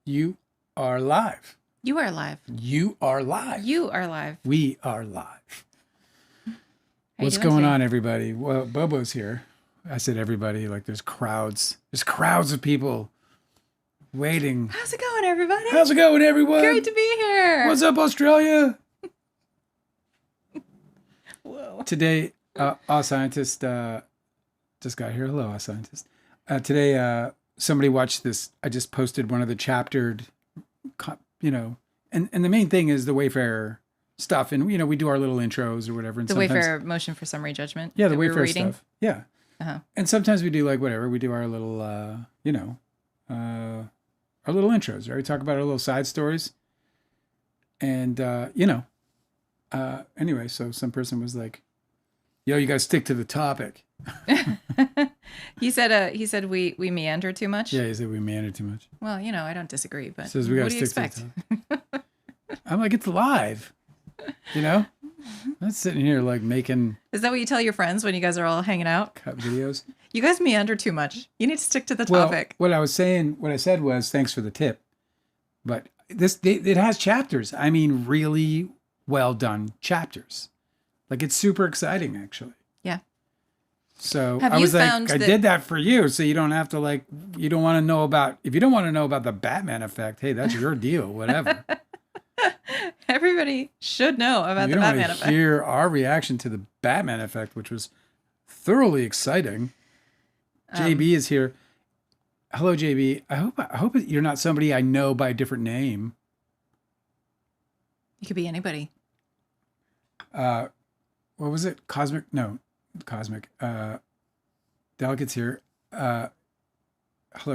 You are live. You are live. You are live. You are live. We are live. What's How you doing going today? on, everybody? Well, Bobo's here. I said everybody, like there's crowds. There's crowds of people waiting. How's it going, everybody? How's it going, everyone? Great to be here. What's up, Australia? Whoa. Today, our scientist just got here. Hello, our scientist. Today, somebody watched this. I just posted one of the chaptered, and the main thing is the Wayfarer stuff. And, we do our little intros or whatever. And The Wayfarer motion for summary judgment. Yeah, the that we were Wayfarer reading. stuff. Yeah. Uh-huh. And sometimes we do like whatever. We do our little, our little intros, right? We talk about our little side stories. And, anyway, so some person was like, yo, you got to stick to the topic. He said we meander too much. Yeah, he said we meander too much. Well, I don't disagree, but Says we got what to do you stick expect? to the topic. I'm like, it's live. I'm not sitting here like making Is that what you tell your friends when you guys are all hanging out? cut videos. You guys meander too much. You need to stick to the Well, topic. what I said was thanks for the tip. But it has chapters. I mean, really well done chapters. Like it's super exciting, actually. Yeah. So Have I you was like, found I that- did that for you, so you don't have to if you don't want to know about the Batman effect, hey, that's your deal, whatever. Everybody should know about You the don't want Batman to effect. hear our reaction to the Batman effect, which was thoroughly exciting. JB is here. Hello, JB. I hope you're not somebody I know by a different name. You could be anybody. What was it? Cosmic? No, Cosmic. Delicate's here. Hello,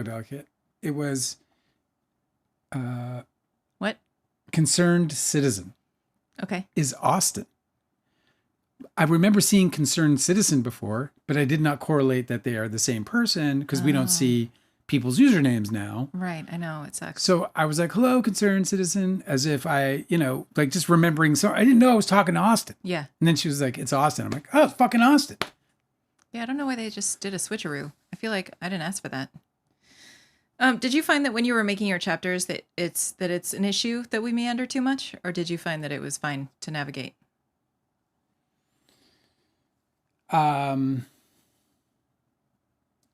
Delicate. It was What? Concerned Citizen Okay. is Austin. I remember seeing Concerned Citizen before, but I did not correlate that they are the same person because we don't see people's usernames now. Right. I know. It sucks. So I was like, hello, Concerned Citizen, as if I, just remembering. So I didn't know I was talking to Austin. Yeah. And then she was like, it's Austin. I'm like, oh, it's fucking Austin. Yeah, I don't know why they just did a switcheroo. I feel like I didn't ask for that. Did you find that when you were making your chapters that it's an issue that we meander too much, or did you find that it was fine to navigate?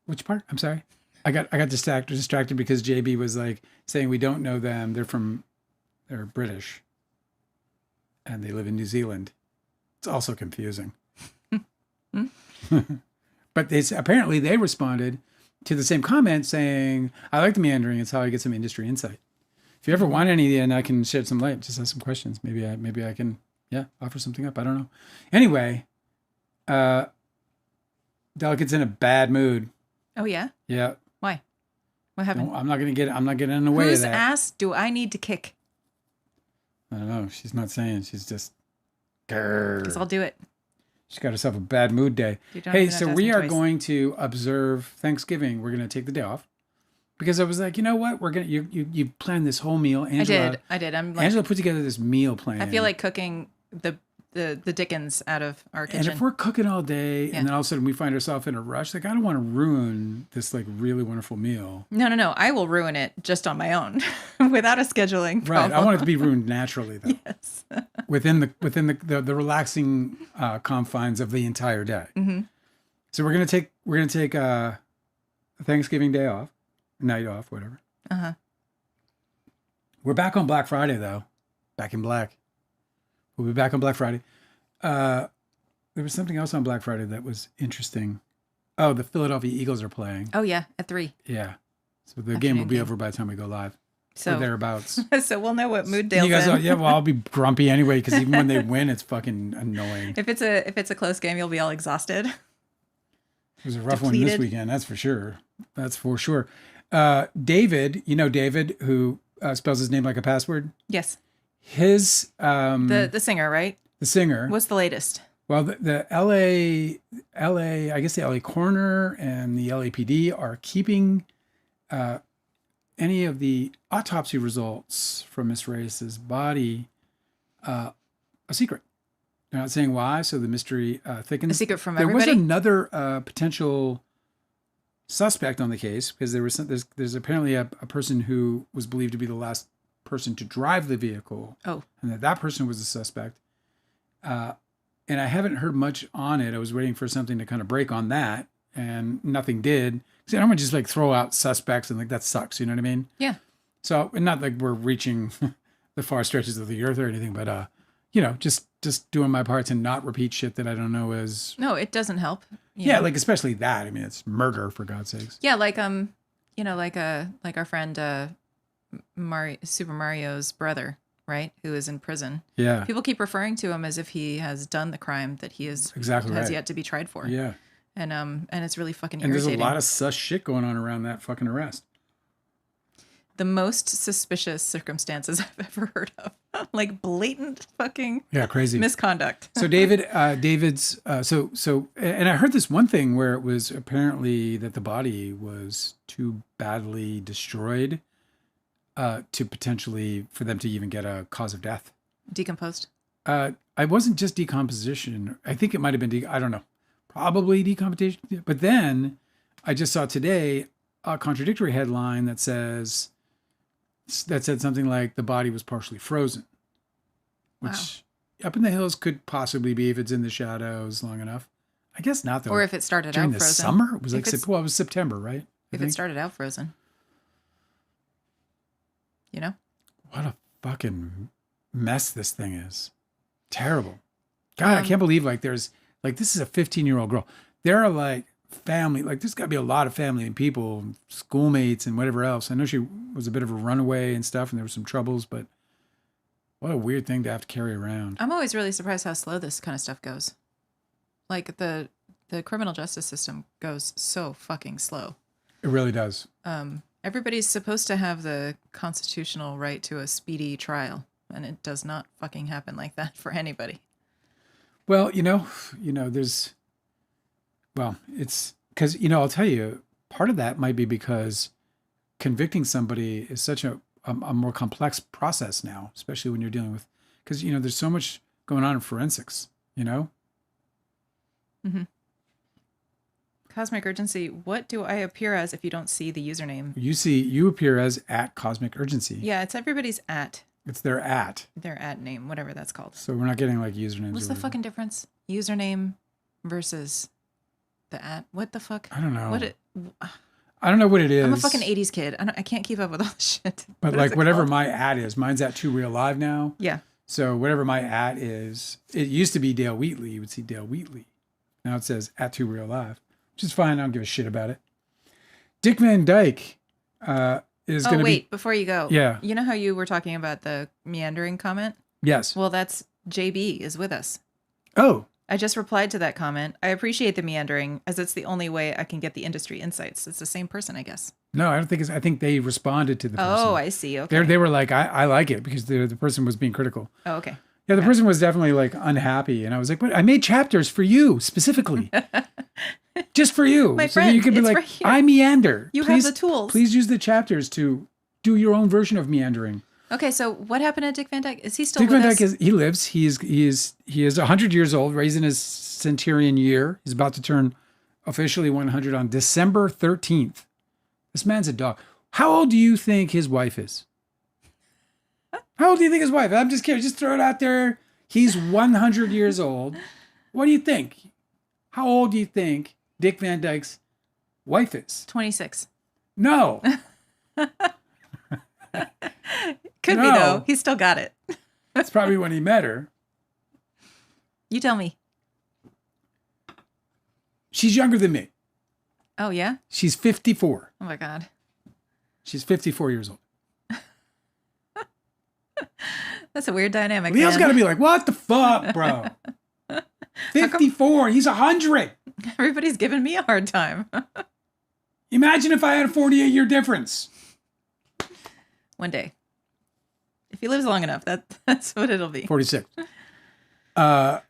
Which part? I'm sorry. I got distracted because JB was like saying we don't know them. They're British, and they live in New Zealand. It's also confusing. But apparently they responded to the same comment saying, I like the meandering. It's how I get some industry insight. If you ever want any, and I can shed some light, just ask some questions. Maybe I can, offer something up. I don't know. Anyway, Delicate's in a bad mood. Oh yeah. Yeah. Why? What happened? No, I'm not getting in the way Whose of that. ass do I need to kick? I don't know. She's not saying. She's just. Because I'll do it. She's got herself a bad mood day. You don't Hey, even have so to ask we me are twice. going to observe Thanksgiving. We're going to take the day off because I was like, you know what? We're gonna you planned this whole meal. Angela, I did. I'm like, Angela put together this meal plan. I feel like cooking the Dickens out of our and kitchen. if we're cooking all day Yeah. and then all of a sudden we find ourselves in a rush, like I don't want to ruin this like really wonderful meal. No. I will ruin it just on my own without a scheduling Right. problem. I want it to be ruined naturally though. Yes. within the relaxing confines of the entire day. Mm-hmm. So we're gonna take a Thanksgiving day off, night off, whatever. Uh-huh. We're back on Black Friday though, back in black. We'll be back on Black Friday. There was something else on Black Friday that was interesting. Oh, the Philadelphia Eagles are playing. Oh yeah, at 3. Yeah, so the game will be game. over by the time we go live. Or So thereguts. so we'll know what mood Dale's You guys, in. well, I'll be grumpy anyway because even when they win, it's fucking annoying. If it's a close game, you'll be all exhausted. It was a rough one this Depleted. weekend, that's for sure. That's for sure. David, David, who spells his name like a password. Yes. His The singer, right? the singer. What's the latest? Well, the LA, I guess the LA coroner and the LAPD are keeping any of the autopsy results from Miss Reyes's body a secret. They're not saying why, so the mystery thickens. A secret from There everybody? was another potential suspect on the case because there's apparently a person who was believed to be the last person to drive the vehicle. Oh. And that person was a suspect. And I haven't heard much on it. I was waiting for something to kind of break on that, and nothing did. So I don't want to just like throw out suspects and like that sucks. You know what I mean? Yeah. So, and not like we're reaching the far stretches of the earth or anything, but just doing my part to not repeat shit that I don't know is. No, it doesn't help. Yeah, like especially that. I mean, it's murder for God's sakes. Yeah, like like our friend Super Mario's brother, right, who is in prison. Yeah. People keep referring to him as if he has done the crime that he has yet to be tried for. Yeah. And it's really fucking and irritating. And there's a lot of sus shit going on around that fucking arrest. The most suspicious circumstances I've ever heard of. Like blatant fucking crazy misconduct. So David's and I heard this one thing where it was apparently that the body was too badly destroyed to potentially for them to even get a cause of death. Decomposed. I wasn't just decomposition. I think it might have been I don't know. Probably decomposition. But then I just saw today a contradictory headline that said something like the body was partially frozen, which up in the hills could possibly be if it's in the shadows long enough. I guess not though. Or if it started during out the frozen. Summer. It was like it was September, right? If it started out frozen, you know. What a fucking mess this thing is. Terrible. God, I can't believe this is a 15-year-old girl. There are like family, like there's got to be a lot of family and people, schoolmates and whatever else. I know she was a bit of a runaway and stuff and there were some troubles, but what a weird thing to have to carry around. I'm always really surprised how slow this kind of stuff goes. Like the criminal justice system goes so fucking slow. It really does. Everybody's supposed to have the constitutional right to a speedy trial, and it does not fucking happen like that for anybody. Well, it's because, I'll tell you, part of that might be because convicting somebody is such a more complex process now, especially when you're dealing with, because, there's so much going on in forensics, Mm-hmm. Cosmic Urgency, what do I appear as if you don't see the username? You appear as @Cosmic Urgency. Yeah, it's everybody's @. It's their @. Their @name, whatever that's called. So we're not getting like usernames. What's the fucking difference? Username versus the @. What the fuck? I don't know. I don't know what it is. I'm a fucking 80s kid. I can't keep up with all this shit. But like whatever my @ is, mine's @2real_live now. Yeah. So whatever my @ is, it used to be Dale Wheatley. You would see Dale Wheatley. Now it says @2real_live, which is fine. I don't give a shit about it. Dick Van Dyke is going to be... Oh, wait, before you go. Yeah. You know how you were talking about the meandering comment? Yes. Well, that's JB is with us. Oh. I just replied to that comment. I appreciate the meandering as it's the only way I can get the industry insights. It's the same person, I guess. No, I don't think I think they responded to the person. Oh, I see. Okay. They were like, I like it because the person was being critical. Oh, okay. Yeah, the person was definitely like unhappy. And I was like, but I made chapters for you specifically. Just for you. My so friend, that you could be it's like, right here. I meander. You have the tools. Please use the chapters to do your own version of meandering. Okay, so what happened to Dick Van Dyke? Is he still Dick with Van us? Dyke he lives. He is 100 years old, raised in his centurion year. He's about to turn officially 100 on December 13th. This man's a dog. How old do you think his wife is? How old do you think his wife? I'm just kidding. Just throw it out there. He's 100 years old. What do you think? How old do you think Dick Van Dyke's wife is? 26. No. Could be, though. He's still got it. That's probably when he met her. You tell me. She's younger than me. Oh, yeah? She's 54. Oh, my God. She's 54 years old. That's a weird dynamic. Leo's got to be like, what the fuck, bro? 54. He's 100. Everybody's giving me a hard time. Imagine if I had a 48-year difference. One day. If he lives long enough, that's what it'll be. 46. Yeah,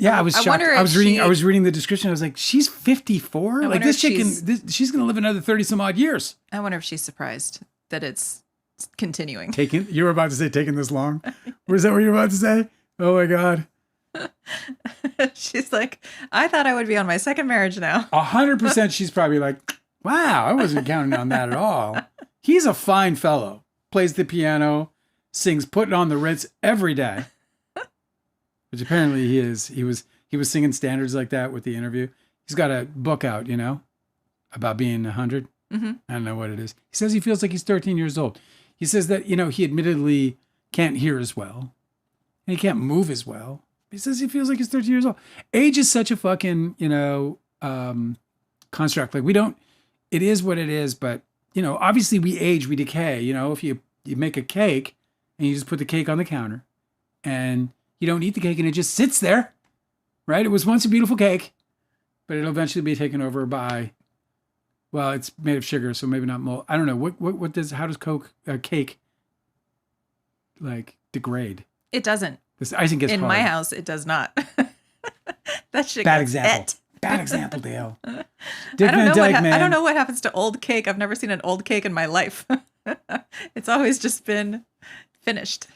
I was shocked. wonder if I was reading the description. I was like, she's 54? Like this chick she's going to live another 30 some odd years. I wonder if she's surprised that it's continuing. You were about to say taking this long? Was that what you were about to say? Oh my God. She's like, I thought I would be on my second marriage now. 100% she's probably like, wow, I wasn't counting on that at all. He's a fine fellow. Plays the piano, sings Putting on the Ritz every day. Which apparently he is. He was singing standards like that with the interview. He's got a book out, about being 100. Mm-hmm. I don't know what it is. He says he feels like he's 13 years old. He says that, he admittedly can't hear as well. And he can't move as well. He says he feels like he's 13 years old. Age is such a fucking, construct. Like it is what it is. But, obviously we age, we decay. If you make a cake and you just put the cake on the counter and you don't eat the cake and it just sits there, right? It was once a beautiful cake, but it'll eventually be taken over by, well, it's made of sugar, so maybe not mold. I don't know. How does cake like degrade? It doesn't. This icing gets in hard. my house. It does not. That shit. Bad gets example. et. Bad example, Dale. I don't know what happens to old cake. I've never seen an old cake in my life. It's always just been finished.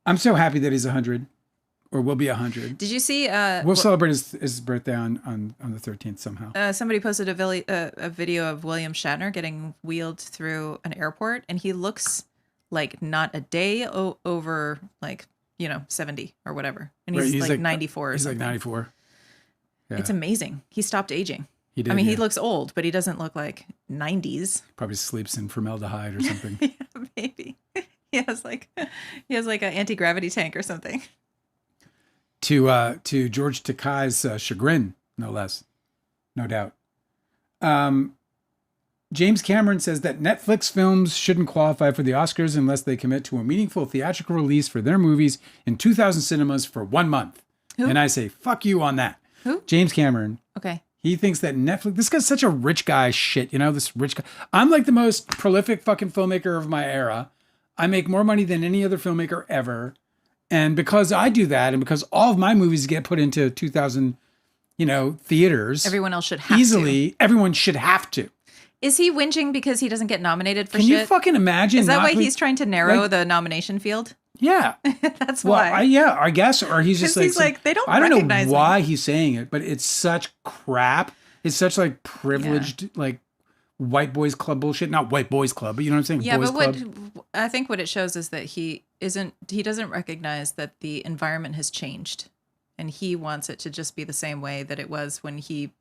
I'm so happy that he's 100, or will be 100. Did you see? We'll celebrate his birthday on the 13th somehow. Somebody posted a video of William Shatner getting wheeled through an airport, and he looks like not a day over 70 or whatever, and he's, he's like 94 or he's something. like 94. Yeah. It's amazing. He stopped aging. He did. He looks old, but he doesn't look like 90s. Probably sleeps in formaldehyde or something. Yeah, maybe. He has like an anti-gravity tank or something. To George Takei's chagrin, no less, no doubt. James Cameron says that Netflix films shouldn't qualify for the Oscars unless they commit to a meaningful theatrical release for their movies in 2,000 cinemas for 1 month. Who? And I say, fuck you on that. Who? James Cameron. Okay. He thinks that Netflix, this guy's such a rich guy shit, this rich guy. I'm like the most prolific fucking filmmaker of my era. I make more money than any other filmmaker ever. And because I do that, and because all of my movies get put into 2,000, theaters. Everyone else should have easily, to. everyone should have to. Is he whinging because he doesn't get nominated for Can shit? you fucking imagine? Is that why he's trying to narrow the nomination field? Yeah. That's why. I guess. Or he's just like, he's like, they don't I don't recognize know why he's saying it, but it's such crap. It's such like privileged, like white boys club bullshit. Not white boys club, but you know what I'm saying? Yeah, boys but club. I think what it shows is that he doesn't recognize that the environment has changed, and he wants it to just be the same way that it was when he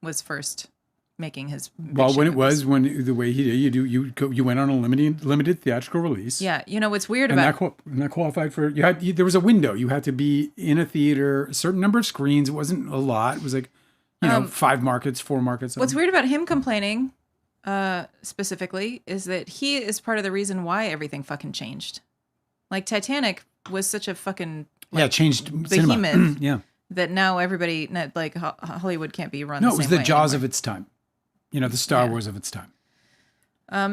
was first making his the way he did, you went on a limited theatrical release. Yeah, what's weird and about that qualified for there was a window. You had to be in a theater, a certain number of screens. It wasn't a lot. It was like 5 markets, 4 markets. What's weird about him complaining specifically is that he is part of the reason why everything fucking changed. Like Titanic was such a fucking changed behemoth. cinema. Yeah, that now everybody like Hollywood can't be run. No, the it was same the way Jaws anymore. of its time. The Star Wars of its time.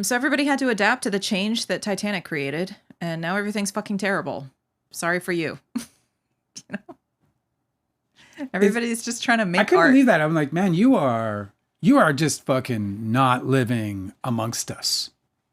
So everybody had to adapt to the change that Titanic created, and now everything's fucking terrible. Sorry for you. Everybody's just trying to make art. I couldn't believe that. I'm like, man, you are just fucking not living amongst us.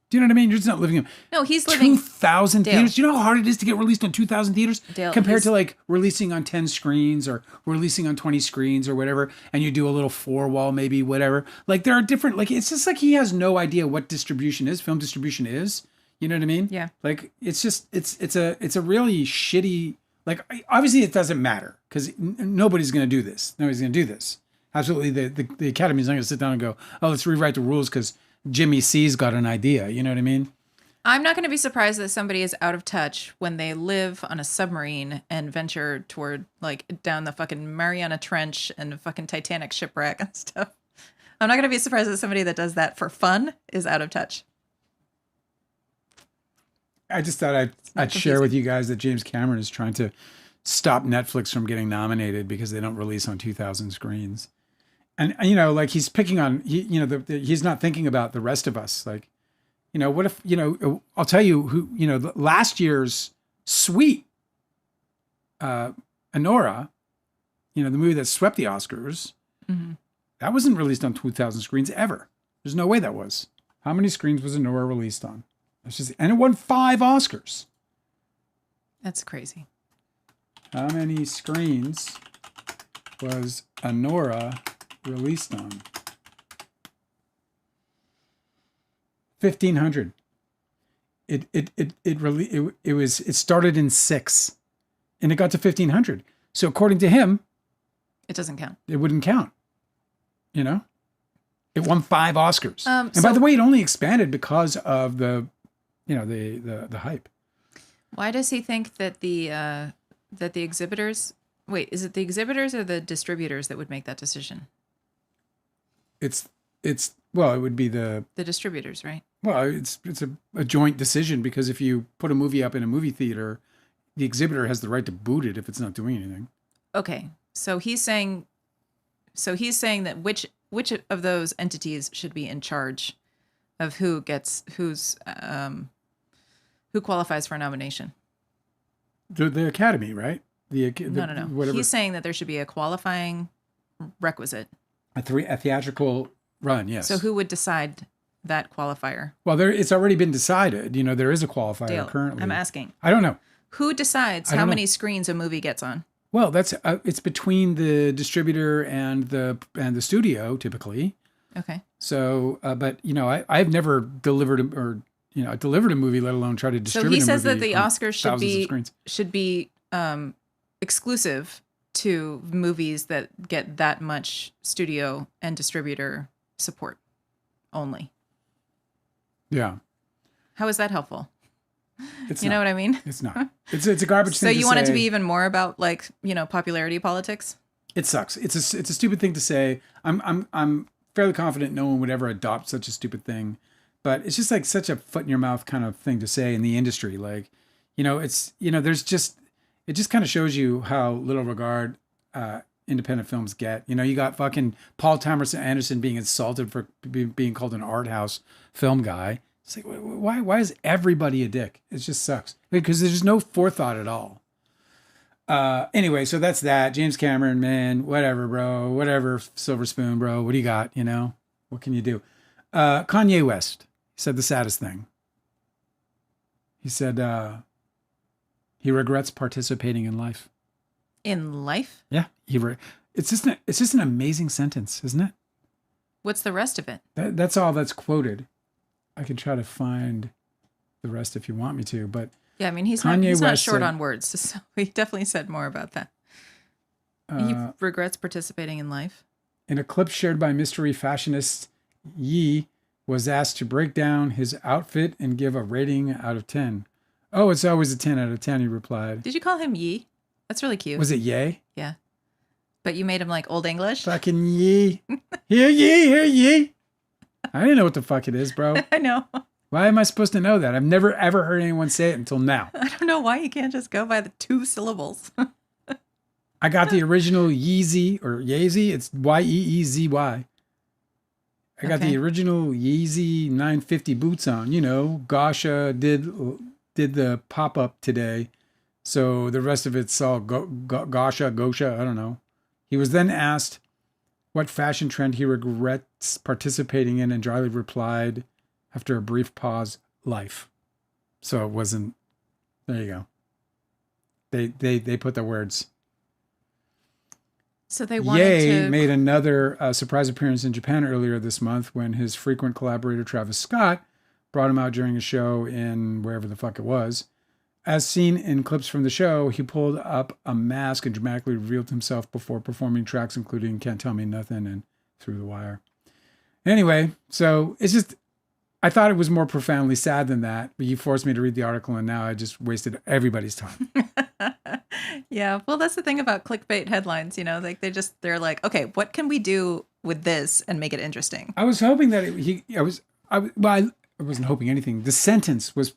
Do you know what I mean? You're just not living. No, he's living 2,000 theaters. Do you know how hard it is to get released on 2,000 theaters Dale, compared to like releasing on 10 screens or releasing on 20 screens or whatever, and you do a little 4-wall maybe, whatever. Like there are different. Like it's just like he has no idea what distribution is. Film distribution is. You know what I mean? Yeah. Like it's just it's a really shitty. Like obviously it doesn't matter because nobody's going to do this. Nobody's going to do this. Absolutely, the Academy's not going to sit down and go, oh, let's rewrite the rules because Jimmy C's got an idea. You know what I mean? I'm not going to be surprised that somebody is out of touch when they live on a submarine and venture toward like down the fucking Mariana Trench and the fucking Titanic shipwreck and stuff. I'm not going to be surprised that somebody that does that for fun is out of touch. I just thought I'd share with you guys that James Cameron is trying to stop Netflix from getting nominated because they don't release on 2,000 screens. And like he's picking on, he's not thinking about the rest of us. Like, what if, I'll tell you who, last year's Sweet, Anora, the movie that swept the Oscars, that wasn't released on 2,000 screens ever. There's no way that was. How many screens was Anora released on? And it won 5 Oscars. That's crazy. How many screens was Anora released on? 1,500. It started in 6, and it got to 1,500. So according to him, It doesn't count. it wouldn't count. You know, it won 5 Oscars. And by So- the way, it only expanded because of the hype. Why does he think that the exhibitors? Wait, is it the exhibitors or the distributors that would make that decision? It's well, it would be the distributors, right? Well, it's a joint decision, because if you put a movie up in a movie theater, the exhibitor has the right to boot it if it's not doing anything. Okay, so he's saying that which of those entities should be in charge of who qualifies for a nomination? The Academy, right? No. Whatever. He's saying that there should be a qualifying requisite. A theatrical run, yes. So who would decide that qualifier? Well, it's already been decided. There is a qualifier Dale, currently. I'm asking. I don't know. Who decides how many screens a movie gets on? Well, that's it's between the distributor and the studio typically. Okay. So, but I've never delivered delivered a movie, let alone try to distribute. So he says that the Oscars should be screens. Exclusive to movies that get that much studio and distributor support only. Yeah. How is that helpful? It's you not. know what I mean? It's not. It's a garbage So thing to say. you want it to be even more about popularity politics? It sucks. It's a stupid thing to say. I'm fairly confident no one would ever adopt such a stupid thing, but it's just like such a foot in your mouth kind of thing to say in the industry. Like, there's just, it just kind of shows you how little regard independent films get. You got fucking Paul Thomas Anderson being insulted for being called an art house film guy. It's like, why is everybody a dick? It just sucks because there's no forethought at all. Anyway, so that's that. James Cameron, man, whatever, bro. Whatever, Silver Spoon, bro. What do you got? What can you do? Kanye West said the saddest thing. He said he regrets participating in life. In life? Yeah, it's just an amazing sentence, isn't it? What's the rest of it? That's all that's quoted. I can try to find the rest if you want me to, but yeah, I mean, he's not short on words, so he definitely said more about that. He regrets participating in life. In a clip shared by mystery fashionist Yi, was asked to break down his outfit and give a rating out of 10. Oh, it's always a 10 out of 10, he replied. Did you call him Yi? That's really cute. Was it Ye? Yeah. But you made him like Old English? Fucking Yi. Here Yi. I didn't know what the fuck it is, bro. I know. Why am I supposed to know that? I've never ever heard anyone say it until now. I don't know why you can't just go by the 2 syllables. I got the original Yeezy or Yeezy. It's Yeezy. I got the original Yeezy 950 boots on. Gosha did the pop up today, so the rest of it's all Gosha. I don't know. He was then asked what fashion trend he regrets participating in, and dryly replied, after a brief pause, life. So it wasn't. There you go. They put the words. So they wanted Ye to made another surprise appearance in Japan earlier this month when his frequent collaborator Travis Scott brought him out during a show in wherever the fuck it was. As seen in clips from the show, he pulled up a mask and dramatically revealed himself before performing tracks including Can't Tell Me Nothing and Through the Wire. Anyway, so it's just, I thought it was more profoundly sad than that, but you forced me to read the article and now I just wasted everybody's time. Yeah, well, that's the thing about clickbait headlines, like they're like, okay, what can we do with this and make it interesting? I was hoping that I wasn't hoping anything. The sentence was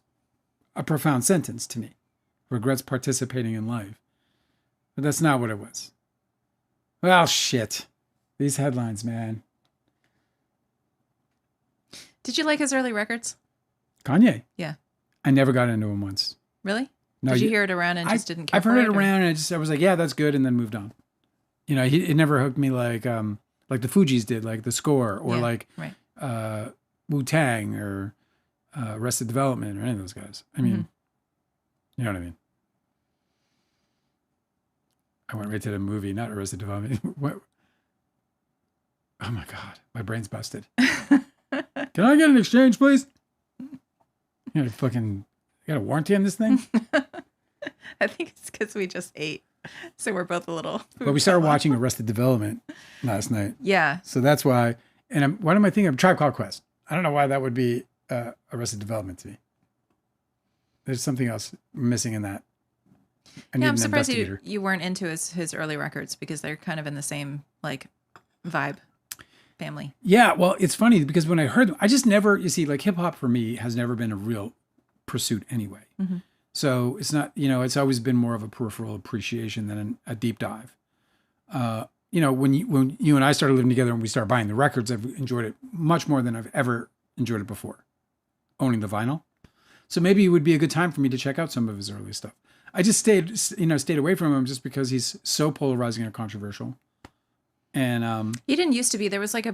a profound sentence to me. Regrets participating in life. But that's not what it was. Well, shit. These headlines, man. Did you like his early records? Kanye? Yeah. I never got into him once. Really? No, Did you hear it around and just didn't care? I've heard it around and I was like, yeah, that's good, and then moved on. It never hooked me like the Fugees did, like The Score, or right. Wu-Tang or Arrested Development or any of those guys. I mean, You know what I mean? I went right to the movie, not Arrested Development. What? Oh my God, my brain's busted. Can I get an exchange, please? You got a warranty on this thing? I think it's because we just ate. So we're both a little. Well, we started watching Arrested Development last night. Yeah. So that's why. And what am I thinking of? Tribe Called Quest. I don't know why that would be Arrested Development to me. There's something else missing in that. I'm surprised you weren't into his early records because they're kind of in the same like vibe family. Yeah, well, it's funny because when I heard them, I just never, you see, like hip hop for me has never been a real pursuit anyway. Mm-hmm. So it's not, it's always been more of a peripheral appreciation than a deep dive. When you and I started living together and we started buying the records, I've enjoyed it much more than I've ever enjoyed it before, owning the vinyl. So maybe it would be a good time for me to check out some of his early stuff. I just stayed away from him just because he's so polarizing and controversial. And he didn't used to be. There was like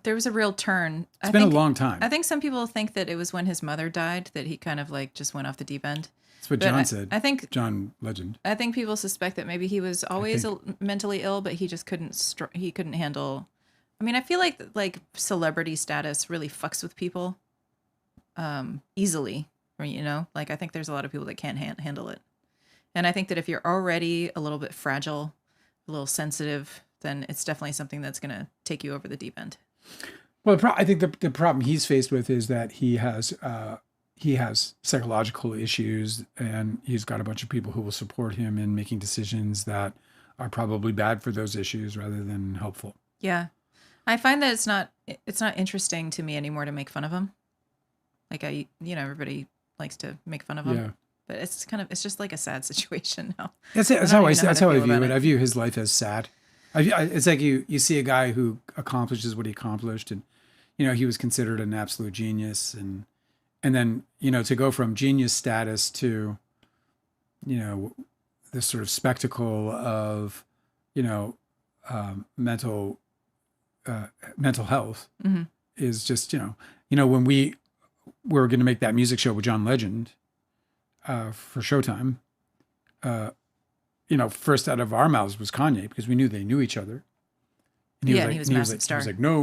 there was a real turn. It's been a long time. I think some people think that it was when his mother died that he kind of like just went off the deep end. That's what John said. I think John Legend. I think people suspect that maybe he was always mentally ill, but he just he couldn't handle. I mean, I feel like celebrity status really fucks with people easily. Or, like I think there's a lot of people that can't handle it. And I think that if you're already a little bit fragile, a little sensitive, then it's definitely something that's going to take you over the deep end. Well, I think the problem he's faced with is that he has psychological issues, and he's got a bunch of people who will support him in making decisions that are probably bad for those issues rather than helpful. Yeah. I find that it's not interesting to me anymore to make fun of him. Like everybody likes to make fun of him. Yeah. But it's just like a sad situation now. That's how I view it. I view his life as sad. It's like you see a guy who accomplishes what he accomplished, and he was considered an absolute genius, and then to go from genius status to this sort of spectacle of mental health mm-hmm. is just when we were going to make that music show with John Legend for Showtime. First out of our mouths was Kanye because we knew they knew each other. And he was a massive star. He was like, no.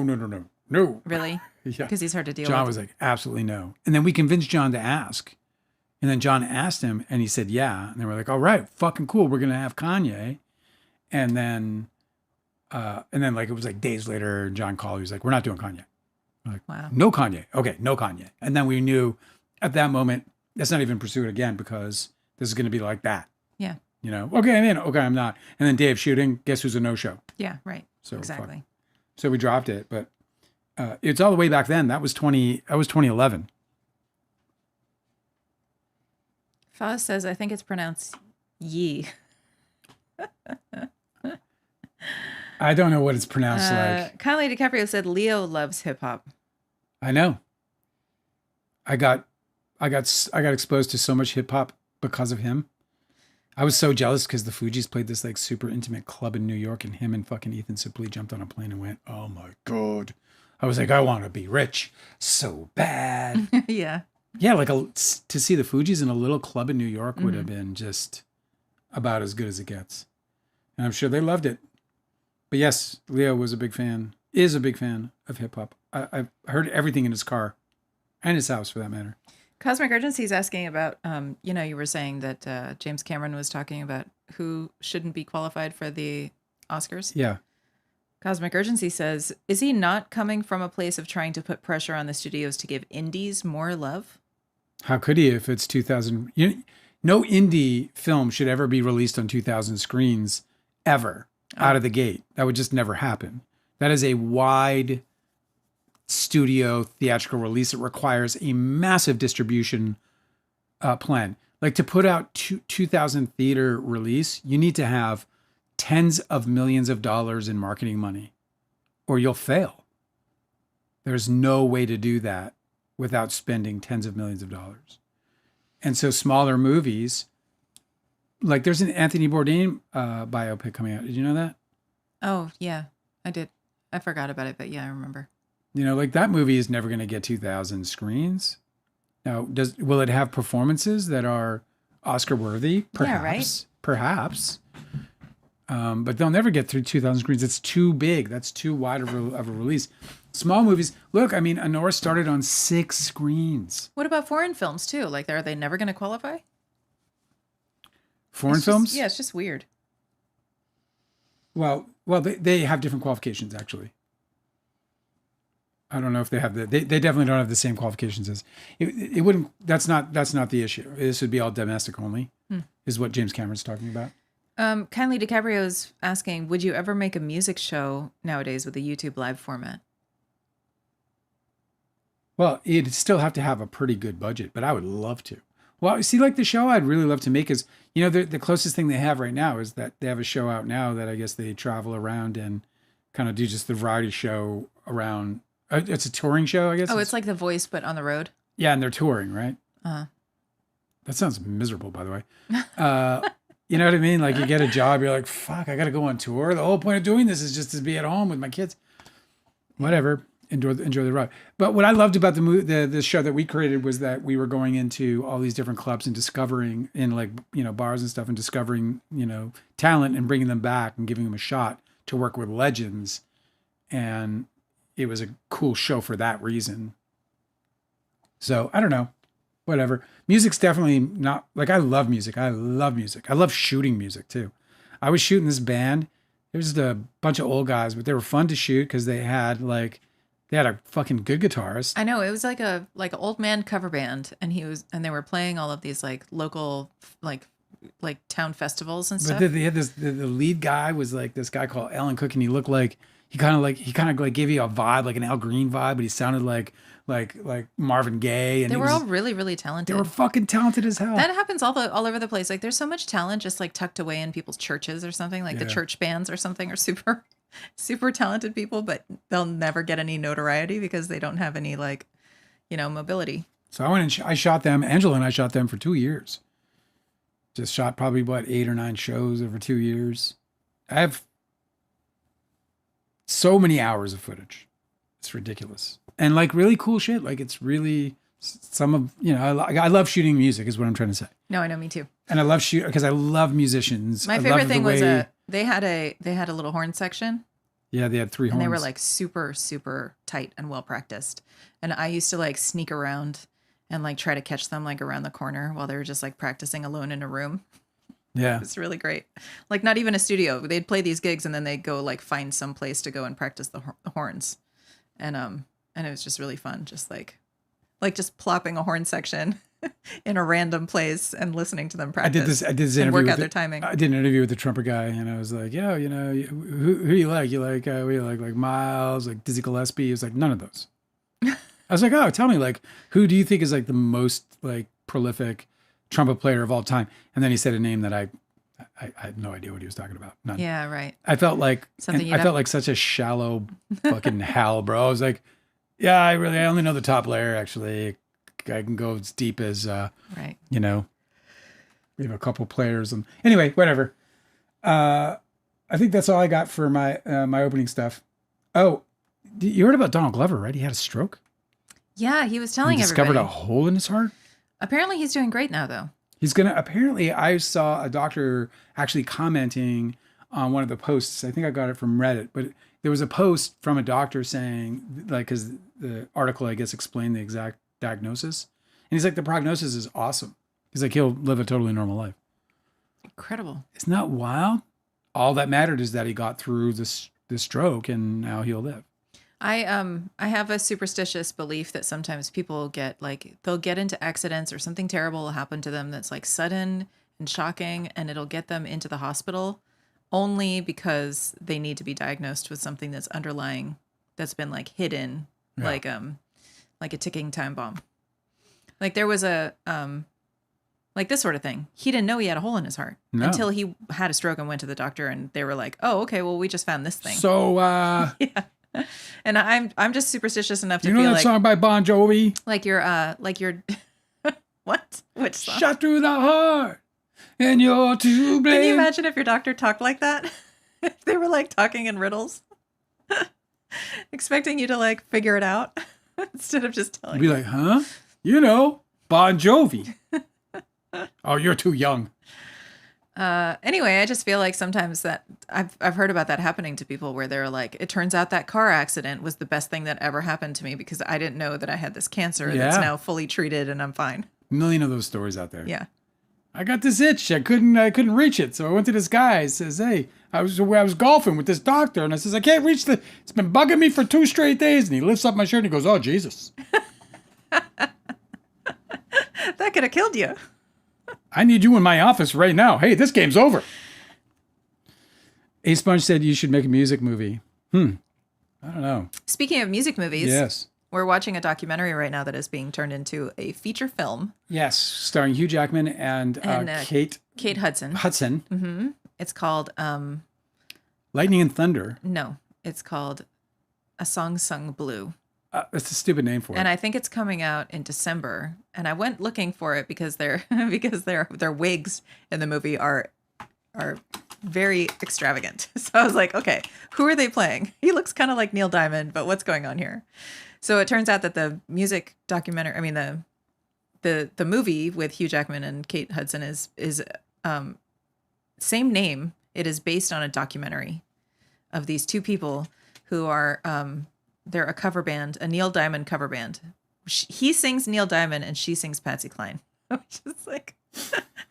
Really? Yeah. Because he's hard to deal with. John was like, absolutely no. And then we convinced John to ask. And then John asked him and he said, yeah. And they were like, all right, fucking cool. We're going to have Kanye. And then like, it was like days later, John called. He was like, we're not doing Kanye. I'm like, wow. No Kanye. Okay, no Kanye. And then we knew at that moment, let's not even pursue it again because this is going to be like that. Yeah. Okay, I'm in. Okay, I'm not. And then day of shooting, guess who's a no-show? Yeah, right. So exactly. Fuck. So we dropped it, but it's all the way back then. That was 2011. Foz says, I think it's pronounced ye. I don't know what it's pronounced like. Kylie DiCaprio said Leo loves hip hop. I know. I got exposed to so much hip hop because of him. I was so jealous because the Fugees played this like super intimate club in New York, and him and fucking Ethan Suplee jumped on a plane and went, oh my God. I was like, I want to be rich so bad. Yeah. Yeah, like to see the Fugees in a little club in New York would have been just about as good as it gets. And I'm sure they loved it. But yes, Leo is a big fan of hip hop. I've heard everything in his car and his house for that matter. Cosmic Urgency is asking about, you were saying that James Cameron was talking about who shouldn't be qualified for the Oscars. Yeah. Cosmic Urgency says, is he not coming from a place of trying to put pressure on the studios to give indies more love? How could he if it's 2000? No indie film should ever be released on 2000 screens ever out of the gate. That would just never happen. That is a wide studio theatrical release. It requires a massive distribution plan. Like to put out 2000 theater release, you need to have tens of millions of dollars in marketing money or you'll fail. There's no way to do that without spending tens of millions of dollars. And so smaller movies, like there's an Anthony Bourdain biopic coming out. Did you know that? Oh, yeah, I did. I forgot about it, but yeah, I remember. Like that movie is never going to get 2,000 screens. Now, will it have performances that are Oscar worthy? Perhaps. Yeah, right? Perhaps. But they'll never get through 2,000 screens. It's too big. That's too wide of a release. Small movies. Look, I mean, Anora started on 6 screens. What about foreign films too? Like, are they never going to qualify? Foreign films? Yeah, it's just weird. Well, they have different qualifications, actually. I don't know if they have they definitely don't have the same qualifications as it wouldn't. That's not the issue. This would be all domestic only, is what James Cameron's talking about. Kindly DiCaprio's asking, would you ever make a music show nowadays with a YouTube live format? Well, it'd still have to have a pretty good budget, but I would love to. Well, see, like the show I'd really love to make is, you know, the closest thing they have right now is that they have a show out now that I guess they travel around and kind of do just the variety show around. It's a touring show, I guess. Oh, it's like The Voice, but on the road? Yeah, and they're touring, right? Uh-huh. That sounds miserable, by the way. You know what I mean? Like you get a job, you're like, fuck, I got to go on tour. The whole point of doing this is just to be at home with my kids. Whatever. Enjoy the ride. But what I loved about the show that we created was that we were going into all these different clubs and discovering in like, you know, bars and stuff and discovering, you know, talent and bringing them back and giving them a shot to work with legends. And it was a cool show for that reason. So I don't know, whatever. Music's definitely not like, I love music. I love shooting music too. I was shooting this band. There's a bunch of old guys, but they were fun to shoot because they had a fucking good guitarist. I know, it was like an old man cover band, and they were playing all of these like local like town festivals and stuff. But they had the lead guy was like this guy called Alan Cook, and he looked like he kind of gave you a vibe, like an Al Green vibe, but he sounded like Marvin Gaye. And they were all really, really talented. They were fucking talented as hell. That happens all over the place. Like there's so much talent just like tucked away in people's churches or something. Like the church bands or something are super, super talented people, but they'll never get any notoriety because they don't have any like, you know, mobility. So I went and I shot them. Angela and I shot them for 2 years. Just shot probably 8 or 9 shows over 2 years. I have so many hours of footage. It's ridiculous. And like really cool shit. Like it's really some of, you know, I love shooting music is what I'm trying to say. No, I know, me too. And I love because I love musicians. My favorite thing was they had a little horn section. Yeah, they had 3 horns. And they were like super, super tight and well practiced. And I used to like sneak around and like try to catch them like around the corner while they were just like practicing alone in a room. Yeah. It's really great. Like not even a studio. They'd play these gigs and then they'd go like find some place to go and practice the horns. And it was just really fun. Just like just plopping a horn section in a random place and listening to them practice. I did this and interview work out their timing. I did an interview with the trumpet guy, and I was like, yeah, you know, who do you like? You like, we like Miles, like Dizzy Gillespie. He was like, none of those. I was like, oh, tell me, like, who do you think is like the most like prolific trumpet player of all time? And then he said a name that I had no idea what he was talking about. None. Yeah, right. I felt like such a shallow fucking Hal, bro. I was like, yeah, I only know the top layer. Actually, I can go as deep as right. You know, we have a couple players, and anyway, whatever. I think that's all I got for my my opening stuff. Oh, you heard about Donald Glover, right? He had a stroke. Yeah, he was telling he discovered everybody. a hole in his heart. Apparently, he's doing great now, though. Apparently, I saw a doctor actually commenting on one of the posts. I think I got it from Reddit, but there was a post from a doctor saying, like, because the article, I guess, explained the exact diagnosis. And he's like, the prognosis is awesome. He's like, he'll live a totally normal life. Incredible. Isn't that wild? All that mattered is that he got through this stroke and now he'll live. I have a superstitious belief that sometimes people they'll get into accidents or something terrible will happen to them that's like sudden and shocking, and it'll get them into the hospital only because they need to be diagnosed with something that's underlying, that's been like hidden, like a ticking time bomb. Like there was a like this sort of thing. He didn't know he had a hole in his heart until he had a stroke and went to the doctor, and they were like, "Oh, okay, well we just found this thing." So yeah. And I'm just superstitious enough to feel feel that song by Bon Jovi? Like you're what? Which song? Shot through the heart and you're to blame. Can you imagine if your doctor talked like that? If they were like talking in riddles, expecting you to like figure it out instead of just telling. Be like, huh? You know, Bon Jovi. Oh, you're too young. Anyway, I just feel like sometimes that I've heard about that happening to people where they're like, it turns out that car accident was the best thing that ever happened to me because I didn't know that I had this cancer that's Yeah. now fully treated and I'm fine. A million of those stories out there. Yeah. I got this itch. I couldn't reach it. So I went to this guy. He says, hey, I was golfing with this doctor. And I says, I can't reach it's been bugging me for 2 straight days. And he lifts up my shirt and he goes, oh, Jesus. That could have killed you. I need you in my office right now. Hey, this game's over. A Sponge said you should make a music movie. I don't know. Speaking of music movies, Yes. we're watching a documentary right now that is being turned into a feature film. Yes. Starring Hugh Jackman and Kate Hudson. Hudson. It's called, Lightning and Thunder. no, it's called A Song Sung Blue. That's a stupid name for it. And I think it's coming out in December. And I went looking for it because their wigs in the movie are very extravagant. So I was like, okay, who are they playing? He looks kind of like Neil Diamond, but what's going on here? So it turns out that the music documentary, I mean the movie with Hugh Jackman and Kate Hudson is same name. It is based on a documentary of these two people who are they're a cover band, a Neil Diamond cover band. He sings Neil Diamond and she sings Patsy Cline, which is like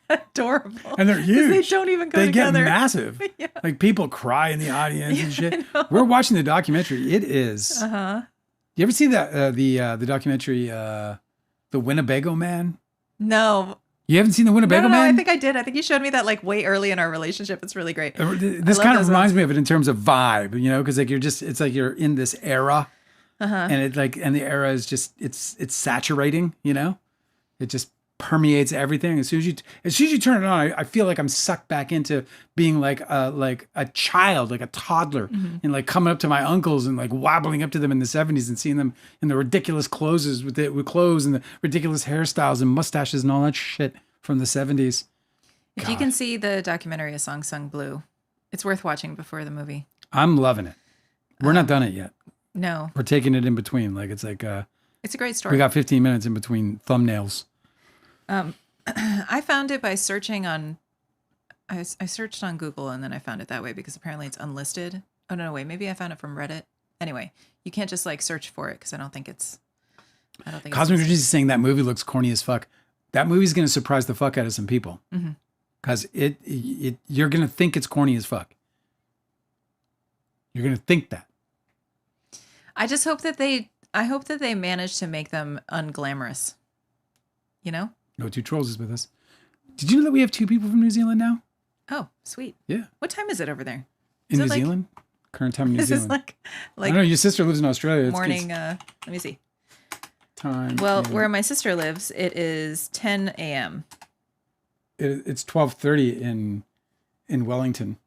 adorable. And they're huge. They don't even go they together. Get massive. Yeah. Like people cry in the audience and shit. We're watching the documentary. It is. You ever see that the documentary The Winnebago Man? No. You haven't seen The Winnebago No, Man? I think I did. I think you showed me that like way early in our relationship. It's really great. This kind of reminds me of it in terms of vibe, you know, because like it's like you're in this era, and the era is just it's saturating, you know, it just permeates everything. As soon as you turn it on, I feel like I'm sucked back into being like a child, like a toddler, and like coming up to my uncles and like wobbling up to them in the 70s and seeing them in the ridiculous clothes with clothes and the ridiculous hairstyles and mustaches and all that shit from the 70s. If you can see the documentary A Song Sung Blue, it's worth watching before the movie. I'm loving it. We're not done it yet. No. We're taking it in between. Like it's like it's a great story. We got 15 minutes in between thumbnails. I found it by searching on, I searched on Google and then I found it that way because apparently it's unlisted. Oh, no, wait, maybe I found it from Reddit. Anyway, you can't just like search for it because I don't think Cosmic Energy is saying that movie looks corny as fuck. That movie's going to surprise the fuck out of some people. Because you're going to think it's corny as fuck. You're going to think that. I just hope that I hope that they manage to make them unglamorous. You know? No Two Trolls is with us. Did you know that we have 2 people from New Zealand now? Oh, sweet. Yeah. What time is it over there? In New Zealand? Current time in New Zealand. Is this like I don't know. Your sister lives in Australia. It's morning, let me see. Time. Well, where my sister lives, it is 10 a.m. It's 12:30 in Wellington,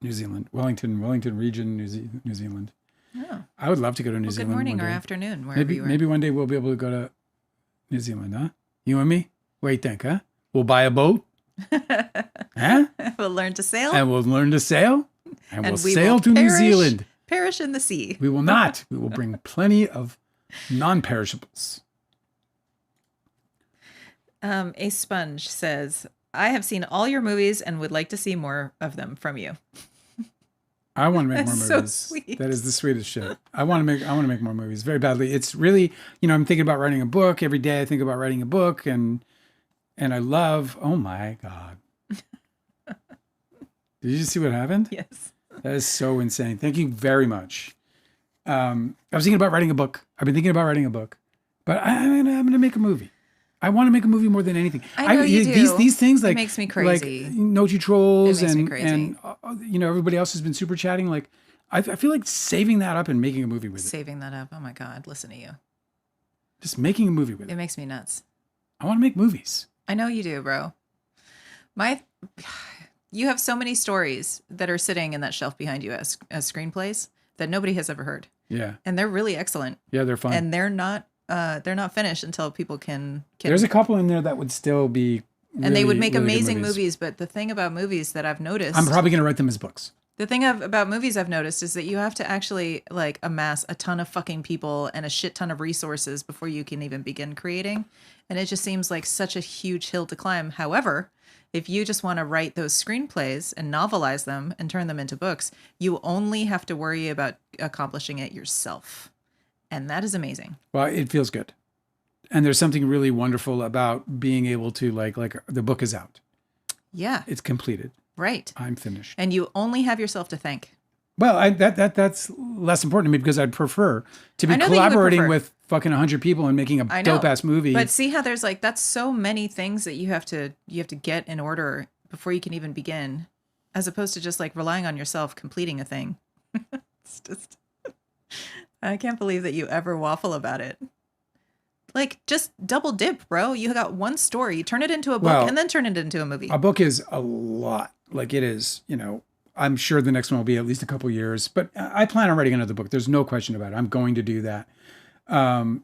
New Zealand. Wellington region, New Zealand. Oh. I would love to go to New Well, Zealand. good morning one or day. afternoon, wherever you are. Maybe one day we'll be able to go to New Zealand, huh? You and me? What do you think, huh? We'll buy a boat. Huh? We'll learn to sail. And we'll learn to sail. And we'll we sail will to New Zealand. Perish in the sea. We will not. We will bring plenty of non-perishables. A Sponge says, I have seen all your movies and would like to see more of them from you. I want to make more That's so movies. sweet. That is the sweetest shit. I want to make more movies very badly. It's really, I'm thinking about writing a book every day. I think about writing a book and I love, oh my God. Did you just see what happened? Yes. That is so insane. Thank you very much. I was thinking about writing a book. I've been thinking about writing a book, but I'm going to make a movie. I want to make a movie more than anything. I know you do. These things like it makes me crazy. Like No Two Trolls It makes me and crazy. everybody else has been super chatting. Like I feel like saving that up and making a movie with it. Saving that up. Oh my God. Listen to you. Just making a movie with it. It makes me nuts. I want to make movies. I know you do, bro. You have so many stories that are sitting in that shelf behind you as screenplays that nobody has ever heard. Yeah. And they're really excellent. Yeah, they're fun. And they're not finished until people can. There's a couple in there that would still be really, and they would make really good amazing movies. But the thing about movies that I've noticed, I'm probably going to write them as books. The thing about movies I've noticed is that you have to actually like amass a ton of fucking people and a shit ton of resources before you can even begin creating. And it just seems like such a huge hill to climb. However, If you just want to write those screenplays and novelize them and turn them into books, you only have to worry about accomplishing it yourself. And that is amazing. Well, it feels good. And there's something really wonderful about being able to like the book is out. Yeah. It's completed. Right. I'm finished. And you only have yourself to thank. Well, that's less important to me because I'd prefer to be collaborating with fucking 100 people and making a dope ass movie. But see how there's like that's so many things that you have to get in order before you can even begin, as opposed to just like relying on yourself completing a thing. It's just I can't believe that you ever waffle about it. Like, just double dip, bro. You got one story, turn it into a book, and then turn it into a movie. A book is a lot. Like, it is, I'm sure the next one will be at least a couple years, but I plan on writing another book. There's no question about it. I'm going to do that.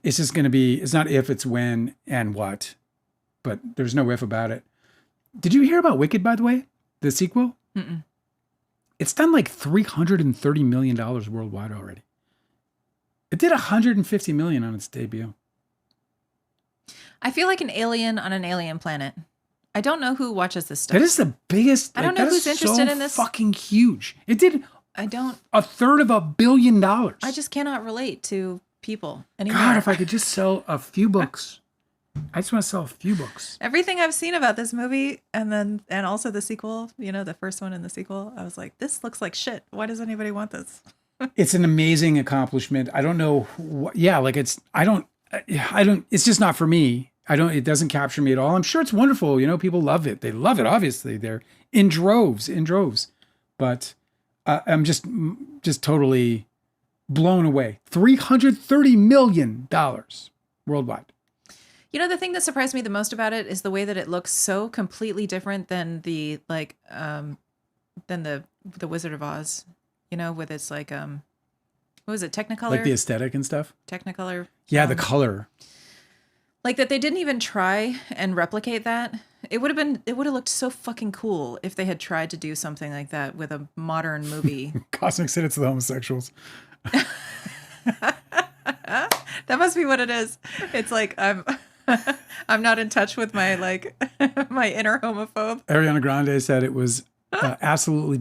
It's just going to be, it's not if, it's when and what, but there's no if about it. Did you hear about Wicked, by the way? The sequel? Mm-mm. It's done like $330 million worldwide already. It did $150 million on its debut. I feel like an alien on an alien planet. I don't know who watches this stuff. That is the biggest. I don't know who's interested in this. Fucking huge. It did. I don't. $333 billion. I just cannot relate to people anymore. God, if I could just sell a few books. I just want to sell a few books. Everything I've seen about this movie, and also the sequel. The first one and the sequel. I was like, this looks like shit. Why does anybody want this? It's an amazing accomplishment. I don't know. It's just not for me. It doesn't capture me at all. I'm sure it's wonderful. People love it. They love it. Obviously they're in droves, but I'm just totally blown away. $330 million worldwide. The thing that surprised me the most about it is the way that it looks so completely different than the Wizard of Oz, with its like, what was it? Technicolor? Like the aesthetic and stuff. Technicolor. Yeah. The color. Like that they didn't even try and replicate that. It would have looked so fucking cool if they had tried to do something like that with a modern movie. Cosmic said it's the homosexuals. That must be what it is. It's like I'm not in touch with my my inner homophobe. Ariana Grande said it was absolutely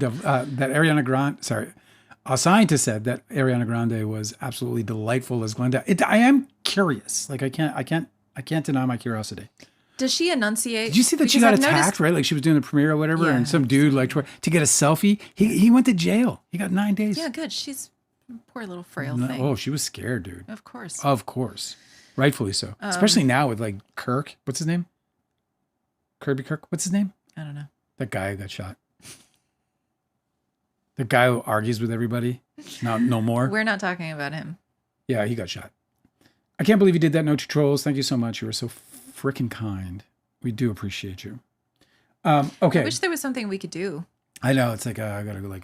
a scientist said that Ariana Grande was absolutely delightful as Glenda. I am curious. Like I can't deny my curiosity. Does she enunciate? Did you see that she got attacked, right? Like she was doing the premiere or whatever, and some dude to get a selfie. He went to jail. He got 9 days. Yeah, good. She's a poor little frail thing. Oh, she was scared, dude. Of course. Rightfully so. Especially now with like Kirk. What's his name? Kirby Kirk. What's his name? I don't know. That guy who got shot. The guy who argues with everybody. No more. We're not talking about him. Yeah, he got shot. I can't believe you did that. No to trolls. Thank you so much. You were so freaking kind. We do appreciate you. Okay. I wish there was something we could do. I know. It's like, I gotta go I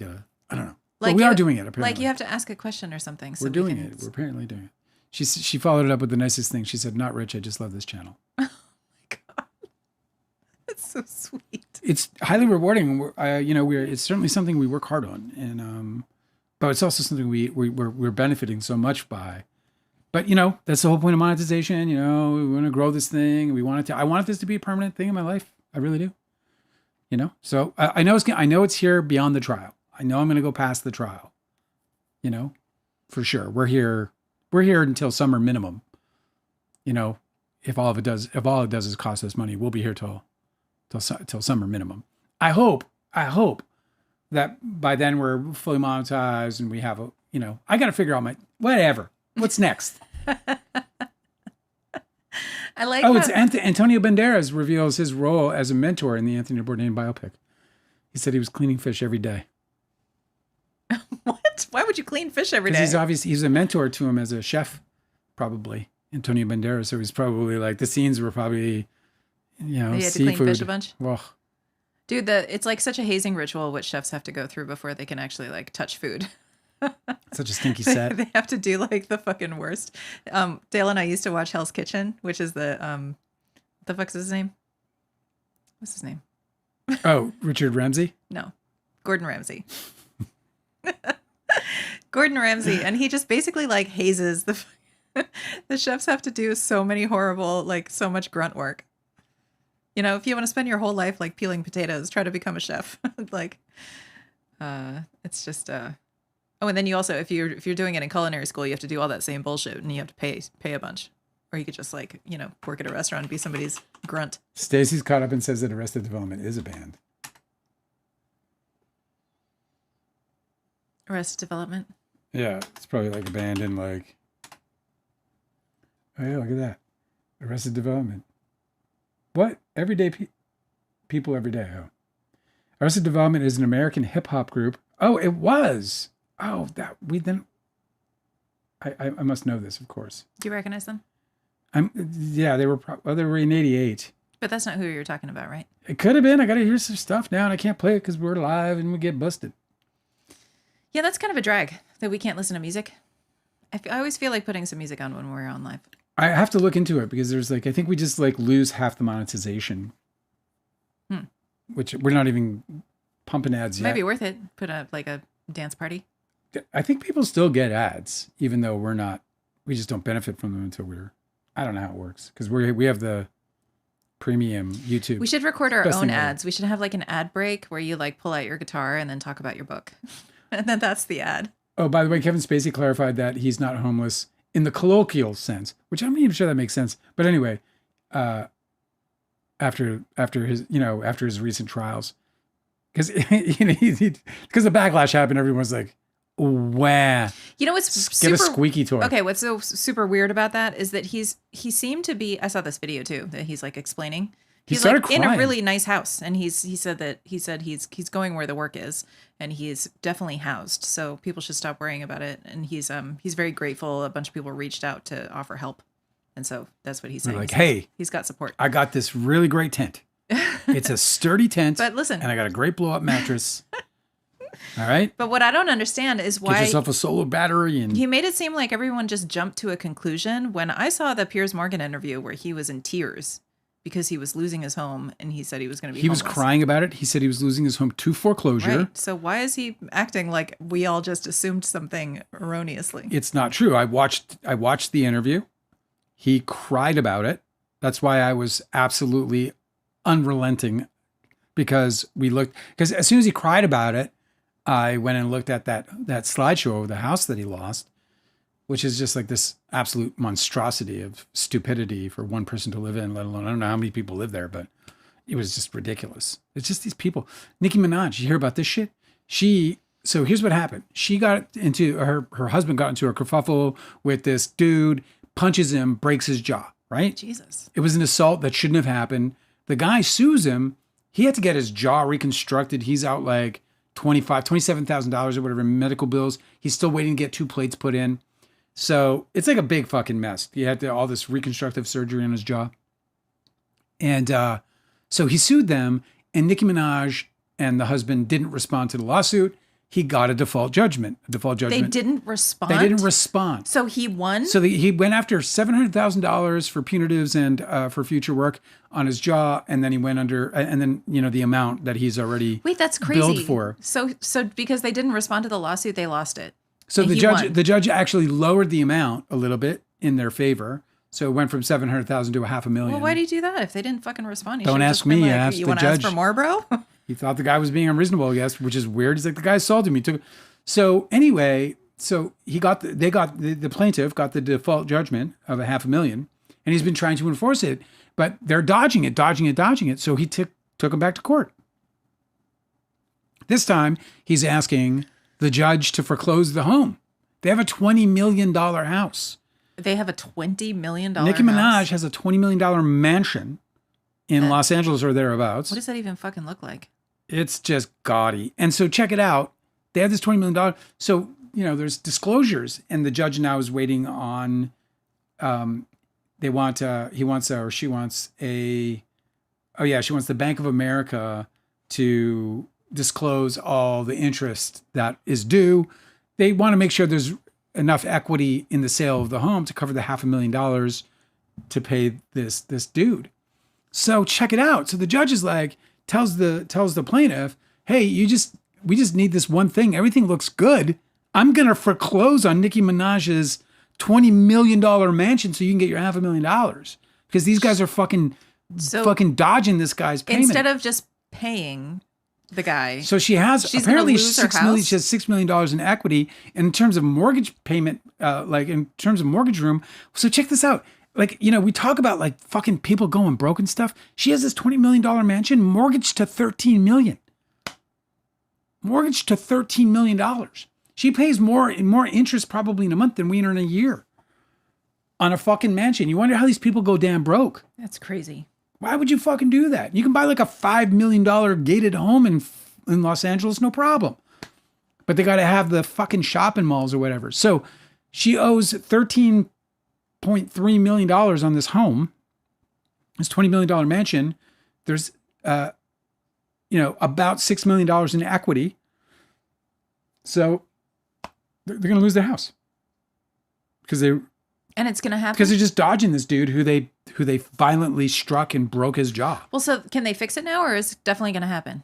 don't know. Like but we are doing it, apparently. Like you have to ask a question or something. So we're doing it. We're apparently doing it. She followed it up with the nicest thing. She said, "Not rich. I just love this channel." Oh my God. That's so sweet. It's highly rewarding. It's certainly something we work hard on. And, but it's also something we're benefiting so much by. But, that's the whole point of monetization. We want to grow this thing. I want this to be a permanent thing in my life. I really do. So I know it's here beyond the trial. I know I'm going to go past the trial, for sure. We're here until summer minimum. If all it does is cost us money, we'll be here till summer minimum. I hope that by then we're fully monetized and we have I got to figure out whatever. What's next? I like. Oh, it's Antonio Banderas reveals his role as a mentor in the Anthony Bourdain biopic. He said he was cleaning fish every day. What? Why would you clean fish every day? Because he's a mentor to him as a chef, probably. Antonio Banderas. So he's probably like the scenes were probably, he had seafood. to clean fish a bunch. Well, dude, it's like such a hazing ritual what chefs have to go through before they can actually like touch food. Such a stinky set. They have to do like the fucking worst. Dale and I used to watch Hell's Kitchen, which is the fuck's his name? What's his name? Oh, Richard Ramsey? No, Gordon Ramsay. Gordon Ramsay, and he just basically like hazes the chefs have to do so many horrible, like so much grunt work. If you want to spend your whole life like peeling potatoes, try to become a chef. Like, it's just Oh, and then you also, if you're doing it in culinary school, you have to do all that same bullshit, and you have to pay a bunch. Or you could just like, work at a restaurant and be somebody's grunt. Stacy's caught up and says that Arrested Development is a band. Arrested Development. Yeah, it's probably like a band in like. Oh yeah, look at that. Arrested Development. What? Everyday people every day. Oh. Arrested Development is an American hip hop group. Oh, it was. Oh, that we then. I must know this, of course. Do you recognize them? Yeah, they were. They were in '88. But that's not who you're talking about, right? It could have been. I got to hear some stuff now, and I can't play it because we're live and we get busted. Yeah, that's kind of a drag that we can't listen to music. I always feel like putting some music on when we're on live. I have to look into it because there's like, I think we just like lose half the monetization, which we're not even pumping ads yet. Might be worth it. Put up like a dance party. I think people still get ads, even though we just don't benefit from them until I don't know how it works because we have the premium YouTube. We should record our own ads. We should have like an ad break where you like pull out your guitar and then talk about your book. And then that's the ad. Oh, by the way, Kevin Spacey clarified that he's not homeless in the colloquial sense, which I'm not even sure that makes sense. But anyway, after his recent trials, because because the backlash happened, everyone's like, "Wow!" What's get a squeaky toy? Okay, what's so super weird about that is that he seemed to be. I saw this video too that he's like explaining. He's like in a really nice house, and he said he's going where the work is, and he's definitely housed. So people should stop worrying about it. And he's very grateful. A bunch of people reached out to offer help, and so that's what he's saying. Like, hey, he's got support. I got this really great tent. It's a sturdy tent. But listen, and I got a great blow up mattress. All right. But what I don't understand is why get yourself a solar battery. And he made it seem like everyone just jumped to a conclusion when I saw the Piers Morgan interview where he was in tears because he was losing his home and he said he was going to be homeless. Was crying about it. He said he was losing his home to foreclosure. Right. So why is he acting like we all just assumed something erroneously? It's not true. I watched the interview. He cried about it. That's why I was absolutely unrelenting because as soon as he cried about it, I went and looked at that slideshow of the house that he lost, which is just like this absolute monstrosity of stupidity for one person to live in, let alone, I don't know how many people live there, but it was just ridiculous. It's just these people. Nicki Minaj, you hear about this shit? So here's what happened. She got into, her husband got into a kerfuffle with this dude, punches him, breaks his jaw, right? Jesus. It was an assault that shouldn't have happened. The guy sues him. He had to get his jaw reconstructed. He's out like $27,000 or whatever in medical bills. He's still waiting to get 2 plates put in. So it's like a big fucking mess. He had all this reconstructive surgery on his jaw. And so he sued them, and Nicki Minaj and the husband didn't respond to the lawsuit. He got a default judgment. They didn't respond? They didn't respond. So he won? So he went after $700,000 for punitives and for future work on his jaw, and then he went under, and then, the amount that he's already that's crazy. Billed for. So because they didn't respond to the lawsuit, they lost it. So the judge actually lowered the amount a little bit in their favor. So it went from $700,000 to $500,000. Well, why did he do that? If they didn't fucking respond, don't ask me. Ask you the want to judge. ask for more, bro? He thought the guy was being unreasonable, I guess, which is weird. He's like, the guy assaulted me. So anyway, the plaintiff got the default judgment of $500,000, and he's been trying to enforce it, but they're dodging it. So he took him back to court. This time he's asking the judge to foreclose the home. They have a $20 million house. They have a $20 million Nicki Minaj has a $20 million mansion in Los Angeles or thereabouts. What does that even fucking look like? It's just gaudy. And so check it out. They have this $20 million. So, there's disclosures, and the judge now is waiting on, she wants the Bank of America to disclose all the interest that is due. They want to make sure there's enough equity in the sale of the home to cover the $500,000 to pay this dude. So check it out. So the judge is like, tells the plaintiff, hey, we just need this one thing. Everything looks good. I'm going to foreclose on Nicki Minaj's $20 million mansion so you can get your $500,000. Because these guys are fucking So fucking dodging this guy's payment. instead of just paying the guy, So she has she's apparently gonna lose her house? She has $6 million in equity in terms of mortgage payment, like in terms of mortgage room. So check this out. Like, you know, we talk about like fucking people going broke and stuff. She has this $20 million mansion mortgaged to $13 million. Mortgaged to $13 million. She pays more interest probably in a month than we earn in a year on a fucking mansion. You wonder how these people go damn broke. that's crazy. Why would you fucking do that? You can buy like a $5 million gated home in Los Angeles, no problem. But they got to have the fucking shopping malls or whatever. So she owes $13.3 million on this home, this $20 million mansion. There's, about $6 million in equity. So they're going to lose their house because And it's going to happen. they're just dodging this dude who they violently struck and broke his jaw. Well, so can they fix it now, or is it definitely going to happen?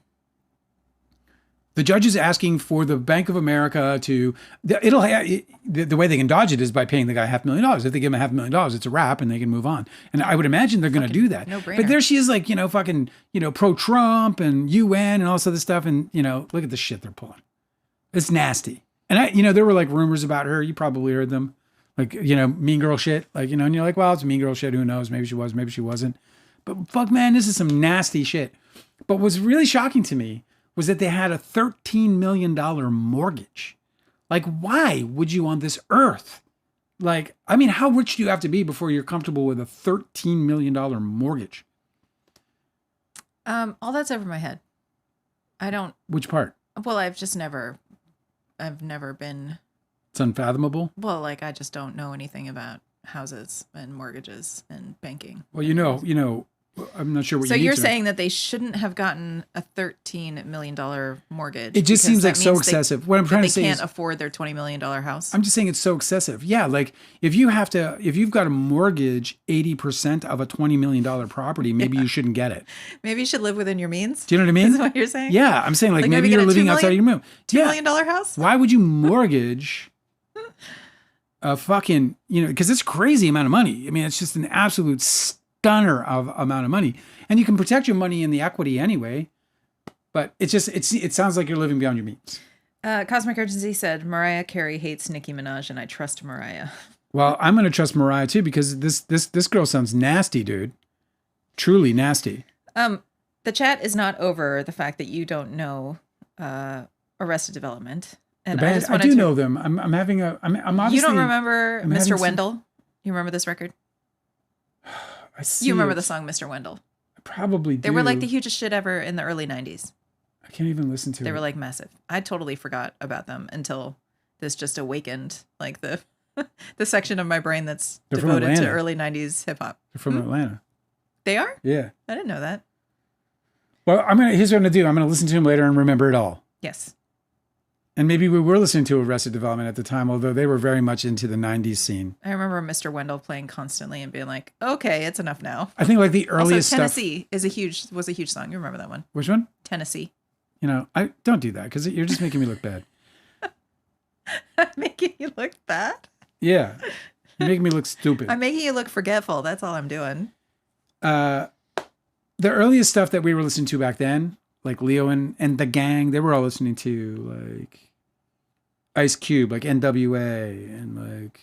The judge is asking for the Bank of America to. The way they can dodge it is by paying the guy $500,000. If they give him $500,000, it's a wrap and they can move on. And I would imagine they're going to do that. No-brainer. But there she is, like, pro-Trump and UN and all this other stuff. And look at the shit they're pulling. It's nasty. And there were like rumors about her. You probably heard them, like mean girl shit. Like and you're like, well, it's mean girl shit. Who knows? Maybe she was. Maybe she wasn't. But fuck, man, this is some nasty shit. But what's really shocking to me was that they had a $13 million mortgage. Like, why would you on this earth? Like, I mean, how rich do you have to be before you're comfortable with a $13 million mortgage? All that's over my head. I don't. Which part? Well, I've never been. It's unfathomable. Well, like I just don't know anything about houses and mortgages and banking. Well, I'm not sure what So you need you're to- saying that they shouldn't have gotten a $13 million mortgage. It just because seems that like so means excessive. What I'm trying to say they is can't afford their $20 million house. I'm just saying it's so excessive. Yeah, like if you've got to mortgage 80% of a $20 million property, maybe you shouldn't get it. Maybe you should live within your means. Do you know what I mean? Is what you're saying? Yeah, I'm saying like Like maybe maybe you're get a living 2 million outside of your room. $2 million house? Why would you mortgage a fucking, because it's a crazy amount of money. I mean, it's just an absolute stunner of amount of money. And you can protect your money in the equity anyway. But it sounds like you're living beyond your means. Cosmic Urgency said, Mariah Carey hates Nicki Minaj, and I trust Mariah. Well, I'm going to trust Mariah too, because this girl sounds nasty, dude. Truly nasty. The chat is not over the fact that you don't know Arrested Development. And The band, I just I wanted do to know them. I'm obviously. You don't remember I'm having Mr. some- Wendell? You remember this record? I see You remember it. the song Mr. Wendell? I probably do. They were like the hugest shit ever in the early 90s. I can't even listen to it. They were like massive. I totally forgot about them until this just awakened like the the section of my brain that's They're from devoted to Atlanta. early 90s hip hop. They're from Atlanta. They are? Yeah. I didn't know that. Well, here's what I'm gonna do. I'm gonna listen to him later and remember it all. Yes. And maybe we were listening to Arrested Development at the time, although they were very much into the 90s scene. I remember Mr. Wendell playing constantly and being like, okay, it's enough now. I think like the earliest Also, stuff. Tennessee was a huge song. You remember that one? Which one? Tennessee. I don't do that because you're just making me look bad. I'm making you look bad? Yeah. You're making me look stupid. I'm making you look forgetful. That's all I'm doing. The earliest stuff that we were listening to back then, like Leo and the gang, they were all listening to like Ice Cube, like NWA, and like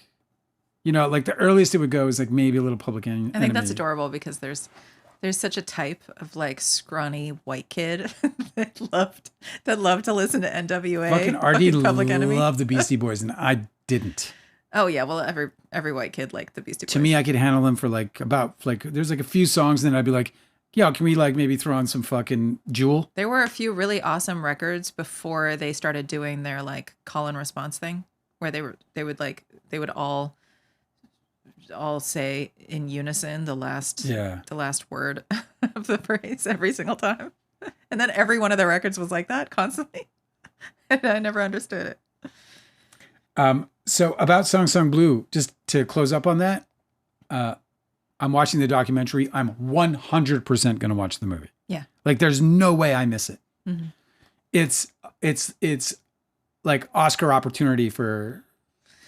the earliest it would go is like maybe a little Public Enemy. I think that's adorable because there's such a type of like scrawny white kid that loved to listen to NWA. Fucking RD Public Enemy. loved the Beastie Boys, and I didn't. Oh yeah, well every white kid liked the Beastie Boys. To me, I could handle them for there's like a few songs, and then I'd be like, yeah, can we like maybe throw on some fucking Jewel? There were a few really awesome records before they started doing their like call and response thing, where they would all say in unison the last word of the phrase every single time, and then every one of their records was like that constantly, and I never understood it. So about Song Blue, just to close up on that, I'm watching the documentary. I'm 100% going to watch the movie. Yeah. Like there's no way I miss it. Mm-hmm. It's like Oscar opportunity for,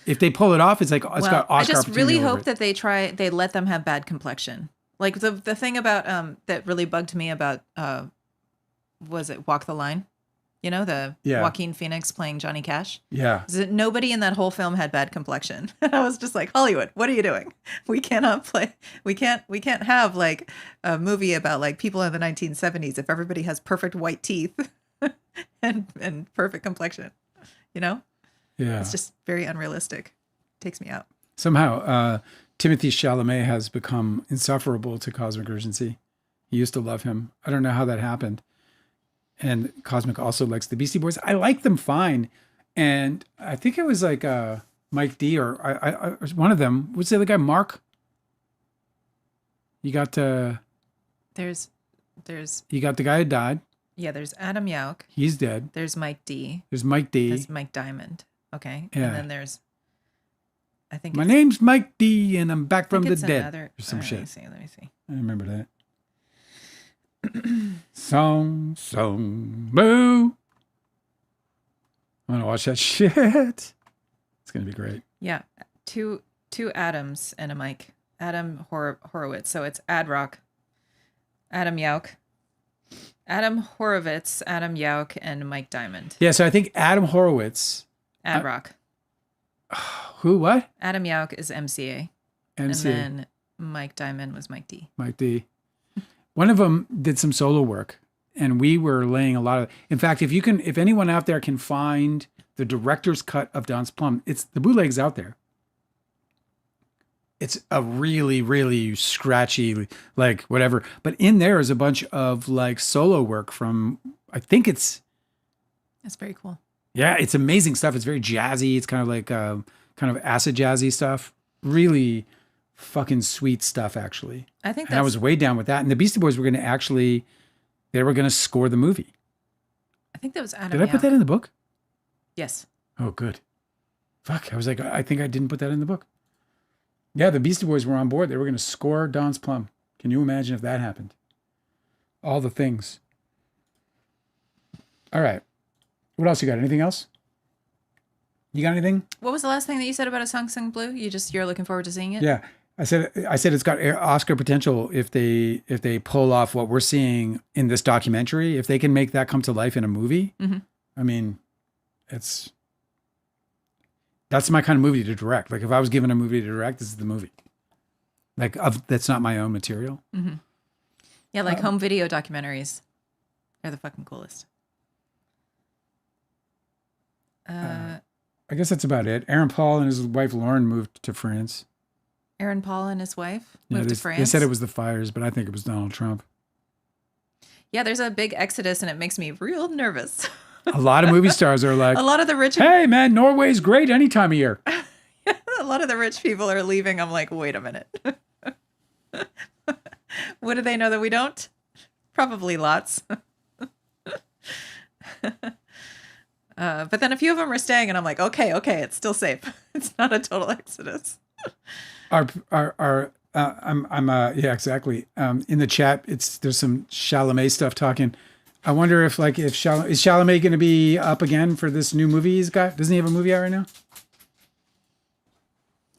if they pull it off, it's got Oscar I just opportunity really over hope it. that they let them have bad complexion Like the thing about that really bugged me about was it Walk the Line? You know, the Yeah. Joaquin Phoenix playing Johnny Cash. Yeah. Is that nobody in that whole film had bad complexion. I was just like, Hollywood, what are you doing? We cannot play. We can't have like a movie about like people in the 1970s if everybody has perfect white teeth and perfect complexion. You know, Yeah. it's just very unrealistic. Takes me out. Somehow, Timothy Chalamet has become insufferable to Cosmic Urgency. He used to love him. I don't know how that happened. And Cosmic also likes the Beastie Boys. I like them fine. And I think it was like Mike D or I one of them. What's the other guy? Mark? You got There's you got the guy who died. yeah, there's Adam Yauch. He's dead. There's Mike D. There's Mike D. There's Mike Diamond. Okay. Yeah. And then there's I think My it's- name's Mike D and I'm back I think from the it's dead. another- Or some shit. Let me see. I remember that. Song, boo. I want to watch that shit. It's going to be great. Yeah, two Adams and a Mike. Adam Horowitz. So it's Ad Rock, Adam Yauch, Adam Horowitz, Adam Yauch, and Mike Diamond. Yeah, so I think Adam Horowitz. Ad Rock. Who, what? Adam Yauch is MCA. And MC. then Mike Diamond was Mike D. Mike D. One of them did some solo work, and we were laying a lot of. In fact, if anyone out there can find the director's cut of Don's Plum, it's the bootleg's out there. It's a really, really scratchy, like whatever. But in there is a bunch of like solo work from. I think it's. That's very cool. Yeah, it's amazing stuff. It's very jazzy. It's kind of like kind of acid jazzy stuff. Really fucking sweet stuff, actually. I think And I that's. was way down with that. And the Beastie Boys were going to actually, they were going to score the movie. I think that was Adam. Did I put that in the book? Yes. Oh, good. Fuck. I was like, I think I didn't put that in the book. Yeah, the Beastie Boys were on board. They were going to score Don's Plum. Can you imagine if that happened? All the things. All right. What else you got? Anything else? You got anything? What was the last thing that you said about A Song Sung Blue? You're looking forward to seeing it? Yeah. I said it's got Oscar potential if they pull off what we're seeing in this documentary. If they can make that come to life in a movie, Mm-hmm. I mean, that's my kind of movie to direct. Like if I was given a movie to direct, this is the movie. Like that's not my own material. Mm-hmm. Yeah, like home video documentaries. They're the fucking coolest. I guess that's about it. Aaron Paul and his wife Lauren moved to France. Aaron Paul and his wife Yeah, moved they, to France. They said it was the fires, but I think it was Donald Trump. Yeah, there's a big exodus, and it makes me real nervous. A lot of movie stars are like, A lot of the rich, "Hey, man, Norway's great any time of year." a lot of the rich people are leaving. I'm like, wait a minute. What do they know that we don't? Probably lots. But then a few of them are staying, and I'm like, okay, it's still safe. It's not a total exodus. Yeah, exactly. In the chat, there's some Chalamet stuff talking. I wonder if is Chalamet going to be up again for this new movie he's got? Doesn't he have a movie out right now?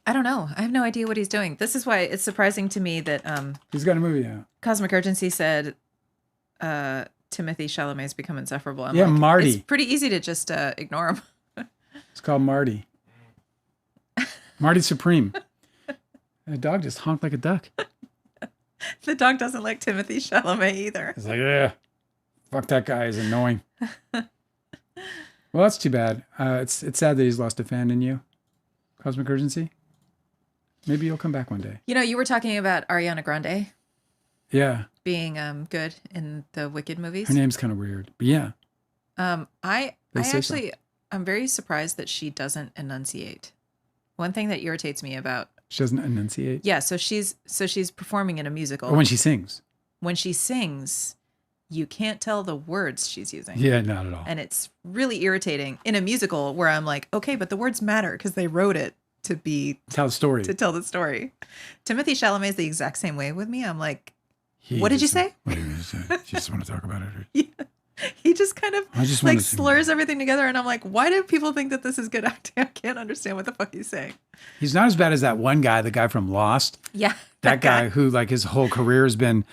I don't know. I have no idea what he's doing. This is why it's surprising to me that He's got a movie out. Cosmic Urgency said Timothy Chalamet's become insufferable. I'm Yeah, like, Marty. It's pretty easy to just ignore him. It's called Marty. Marty Supreme. The dog just honked like a duck. The dog doesn't like Timothy Chalamet either. It's like, yeah, fuck that guy. He's annoying. Well, that's too bad. It's sad that he's lost a fan in you. Cosmic Urgency. Maybe you'll come back one day. You know, you were talking about Ariana Grande Yeah. being good in the Wicked movies. Her name's kind of weird. But yeah. I They say so. actually, I'm very surprised that she doesn't enunciate. One thing that irritates me about, She doesn't enunciate. yeah, so she's performing in a musical. Or when she sings. When she sings, you can't tell the words she's using. Yeah, not at all. And it's really irritating in a musical where I'm like, okay, but the words matter because they wrote it to Tell the story. tell the story. Timothy Chalamet is the exact same way with me. I'm like, He what did you just- say? What did you say? You just want to talk about it? Or... He just kind of I just like wanna see- slurs everything together. And I'm like, why do people think that this is good acting? I can't understand what the fuck he's saying. He's not as bad as that one guy, the guy from Lost. Yeah. That guy who like his whole career has been.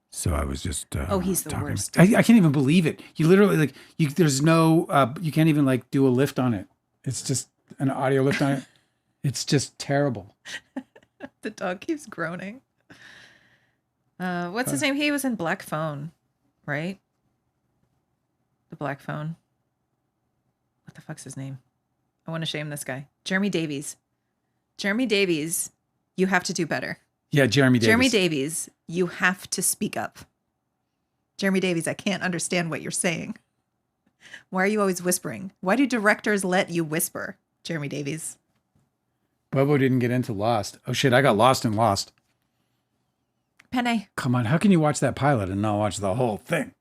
So I was just. Oh, he's the talking. worst. I can't even believe it. You literally like you. There's no. You can't even like do a lift on it. It's just an audio lift on it. It's just terrible. The dog keeps groaning. What's his name? He was in Black Phone, right? The Black Phone. What the fuck's his name? I want to shame this guy. Jeremy Davies. Jeremy Davies, you have to do better. Yeah, Jeremy Davies. Jeremy Davies, you have to speak up. Jeremy Davies, I can't understand what you're saying. Why are you always whispering? Why do directors let you whisper, Jeremy Davies? Bobo didn't get into Lost. Oh shit, I got lost in Lost. Penne. Come on, how can you watch that pilot and not watch the whole thing?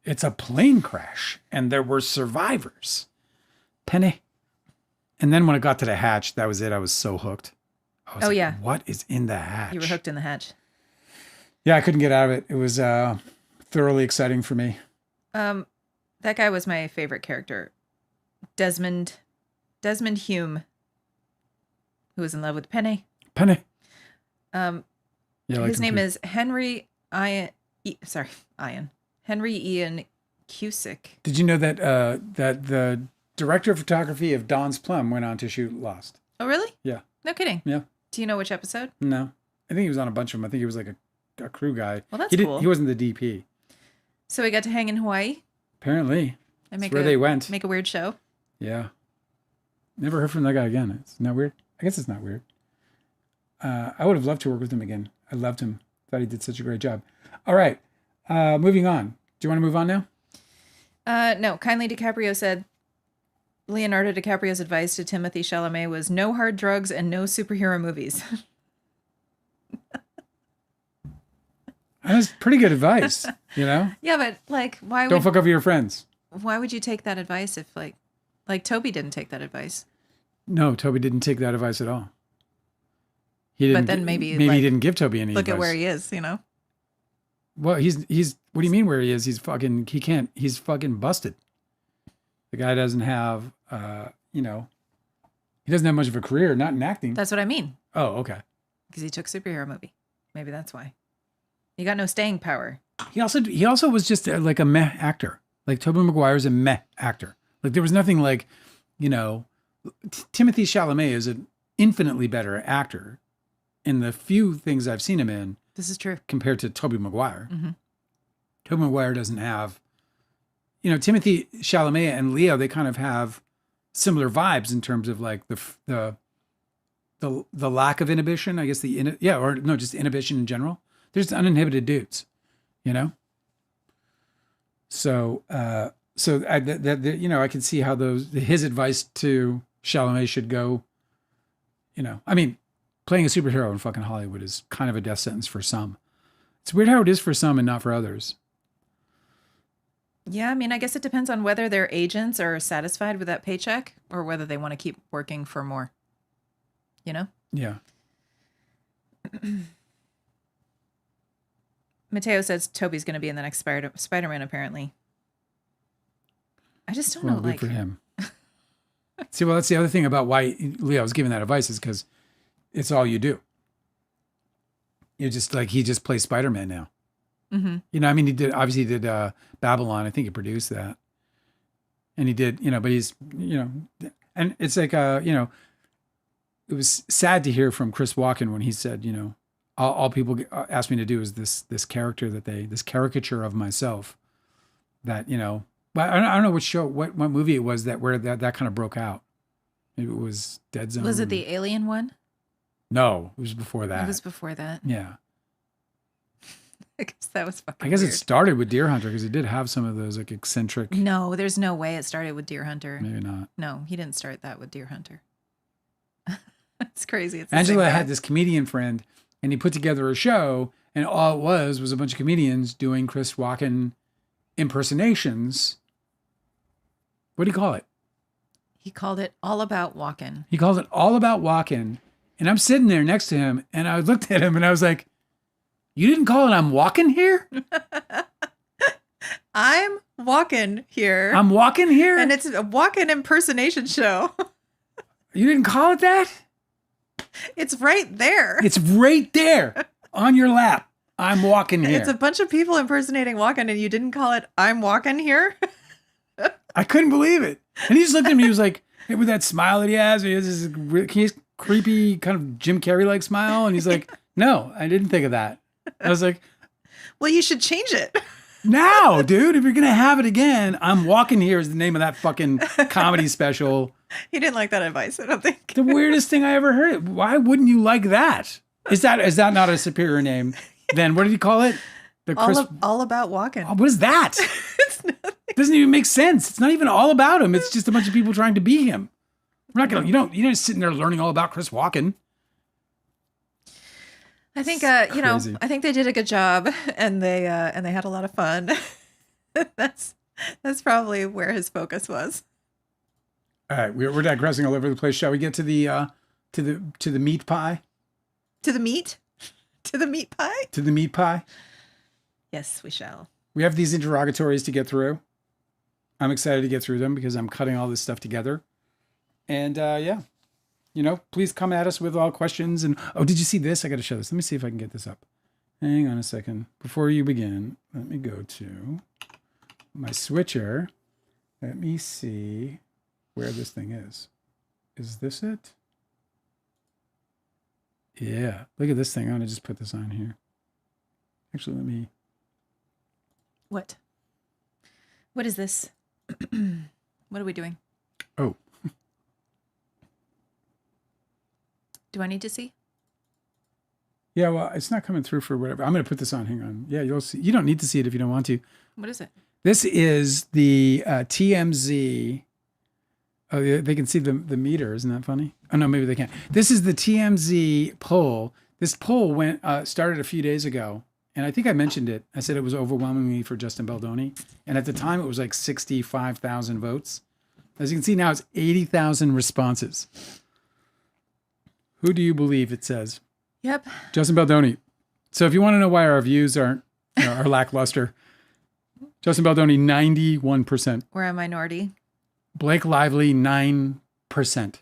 It's a plane crash, and there were survivors. Penne. And then when it got to the hatch, that was it. I was so hooked. I was yeah. What is in the hatch? You were hooked in the hatch. Yeah, I couldn't get out of it. It was thoroughly exciting for me. That guy was my favorite character. Desmond Hume, who was in love with Penne. Penne. His name is Henry Henry Ian Cusick. Did you know that that the director of photography of Don's Plum went on to shoot Lost? Oh, really? Yeah. No kidding. Yeah. Do you know which episode? No. I think he was on a bunch of them. I think he was like a crew guy. Well, that's cool. He wasn't the DP. So he got to hang in Hawaii? Apparently. And That's where they went. Make a weird show? Yeah. Never heard from that guy again. It's not weird. I guess it's not weird. I would have loved to work with him again. I loved him. Thought he did such a great job. All right. Moving on. Do you want to move on now? No. Kindly DiCaprio said Leonardo DiCaprio's advice to Timothy Chalamet was no hard drugs and no superhero movies. That's pretty good advice, you know? Yeah, but like, Don't fuck over your friends. Why would you take that advice if like Toby didn't take that advice? No, Toby didn't take that advice at all. He didn't. But then maybe he didn't give Toby any advice. Look at where he is, you know? Well, he's. What do you mean where he is? He's fucking. He can't. He's fucking busted. The guy doesn't have. He doesn't have much of a career. Not in acting. That's what I mean. Oh, okay. Because he took superhero movie. Maybe that's why. You got no staying power. He also was just like a meh actor. Like Tobey Maguire's a meh actor. Like there was nothing like, Timothy Chalamet is an infinitely better actor in the few things I've seen him in. This is true. Compared to Tobey Maguire. Mm-hmm. Tobey Maguire doesn't have, Timothy Chalamet and Leo, they kind of have similar vibes in terms of like the lack of inhibition, I guess just inhibition in general. They're just uninhibited dudes, So, I can see how his advice to Chalamet should go. Playing a superhero in fucking Hollywood is kind of a death sentence for some. It's weird how it is for some and not for others. Yeah, I guess it depends on whether their agents are satisfied with that paycheck or whether they want to keep working for more. Yeah. Mateo says Toby's going to be in the next Spider-Man, apparently. I just don't know. Good for him. See, well, that's the other thing about why Leo was giving that advice is because it's all you do. You're just like, he just plays Spider-Man now. Mm-hmm. He did Babylon. I think he produced that. And he did, but he's, and it's like, it was sad to hear from Chris Walken when he said, all people ask me to do is this character this caricature of myself that, but I don't know what show, what movie it was where that kind of broke out. Maybe it was Dead Zone. Was it the Alien one? No, it was before that. It was before that. Yeah. I guess that was fucking weird. It started with Deer Hunter because he did have some of those like eccentric. No, there's no way it started with Deer Hunter. Maybe not. No, he didn't start that with Deer Hunter. It's crazy. It's Angela had this comedian friend and he put together a show and all it was a bunch of comedians doing Chris Walken impersonations. What do you call it? He called it All About Walken. He called it All About Walken. And I'm sitting there next to him and I looked at him and I was like, you didn't call it I'm walking here? I'm walking here. I'm walking here? And it's a walking impersonation show. You didn't call it that? It's right there. It's right there on your lap. I'm walking here. It's a bunch of people impersonating walking, and you didn't call it "I'm walking here." I couldn't believe it. And he just looked at me. He was like, hey, with that smile that he has this creepy kind of Jim Carrey-like smile. And he's like, no, I didn't think of that. I was like, well, you should change it. now, dude, if you're going to have it again, I'm walking here is the name of that fucking comedy special. He didn't like that advice, I don't think. The weirdest thing I ever heard. Why wouldn't you like that? Is that not a superior name? Then what did he call it? The all about walking. What is that? It's nothing. It doesn't even make sense. It's not even all about him. It's just a bunch of people trying to be him. We're not gonna. You're not sitting there learning all about Chris Walken. I think I think they did a good job, and they had a lot of fun. That's probably where his focus was. All right, we're digressing all over the place. Shall we get to the meat pie? To the meat? To the meat pie? To the meat pie? Yes, we shall. We have these interrogatories to get through. I'm excited to get through them because I'm cutting all this stuff together. And please come at us with all questions. And did you see this? I got to show this. Let me see if I can get this up. Hang on a second. Before you begin, let me go to my switcher. Let me see where this thing is. Is this it? Yeah. Look at this thing. I'm going to just put this on here. Actually, let me. What is this? What are we doing? Oh. Do I need to see? Yeah, well, it's not coming through for whatever. I'm going to put this on. Hang on. Yeah, you'll see. You don't need to see it if you don't want to. What is it? This is the TMZ. Oh, yeah, they can see the meter. Isn't that funny? Oh, no, maybe they can't. This is the TMZ poll. This poll started a few days ago. And I think I mentioned it. I said it was overwhelmingly for Justin Baldoni. And at the time, it was like 65,000 votes. As you can see now, it's 80,000 responses. Who do you believe it says? Yep. Justin Baldoni. So if you want to know why our views are lackluster, Justin Baldoni, 91%. We're a minority. Blake Lively, 9%.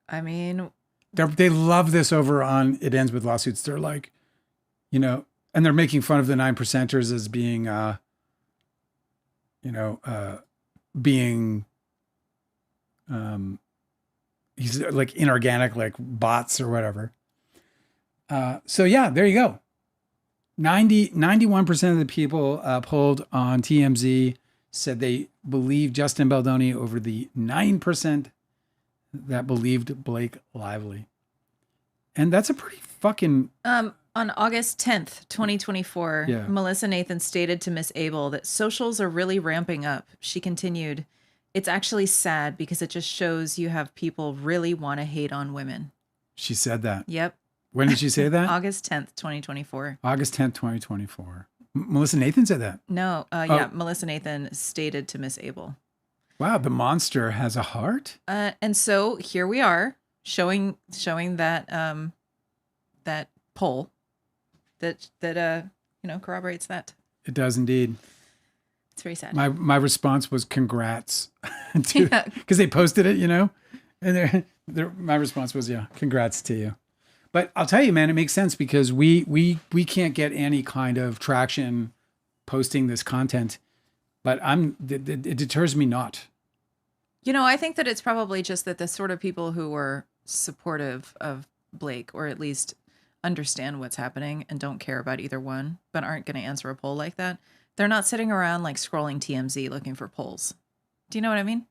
I mean... They love this over on It Ends With Lawsuits. They're like, and they're making fun of the 9%ers as being, he's like inorganic, like bots or whatever. So yeah, there you go. 91% of the people polled on TMZ said they believe Justin Baldoni over the 9% that believed Blake Lively. And that's a pretty fucking... On August 10th, 2024, Yeah. Melissa Nathan stated to Miss Abel that socials are really ramping up. She continued, "It's actually sad because it just shows you have people really want to hate on women." She said that. Yep. When did she say that? August 10th, 2024. August 10th, 2024. Melissa Nathan said that. No, yeah, Melissa Nathan stated to Miss Abel. Wow, the monster has a heart? And so here we are showing that that poll that corroborates that. It does indeed. It's very sad. My response was congrats. Because they posted it, and my response was, yeah, congrats to you. But I'll tell you, man, it makes sense because we can't get any kind of traction posting this content, but it deters me not. I think that it's probably just that the sort of people who were supportive of Blake, or at least understand what's happening and don't care about either one, but aren't going to answer a poll like that, they're not sitting around like scrolling TMZ looking for polls. Do you know what I mean?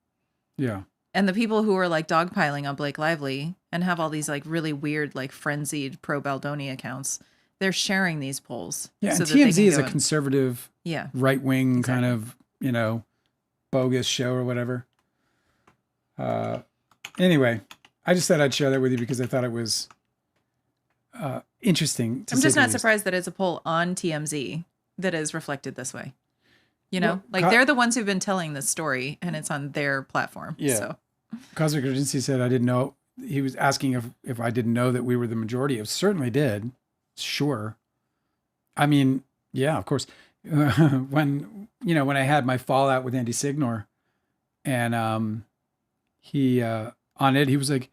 Yeah. And the people who are like dogpiling on Blake Lively and have all these like really weird, like frenzied pro Baldoni accounts, they're sharing these polls. Yeah, so and that they TMZ can is go a conservative, right-wing kind of, bogus show or whatever. Anyway, I just thought I'd share that with you because I thought it was interesting. I'm just not surprised that it's a poll on TMZ that is reflected this way. They're the ones who've been telling this story and it's on their platform. Yeah. So. Cosmic Urgency said, I didn't know. He was asking if I didn't know that we were the majority. I certainly did. Sure. I mean, yeah, of course. When I had my fallout with Andy Signor and he on it, he was like,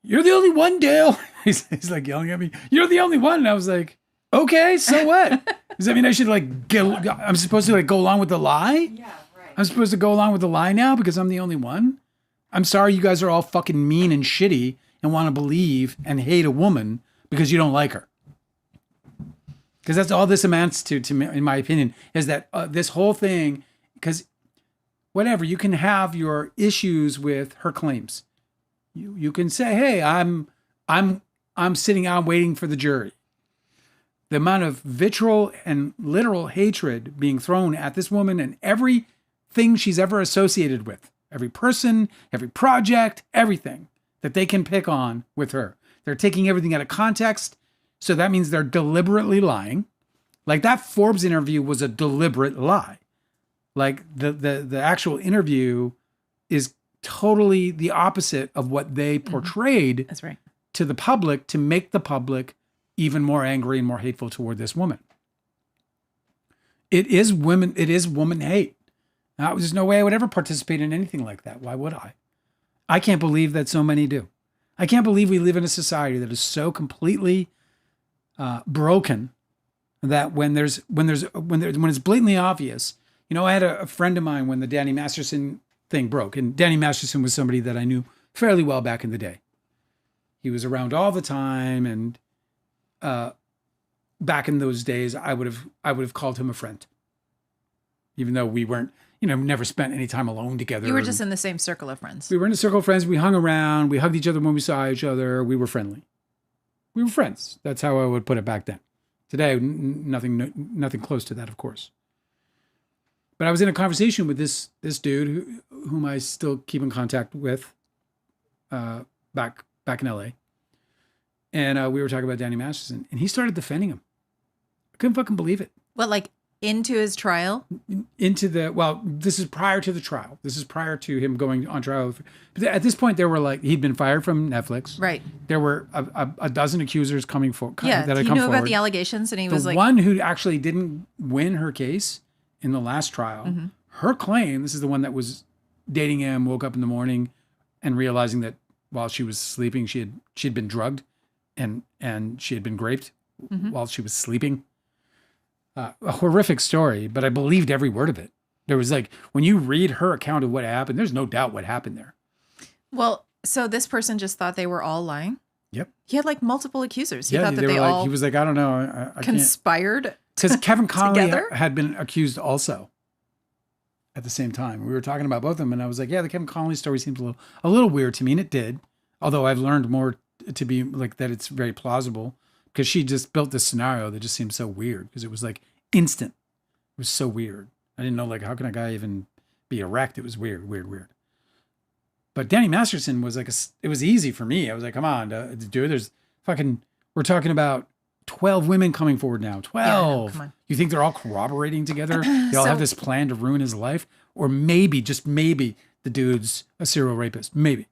you're the only one, Dale. He's like yelling at me. You're the only one. And I was like, okay, so what? Does that mean I should I'm supposed to go along with the lie? Yeah, right. I'm supposed to go along with the lie now because I'm the only one? I'm sorry you guys are all fucking mean and shitty and want to believe and hate a woman because you don't like her. Because that's all this amounts to me, in my opinion, is that this whole thing, because whatever, you can have your issues with her claims. You can say, hey, I'm sitting out waiting for the jury. The amount of vitriol and literal hatred being thrown at this woman and everything she's ever associated with, every person, every project, everything that they can pick on with her. They're taking everything out of context. So that means they're deliberately lying. Like that Forbes interview was a deliberate lie. Like the actual interview is totally the opposite of what they portrayed. That's right. To the public, to make the public even more angry and more hateful toward this woman. It is woman hate. Now, there's no way I would ever participate in anything like that. Why would I? I can't believe that so many do. I can't believe we live in a society that is so completely broken that when it's blatantly obvious. You know, I had a friend of mine when the Danny Masterson thing broke, and Danny Masterson was somebody that I knew fairly well back in the day. He was around all the time, and back in those days, I would have called him a friend, even though we weren't, never spent any time alone together. You were just in the same circle of friends. We were in a circle of friends. We hung around. We hugged each other when we saw each other. We were friendly. We were friends. That's how I would put it back then. Today, nothing close to that, of course. But I was in a conversation with this dude whom I still keep in contact with, back in LA. And we were talking about Danny Masterson, and he started defending him. I couldn't fucking believe it. What, like into his trial? This is prior to the trial. This is prior to him going on trial. But at this point, there were he'd been fired from Netflix. Right. There were a dozen accusers coming forward. Yeah, he knew about the allegations, and he was like... The one who actually didn't win her case in the last trial, her claim, this is the one that was dating him, woke up in the morning and realizing that while she was sleeping, she had been drugged and she had been raped while she was sleeping. A horrific story, but I believed every word of it. There was when you read her account of what happened, there's no doubt what happened there. Well, so this person just thought they were all lying? Yep. He had multiple accusers. He thought that they all... He was like, I don't know. I conspired. Because Kevin Connolly together? had been accused also at the same time. We were talking about both of them, and I was like, yeah, the Kevin Connolly story seems a little weird to me, and it did. Although I've learned more to be that it's very plausible, because she just built this scenario that just seemed so weird, because it was instant. It was so weird. I didn't know, how can a guy even be erect? It was weird. But Danny Masterson was it was easy for me. I was like, come on, dude, we're talking about 12 women coming forward now. 12. Yeah, come on. You think they're all corroborating together? They all have this plan to ruin his life? Or maybe, just maybe, the dude's a serial rapist. Maybe.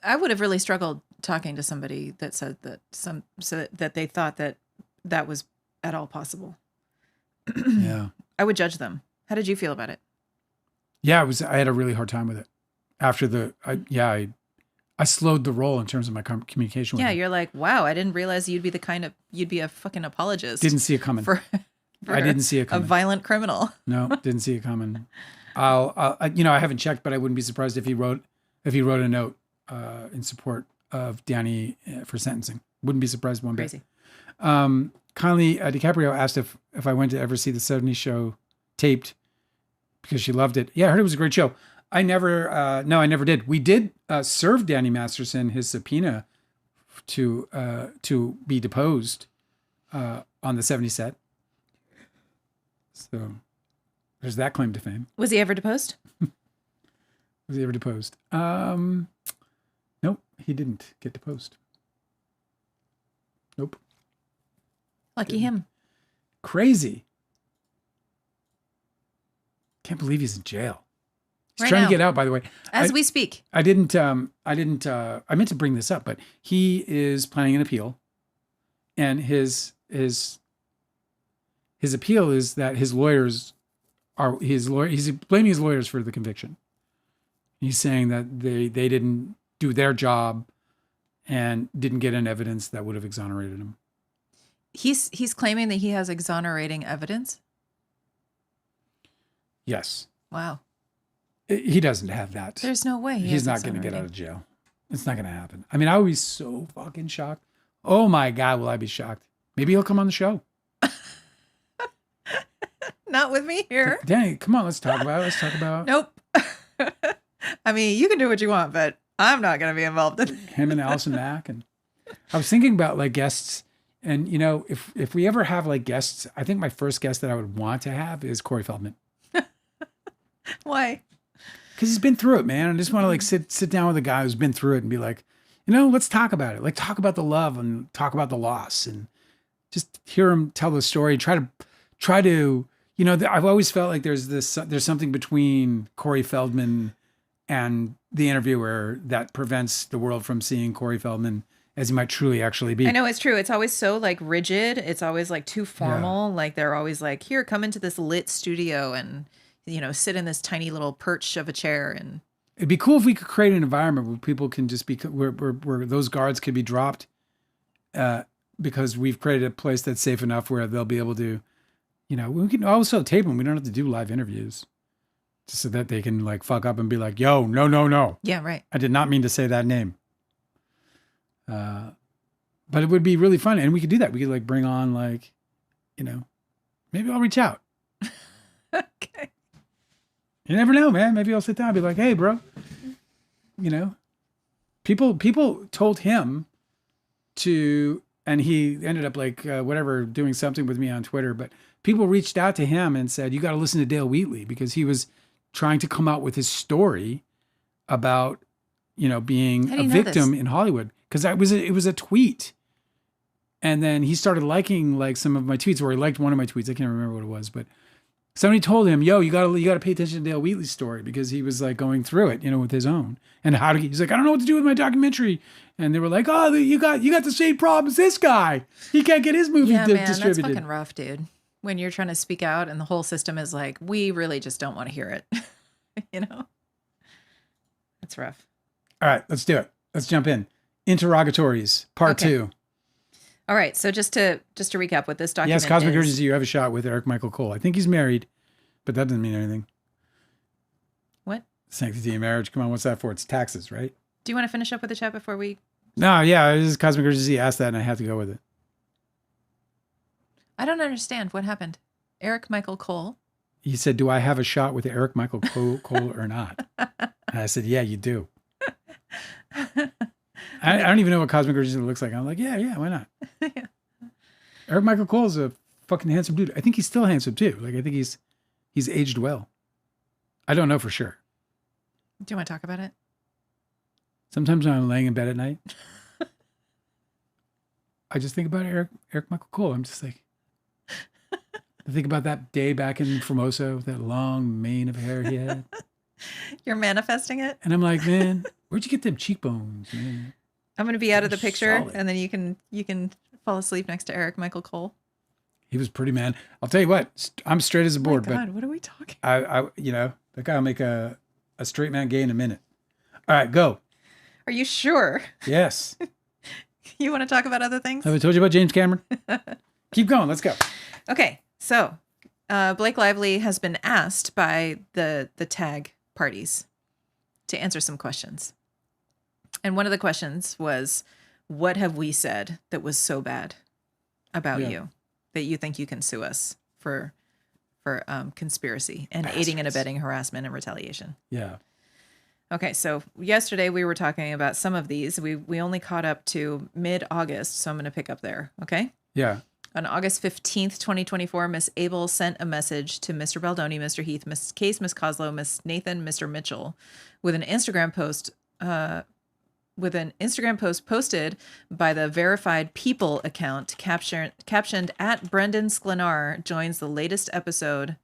I would have really struggled talking to somebody that said that that they thought that was at all possible. Yeah. I would judge them. How did you feel about it? Yeah, I had a really hard time with it. After I slowed the roll in terms of my communication with him. You're like, wow, I didn't realize you'd be a fucking apologist. Didn't see it coming. I didn't see it coming. A violent criminal. No, didn't see it coming. I haven't checked, but I wouldn't be surprised if he wrote a note in support of Danny for sentencing. Wouldn't be surprised one bit. Crazy. Conley DiCaprio asked if I went to ever see the 70s show taped because she loved it. Yeah, I heard it was a great show. I never did. We did serve Danny Masterson his subpoena to be deposed on the 70s set. So there's that claim to fame. Was he ever deposed? Was he ever deposed? Nope, he didn't get deposed. Nope. Lucky him. Crazy. Can't believe he's in jail. He's Right trying now. to get out, by the way. As we speak. I meant to bring this up, but he is planning an appeal. And his appeal is that he's blaming his lawyers for the conviction. He's saying that they didn't do their job and didn't get in evidence that would have exonerated him. He's claiming that he has exonerating evidence. Yes. Wow. He doesn't have that. There's no way He's not going to get out of jail. It's not going to happen. I mean, I would be so fucking shocked. Oh my God, will I be shocked? Maybe he'll come on the show. Not with me here. Danny, come on, let's talk about it. Let's talk about Nope. I mean, you can do what you want, but I'm not going to be involved in it. him and Allison Mack. And I was thinking about like guests, and you know, if we ever have like guests, I think my first guest that I would want to have is Corey Feldman. Why? Because he's been through it, man. I just want to like sit down with a guy who's been through it and be like, you know, let's talk about it. Like talk about the love and talk about the loss and just hear him tell the story. Try to, you know, I've always felt like there's something between Corey Feldman and the interviewer that prevents the world from seeing Corey Feldman as he might truly actually be. I know it's true. It's always so like rigid. It's always like too formal. Yeah. Like they're always like, here, come into this lit studio and, you know, sit in this tiny little perch of a chair. And it'd be cool if we could create an environment where people can just be, where those guards could be dropped because we've created a place that's safe enough where they'll be able to, you know, we can also tape them. We don't have to do live interviews just so that they can like fuck up and be like, yo, no. Yeah, right. I did not mean to say that name. But it would be really fun. And we could do that. We could like bring on like, you know, maybe I'll reach out. Okay. You never know, man. Maybe I'll sit down and be like, hey, bro, you know, people told him to, and he ended up like, whatever, doing something with me on Twitter, but people reached out to him and said, you got to listen to Dale Wheatley because he was trying to come out with his story about, you know, being a victim in Hollywood. Cause it was a tweet. And then he started liking like some of my tweets, or he liked one of my tweets. I can't remember what it was, but somebody told him, yo, you gotta pay attention to Dale Wheatley's story because he was like going through it, you know, with his own. And he's like, I don't know what to do with my documentary. And they were like, oh, you got the same problem as this guy. He can't get his movie distributed. That's fucking rough, dude. When you're trying to speak out and the whole system is like, we really just don't want to hear it. You know? It's rough. All right, let's do it. Let's jump in. Interrogatories, part 2. All right, so just to recap what this document is. Yes, Cosmic Urgency, you have a shot with Eric Michael Cole. I think he's married, but that doesn't mean anything. What? Sanctity of marriage. Come on, what's that for? It's taxes, right? Do you want to finish up with the chat before we... No, yeah, this is Cosmic Urgency asked that and I have to go with it. I don't understand what happened. Eric Michael Cole. He said, do I have a shot with Eric Michael Cole or not? And I said, yeah, you do. I don't even know what Cosmic Urgency looks like. I'm like, yeah, why not? Yeah. Eric Michael Cole is a fucking handsome dude. I think he's still handsome too. Like, I think he's aged well. I don't know for sure. Do you want to talk about it? Sometimes when I'm laying in bed at night, I just think about Eric Michael Cole. I'm just like, I think about that day back in Formosa with that long mane of hair he had. You're manifesting it? And I'm like, man, where'd you get them cheekbones, man? I'm going to be out of the picture, solid. and then you can fall asleep next to Eric Michael Cole. He was pretty, man. I'll tell you what, I'm straight as a board. Oh my God, but what are we talking? I you know, that guy will make a straight man gay in a minute. All right, go. Are you sure? Yes. You want to talk about other things? Have I told you about James Cameron? Keep going. Let's go. Okay, so Blake Lively has been asked by the tag parties to answer some questions. And one of the questions was, what have we said that was so bad about you that you think you can sue us for conspiracy and aiding and abetting harassment and retaliation? Yeah. Okay, so yesterday we were talking about some of these. We only caught up to mid-August, so I'm going to pick up there, okay? Yeah. On August 15th, 2024, Miss Abel sent a message to Mr. Baldoni, Mr. Heath, Miss Case, Miss Coslow, Miss Nathan, Mr. Mitchell, with an Instagram post posted by the Verified People account captioned at Brendan Sklenar joins the latest episode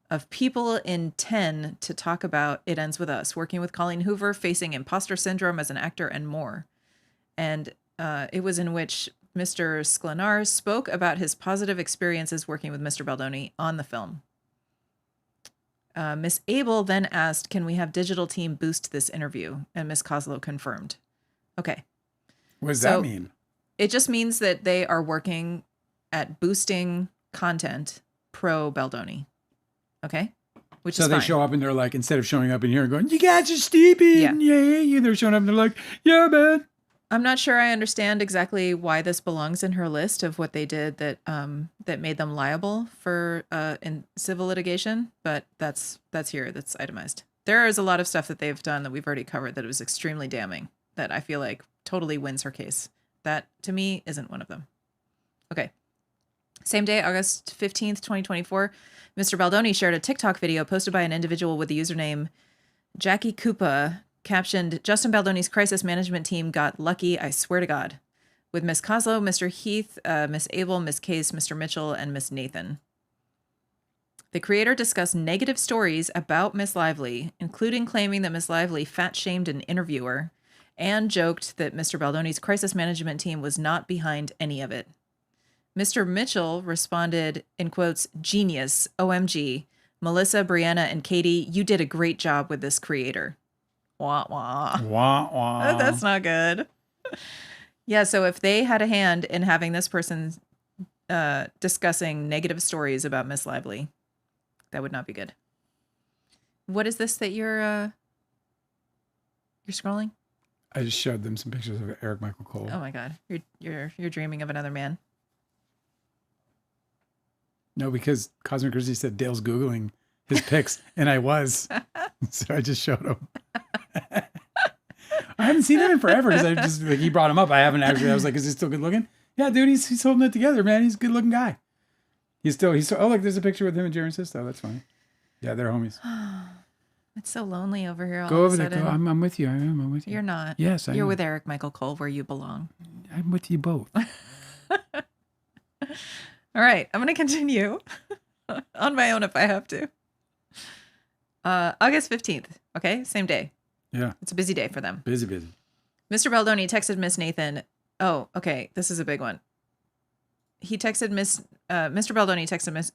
of People in 10 to talk about It Ends With Us, working with Colleen Hoover, facing imposter syndrome as an actor, and more. And it was in which Mr. Sklenar spoke about his positive experiences working with Mr. Baldoni on the film. Miss Abel then asked, can we have digital team boost this interview? And Miss Coslow confirmed. Okay. What does So that mean? it just means that they are working at boosting content pro Baldoni. Okay? Which So is they fine. show up and they're like, instead of showing up in here and going, "You guys are stupid," Yeah. and yeah, they're showing up and they're like, "Yeah, man." I'm not sure I understand exactly why this belongs in her list of what they did that that made them liable for in civil litigation, but that's here. That's itemized. There is a lot of stuff that they've done that we've already covered that was extremely damning that I feel like totally wins her case. That to me isn't one of them. Okay. Same day, August 15th, 2024, Mr. Baldoni shared a TikTok video posted by an individual with the username Jackie Koopa, captioned, "Justin Baldoni's crisis management team got lucky, I swear to God," with Miss Coslow, Mr. Heath, Miss Abel, Miss Case, Mr. Mitchell, and Miss Nathan. The creator discussed negative stories about Miss Lively, including claiming that Miss Lively fat-shamed an interviewer, and joked that Mr. Baldoni's crisis management team was not behind any of it. Mr. Mitchell responded, in quotes, "Genius, OMG. Melissa, Brianna, and Katie, you did a great job with this creator." Wah, wah. Wah, wah. That's not good. Yeah, so if they had a hand in having this person discussing negative stories about Miss Lively, that would not be good. What is this that you're scrolling? I just showed them some pictures of Eric Michael Cole. Oh my God, you're dreaming of another man. No, because Cosmic Christie said Dale's Googling his pics, and I was. So I just showed him. I haven't seen him in forever because I just, like, he brought him up. I haven't actually. I was like, is he still good looking? Yeah, dude, he's holding it together, man. He's a good looking guy. He's still, oh, look, there's a picture with him and Jerry Sisto. That's funny. Yeah, they're homies. It's so lonely over here. Go over there. Go. I'm with you. I'm with you. You're not. Yes, You're am. with Eric Michael Cole where you belong. I'm with you both. All right, I'm going to continue on my own if I have to. August 15th. Okay, same day. Yeah. It's a busy day for them. Busy. Mr. Baldoni texted Miss Nathan. Oh, okay. This is a big one. He texted Mr. Baldoni texted Miss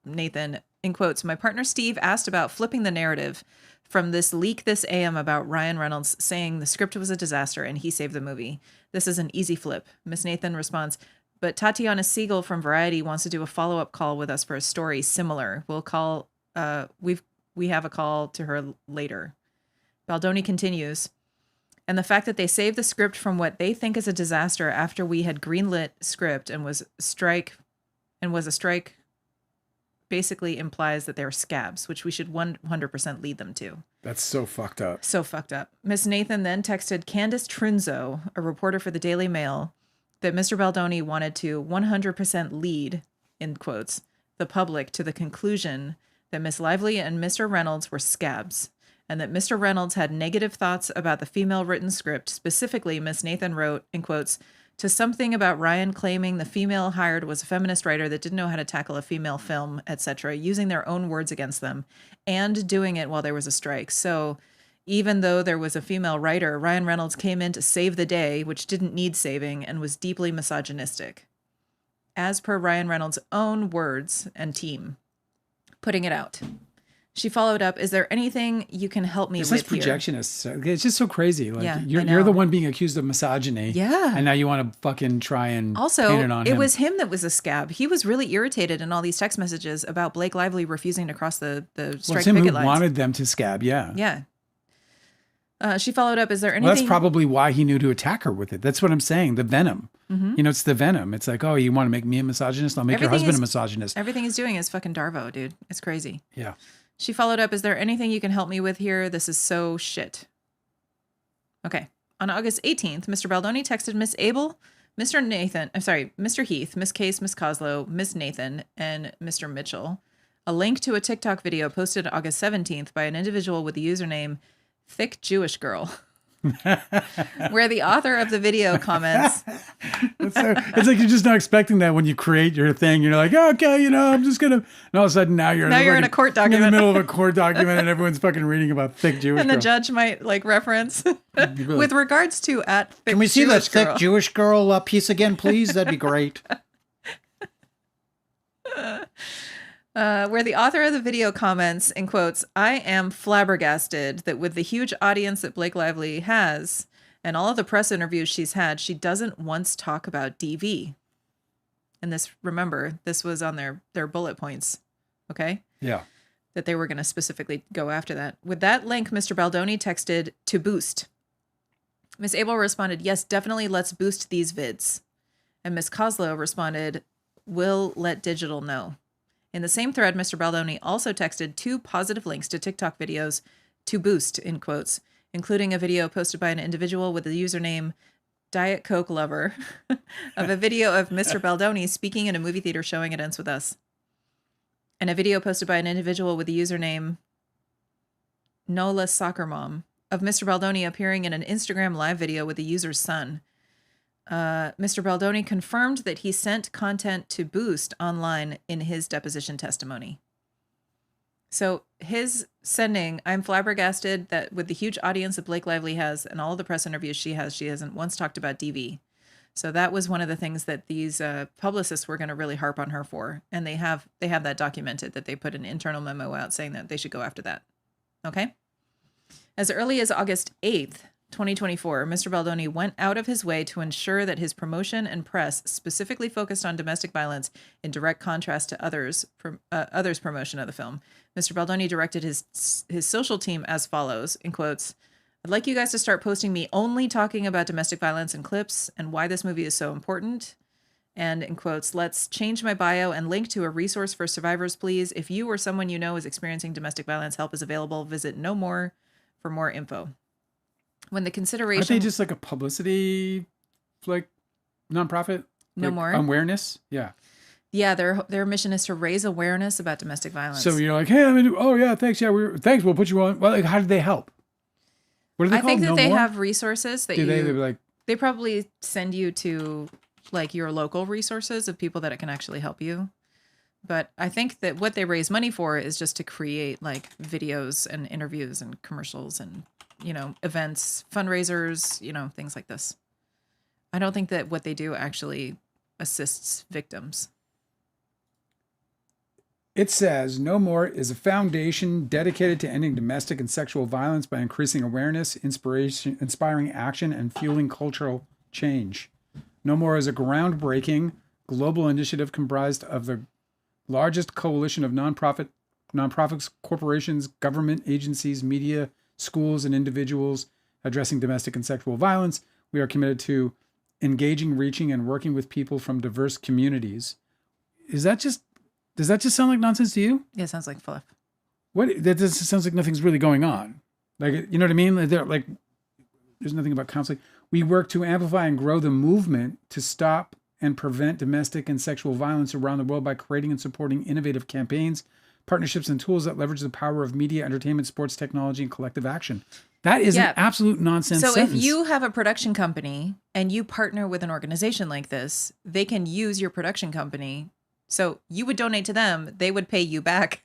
Nathan, in quotes, "My partner Steve asked about flipping the narrative from this leak this AM about Ryan Reynolds saying the script was a disaster and he saved the movie. This is an easy flip." Miss Nathan responds, "But Tatiana Siegel from Variety wants to do a follow-up call with us for a story similar. We'll call, we have a call to her later." Baldoni continues, "And the fact that they saved the script from what they think is a disaster after we had greenlit script and was a strike basically implies that they're scabs, which we should 100% lead them to." That's so fucked up. So fucked up. Miss Nathan then texted Candace Trunzo, a reporter for the Daily Mail, that Mr. Baldoni wanted to 100% lead, in quotes, the public to the conclusion that Miss Lively and Mr. Reynolds were scabs, and that Mr. Reynolds had negative thoughts about the female written script. Specifically, Miss Nathan wrote, in quotes, "to something about Ryan claiming the female hired was a feminist writer that didn't know how to tackle a female film, etc., using their own words against them, and doing it while there was a strike. So even though there was a female writer, Ryan Reynolds came in to save the day, which didn't need saving, and was deeply misogynistic." As per Ryan Reynolds' own words and team, putting it out. She followed up, "Is there anything you can help me It's with such here?" projectionists. It's just so crazy. Like, Yeah, you're the one being accused of misogyny. Yeah. And now you want to fucking try and Also, paint it on it him. was him that was a scab. He was really irritated in all these text messages about Blake Lively refusing to cross the Well, strike it's him picket who lines. wanted them to scab. Yeah. Yeah. She followed up, "Is there anything?" Well, that's probably why he knew to attack her with it. That's what I'm saying. The venom. Mm-hmm. You know, it's the venom. It's like, oh, you want to make me a misogynist? I'll make your husband a misogynist. Everything he's doing is fucking Darvo, dude. It's crazy. Yeah. She followed up, "Is there anything you can help me with here? This is so shit." Okay. On August 18th, Mr. Baldoni texted Miss Abel, Mr. Heath, Miss Case, Miss Coslow, Miss Nathan, and Mr. Mitchell a link to a TikTok video posted August 17th by an individual with the username Thick Jewish Girl, where the author of the video comments. It's like you're just not expecting that when you create your thing. You're like, oh, okay, I'm just going to. And all of a sudden now you're in a court document. In the middle of a court document and everyone's fucking reading about thick Jewish And girl. the judge might reference with regards to at thick Can we see that Jewish girl. thick Jewish girl piece again, please? That'd be great. Where the author of the video comments, in quotes, "I am flabbergasted that with the huge audience that Blake Lively has, And all of the press interviews she's had, she doesn't once talk about DV. And this, remember, this was on their bullet points. Okay? Yeah. That they were going to specifically go after that. With that link, Mr. Baldoni texted to boost. Miss Abel responded, yes, definitely let's boost these vids. And Miss Coslow responded, we'll let digital know. In the same thread, Mr. Baldoni also texted 2 positive links to TikTok videos to boost, in quotes, including a video posted by an individual with the username Diet Coke Lover of a video of Mr. Baldoni speaking in a movie theater showing It Ends With Us. And a video posted by an individual with the username Nola Soccer Mom of Mr. Baldoni appearing in an Instagram live video with the user's son. Mr. Baldoni confirmed that he sent content to Boost online in his deposition testimony. So his sending, I'm flabbergasted that with the huge audience that Blake Lively has and all of the press interviews she hasn't once talked about DV. So that was one of the things that these publicists were going to really harp on her for. And they have that documented, that they put an internal memo out saying that they should go after that. Okay? As early as August 8th, 2024, Mr. Baldoni went out of his way to ensure that his promotion and press specifically focused on domestic violence in direct contrast to others' promotion of the film. Mr. Baldoni directed his social team as follows, in quotes, I'd like you guys to start posting me only talking about domestic violence and clips and why this movie is so important. And in quotes, let's change my bio and link to a resource for survivors, please. If you or someone you know is experiencing domestic violence, help is available. Visit No More for more info. When the consideration... Aren't they just like a publicity, like, nonprofit? No like, More? Awareness? Yeah. Yeah, their mission is to raise awareness about domestic violence. So you're like, hey, oh yeah, thanks. Yeah, thanks. We'll put you on. Well, like, how did they help? What do they I call think that No they More? have resources that they probably send you to like your local resources of people that it can actually help you. But I think that what they raise money for is just to create like videos and interviews and commercials and, events, fundraisers, things like this. I don't think that what they do actually assists victims. It says No More is a foundation dedicated to ending domestic and sexual violence by increasing awareness, inspiring action, and fueling cultural change. No More is a groundbreaking global initiative comprised of the largest coalition of nonprofits, corporations, government agencies, media, schools, and individuals addressing domestic and sexual violence. We are committed to engaging, reaching, and working with people from diverse communities. Does that just sound like nonsense to you? Yeah, it sounds like fluff. That sounds like nothing's really going on. Like, you know what I mean? Like, there's nothing about counseling. We work to amplify and grow the movement to stop and prevent domestic and sexual violence around the world by creating and supporting innovative campaigns, partnerships, and tools that leverage the power of media, entertainment, sports, technology, and collective action. That is an absolute nonsense sentence. If you have a production company and you partner with an organization like this, they can use your production company. So you would donate to them. They would pay you back.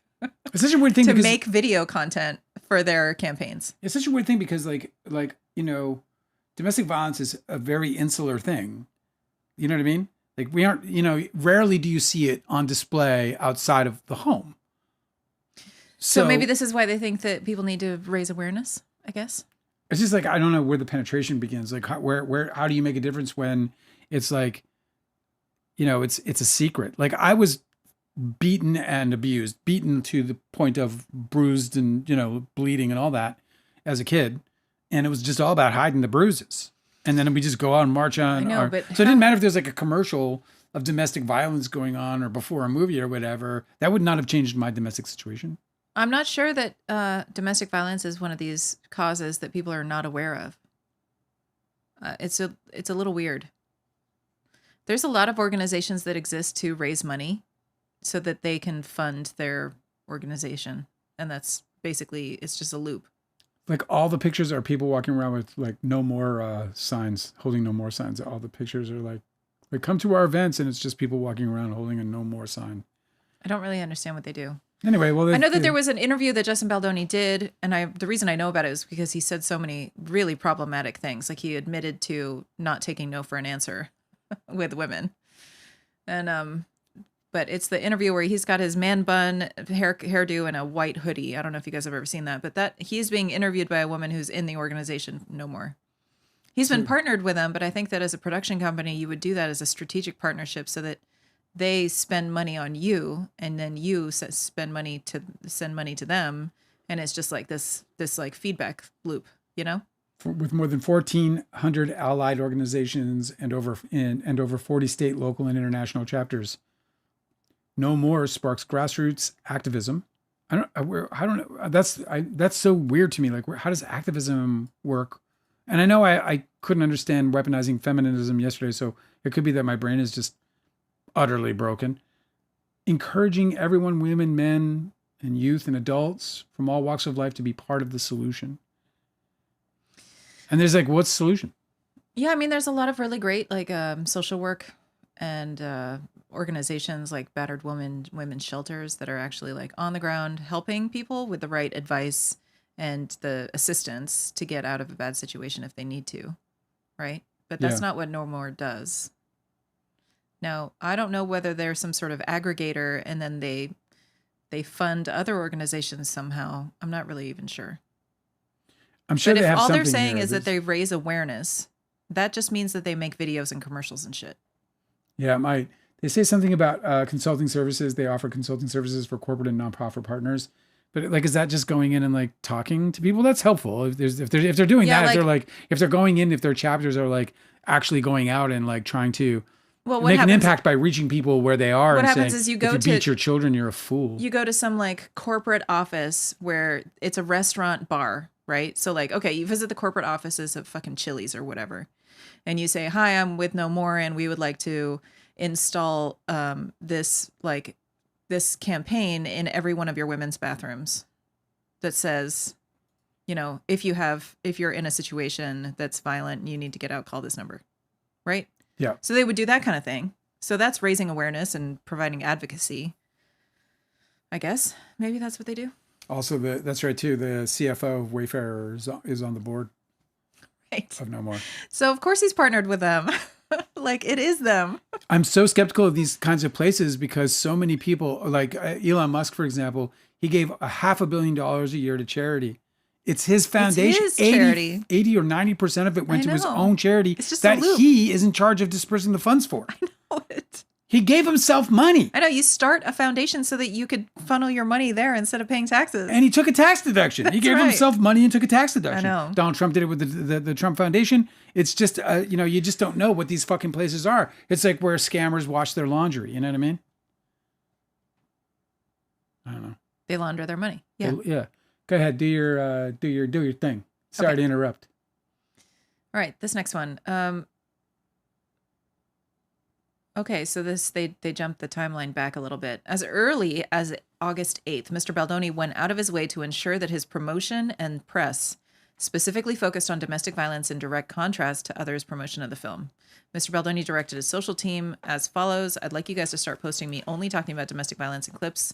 It's such a weird thing to make video content for their campaigns. It's such a weird thing because domestic violence is a very insular thing. You know what I mean? Like we aren't, rarely do you see it on display outside of the home. So maybe this is why they think that people need to raise awareness, I guess. It's just like, I don't know where the penetration begins. Like how do you make a difference when it's like, it's a secret. Like I was beaten and abused, beaten to the point of bruised and, bleeding and all that as a kid. And it was just all about hiding the bruises. And then we just go out and march on. So it didn't matter if there's like a commercial of domestic violence going on or before a movie or whatever. That would not have changed my domestic situation. I'm not sure that domestic violence is one of these causes that people are not aware of. It's a little weird. There's a lot of organizations that exist to raise money so that they can fund their organization. And that's basically, it's just a loop. Like all the pictures are people walking around with like no more signs, holding no more signs. All the pictures are like come to our events, and it's just people walking around holding a no more sign. I don't really understand what they do. Anyway, well, I know that there was an interview that Justin Baldoni did, and the reason I know about it is because he said so many really problematic things. Like he admitted to not taking no for an answer with women, and but it's the interview where he's got his man bun hairdo and a white hoodie. I don't know if you guys have ever seen that, but that he's being interviewed by a woman who's in the organization No More. He's been partnered with them, but I think that as a production company, you would do that as a strategic partnership so that they spend money on you, and then you send money to them, and it's just like this like feedback loop, you know? With more than 1,400 allied organizations and over 40 state, local, and international chapters, No More sparks grassroots activism. I don't know. That's so weird to me. Like, how does activism work? And I know I couldn't understand weaponizing feminism yesterday, so it could be that my brain is just utterly broken. Encouraging everyone, women, men, and youth and adults from all walks of life to be part of the solution. And there's like, what's the solution? Yeah, I mean, there's a lot of really great like social work and organizations like battered women's shelters that are actually like on the ground helping people with the right advice and the assistance to get out of a bad situation if they need to, right? But that's not what No More does. Now, I don't know whether they're some sort of aggregator and then they fund other organizations somehow. I'm not really even sure. I'm sure but they if have all they're something saying there. is that they raise awareness, that just means that they make videos and commercials and shit. Yeah, they say something about consulting services. They offer consulting services for corporate and nonprofit partners. But like, is that just going in and like talking to people? That's helpful. If they're doing that, if they're going in, if their chapters are like actually going out and like trying to make an impact by reaching people where they are. What and happens saying, is you if you beat your children, you're a fool. You go to some like corporate office where it's a restaurant bar, right? So like, okay, you visit the corporate offices of fucking Chili's or whatever. And you say, hi, I'm with No More, and we would like to install this campaign in every one of your women's bathrooms that says, you know, if you're in a situation that's violent and you need to get out, call this number, right? Yeah. So they would do that kind of thing. So that's raising awareness and providing advocacy, I guess. Maybe that's what they do. Also, that's right too. The CFO of Wayfair is on the board. Right. Of No More. So of course he's partnered with them. Like it is them. I'm so skeptical of these kinds of places because so many people, like Elon Musk, for example, he gave $500 million a year to charity. It's his foundation. It's his charity. 80 or 90% of it went to his own charity it's just that he is in charge of dispersing the funds for. I know it. He gave himself money. I know. You start a foundation so that you could funnel your money there instead of paying taxes. And he took a tax deduction. He gave himself money and took a tax deduction. I know. Donald Trump did it with the Trump Foundation. It's just, you just don't know what these fucking places are. It's like where scammers wash their laundry. You know what I mean? I don't know. They launder their money. Yeah. Yeah. Go ahead. Do your thing. Sorry to interrupt. All right. This next one. Okay, so they jumped the timeline back a little bit. As early as August 8th, Mr. Baldoni went out of his way to ensure that his promotion and press specifically focused on domestic violence in direct contrast to others' promotion of the film. Mr. Baldoni directed his social team as follows. I'd like you guys to start posting me only talking about domestic violence and clips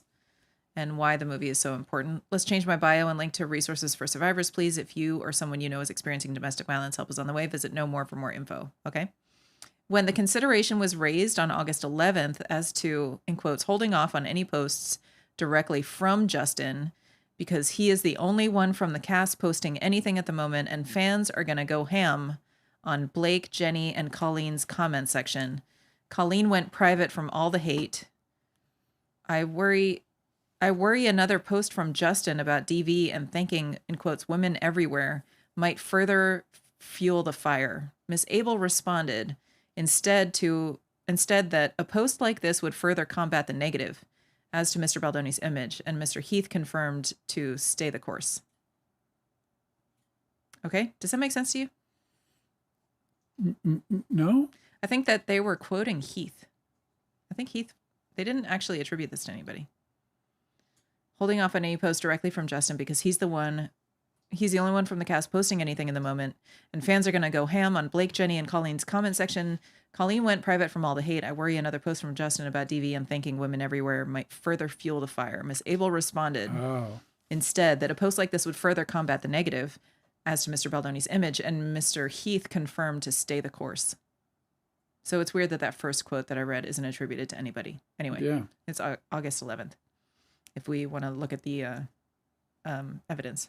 and why the movie is so important. Let's change my bio and link to resources for survivors, please. If you or someone you know is experiencing domestic violence, help is on the way. Visit No More for more info, okay? When the consideration was raised on August 11th as to, in quotes, holding off on any posts directly from Justin because he is the only one from the cast posting anything at the moment and fans are going to go ham on Blake, Jenny, and Colleen's comment section. Colleen went private from all the hate. I worry another post from Justin about DV and thanking, in quotes, women everywhere might further fuel the fire. Miss Abel responded, Instead that a post like this would further combat the negative as to Mr. Baldoni's image, and Mr. Heath confirmed to stay the course. Okay, does that make sense to you? No? I think that they were quoting Heath. I think Heath, they didn't actually attribute this to anybody. Holding off on any post directly from Justin because he's the only one from the cast posting anything in the moment, and fans are going to go ham on Blake, Jenny, and Colleen's comment section. Colleen went private from all the hate. I worry another post from Justin about DV and thanking women everywhere might further fuel the fire. Miss Abel responded instead that a post like this would further combat the negative as to Mr. Baldoni's image, and Mr. Heath confirmed to stay the course. So it's weird that first quote that I read isn't attributed to anybody. Anyway, It's August 11th. If we want to look at the evidence.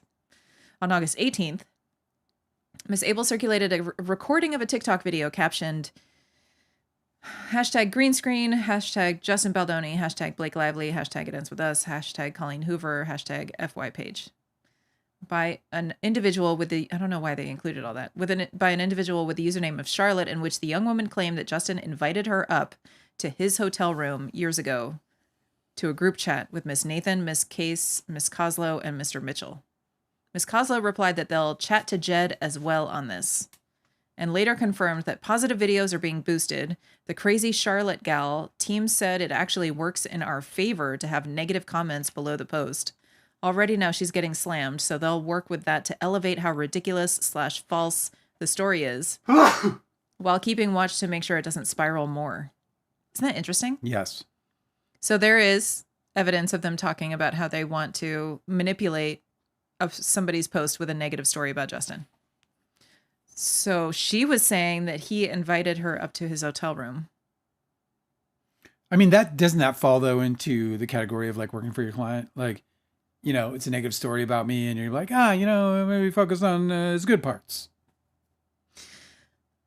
On August 18th, Miss Abel circulated a recording of a TikTok video captioned hashtag green screen, hashtag Justin Baldoni, hashtag Blake Lively, hashtag it ends with us, hashtag Colleen Hoover, hashtag FY page. By an individual with the, I don't know why they included all that, by an individual with the username of Charlotte, in which the young woman claimed that Justin invited her up to his hotel room years ago to a group chat with Miss Nathan, Miss Case, Miss Coslow, and Mr. Mitchell. Miss Coslow replied that they'll chat to Jed as well on this, and later confirmed that positive videos are being boosted. The crazy Charlotte gal team said it actually works in our favor to have negative comments below the post. Already now she's getting slammed, so they'll work with that to elevate how ridiculous/false the story is, while keeping watch to make sure it doesn't spiral more. Isn't that interesting? Yes. So there is evidence of them talking about how they want to manipulate somebody's post with a negative story about Justin. So she was saying that he invited her up to his hotel room. I mean, doesn't that fall though into the category of like working for your client? Like, you know, it's a negative story about me and you're like, maybe focus on his good parts.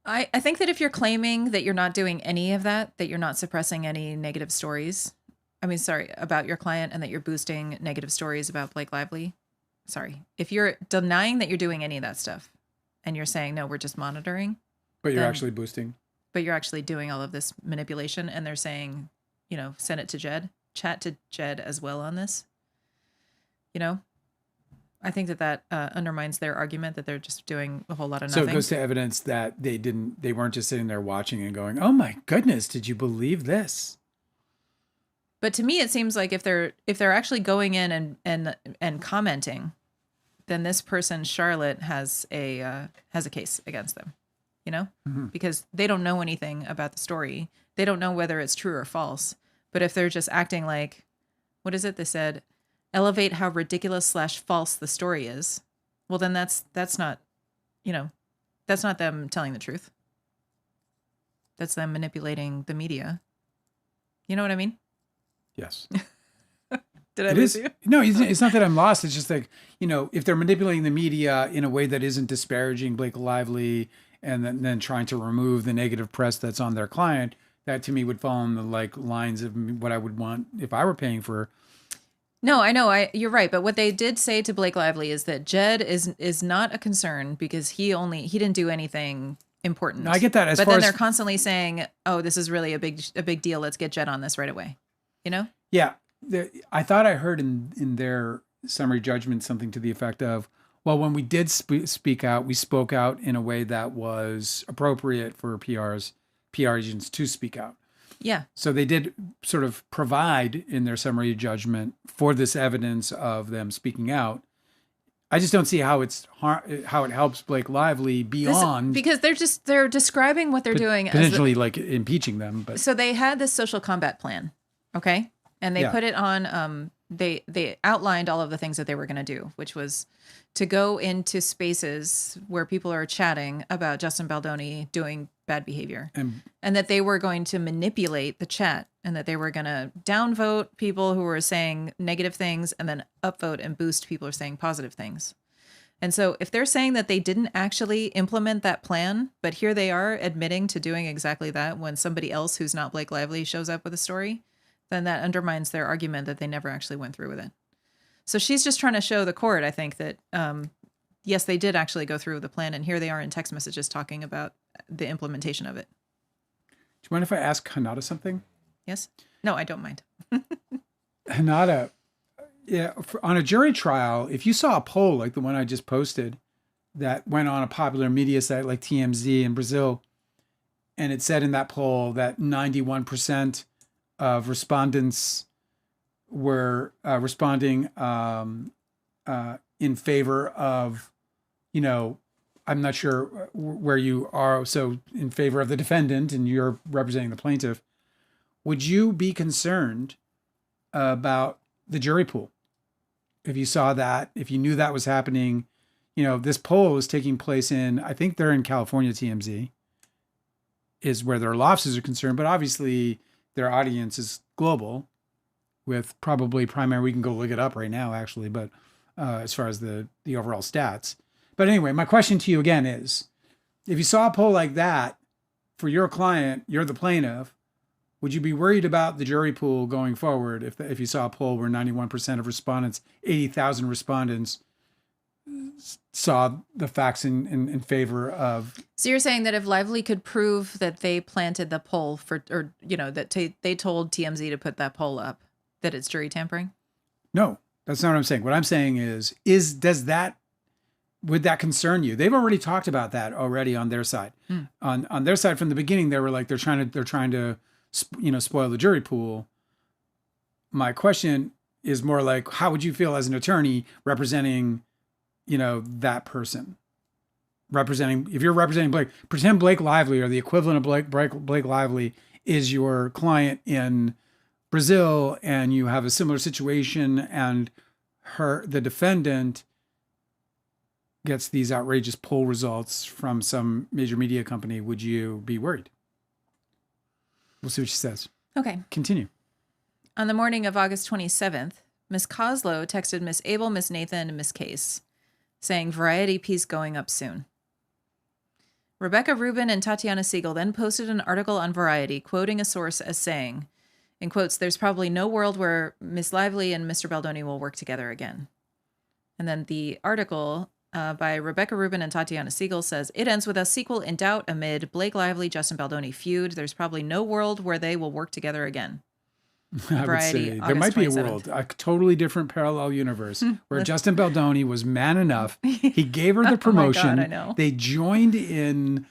I think that if you're claiming that you're not doing any of that you're not suppressing any negative stories, about your client, and that you're boosting negative stories about Blake Lively. If you're denying that you're doing any of that stuff and you're saying, no, we're just monitoring. But you're actually boosting. But you're actually doing all of this manipulation, and they're saying, send it to Jed, chat to Jed as well on this. I think that undermines their argument that they're just doing a whole lot of nothing. So it goes to evidence that they weren't just sitting there watching and going, oh my goodness, did you believe this? But to me, it seems like if they're actually going in and commenting, then this person, Charlotte, has a case against them, Mm-hmm. because they don't know anything about the story. They don't know whether it's true or false. But if they're just acting like, what is it? They said, elevate how ridiculous/false the story is. Well, then that's not, that's not them telling the truth. That's them manipulating the media. You know what I mean? Yes. Did I lose you? No, it's not that I'm lost. It's just like, if they're manipulating the media in a way that isn't disparaging Blake Lively and then trying to remove the negative press that's on their client, that to me would fall in the lines of what I would want if I were paying for. No, I know. You're right. But what they did say to Blake Lively is that Jed is not a concern because he didn't do anything important. No, I get that. But then they're constantly saying, "Oh, this is really a big deal. Let's get Jed on this right away." Yeah. I thought I heard in their summary judgment something to the effect of, well, when we did speak out, we spoke out in a way that was appropriate for PR agents to speak out. Yeah. So they did sort of provide in their summary judgment for this evidence of them speaking out. I just don't see how it helps Blake Lively beyond because they're describing what they're doing potentially impeaching them. But so they had this social combat plan, okay, and they put it on. They outlined all of the things that they were going to do, which was to go into spaces where people are chatting about Justin Baldoni doing bad behavior, and that they were going to manipulate the chat, and that they were going to downvote people who were saying negative things and then upvote and boost people who are saying positive things. And so if they're saying that they didn't actually implement that plan, but here they are admitting to doing exactly that when somebody else who's not Blake Lively shows up with a story, then that undermines their argument that they never actually went through with it. So she's just trying to show the court, I think, that yes, they did actually go through with the plan, and here they are in text messages talking about the implementation of it. Do you mind if I ask Hanada something? Yes? No, I don't mind. Hanada, on a jury trial, if you saw a poll like the one I just posted that went on a popular media site like TMZ in Brazil, and it said in that poll that 91% of respondents were responding in favor of, I'm not sure where you are, so in favor of the defendant and you're representing the plaintiff, would you be concerned about the jury pool? If you saw that, if you knew that was happening, this poll is taking place I think they're in California, TMZ, is where their law offices are concerned, but obviously their audience is global with probably primary, we can go look it up right now actually, but as far as the overall stats. But anyway, my question to you again is, if you saw a poll like that for your client, you're the plaintiff, would you be worried about the jury pool going forward if you saw a poll where 91% of respondents, 80,000 respondents saw the facts in favor of? So you're saying that if Lively could prove that they planted the poll that they told TMZ to put that poll up, that it's jury tampering? No, that's not what I'm saying. What I'm saying is would that concern you? They've already talked about that already on their side. On their side from the beginning, they were like, they're trying to spoil the jury pool. My question is more like, how would you feel as an attorney representing, that person? If you're representing Blake, pretend Blake Lively or the equivalent of Blake Lively is your client in Brazil, and you have a similar situation, and the defendant gets these outrageous poll results from some major media company. Would you be worried? We'll see what she says. Okay. Continue. On the morning of August 27th, Miss Coslow texted Miss Abel, Miss Nathan, and Miss Case, saying, "Variety piece going up soon." Rebecca Rubin and Tatiana Siegel then posted an article on Variety, quoting a source as saying, in quotes, "There's probably no world where Miss Lively and Mr. Baldoni will work together again." And then the article by Rebecca Rubin and Tatiana Siegel says, "It ends with a sequel in doubt amid Blake Lively, Justin Baldoni feud. There's probably no world where they will work together again." I would say there might be a 27th. world, a totally different parallel universe where Justin Baldoni was man enough. He gave her the promotion. Oh my God, I know. They joined in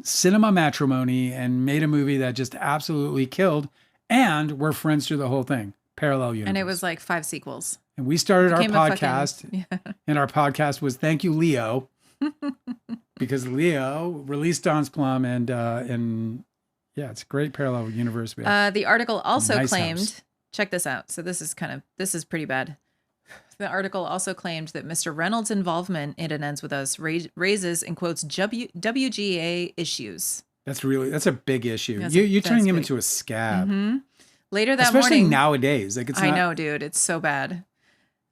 cinema matrimony and made a movie that just absolutely killed, and we're friends through the whole thing. Parallel universe. And it was like 5 sequels. And we started our Became a podcast, fucking- and our podcast was "Thank You, Leo," because Leo released Don's Plum, and it's a great parallel universe. We have. The article also Nice claimed, house. check this out. So this is pretty bad. The article also claimed that Mr. Reynolds' involvement in It Ends With Us raises, in quotes, WGA issues. That's a big issue. That's You're turning him big. into a scab, Mm-hmm. Later that especially morning, nowadays. Like I know, dude, it's so bad.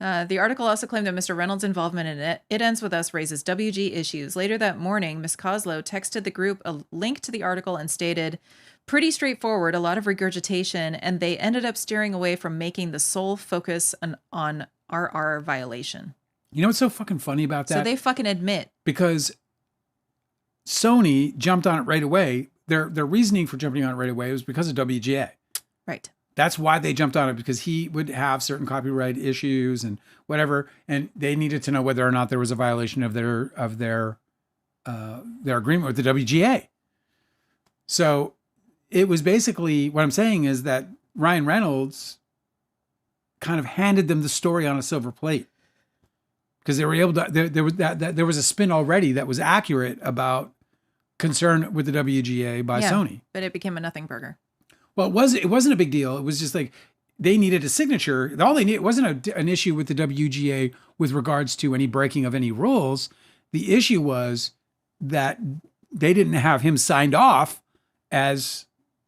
The article also claimed that Mr. Reynolds' involvement in It Ends With Us raises WG issues. Later that morning, Miss Coslow texted the group a link to the article and stated, "Pretty straightforward, a lot of regurgitation, and they ended up steering away from making the sole focus on RR violation." You know what's so fucking funny about that? So they fucking admit. Because Sony jumped on it right away. Their reasoning for jumping on it right away was because of WGA. Right. That's why they jumped on it, because he would have certain copyright issues and whatever, and they needed to know whether or not there was a violation of their agreement with the WGA. So it was basically, what I'm saying is that Ryan Reynolds kind of handed them the story on a silver plate, because they were able to. There was a spin already that was accurate about concern with the WGA by Sony, but it became a nothing burger. Well, it wasn't a big deal. It was just like they needed a signature. All they needed wasn't an issue with the WGA with regards to any breaking of any rules. The issue was that they didn't have him signed off as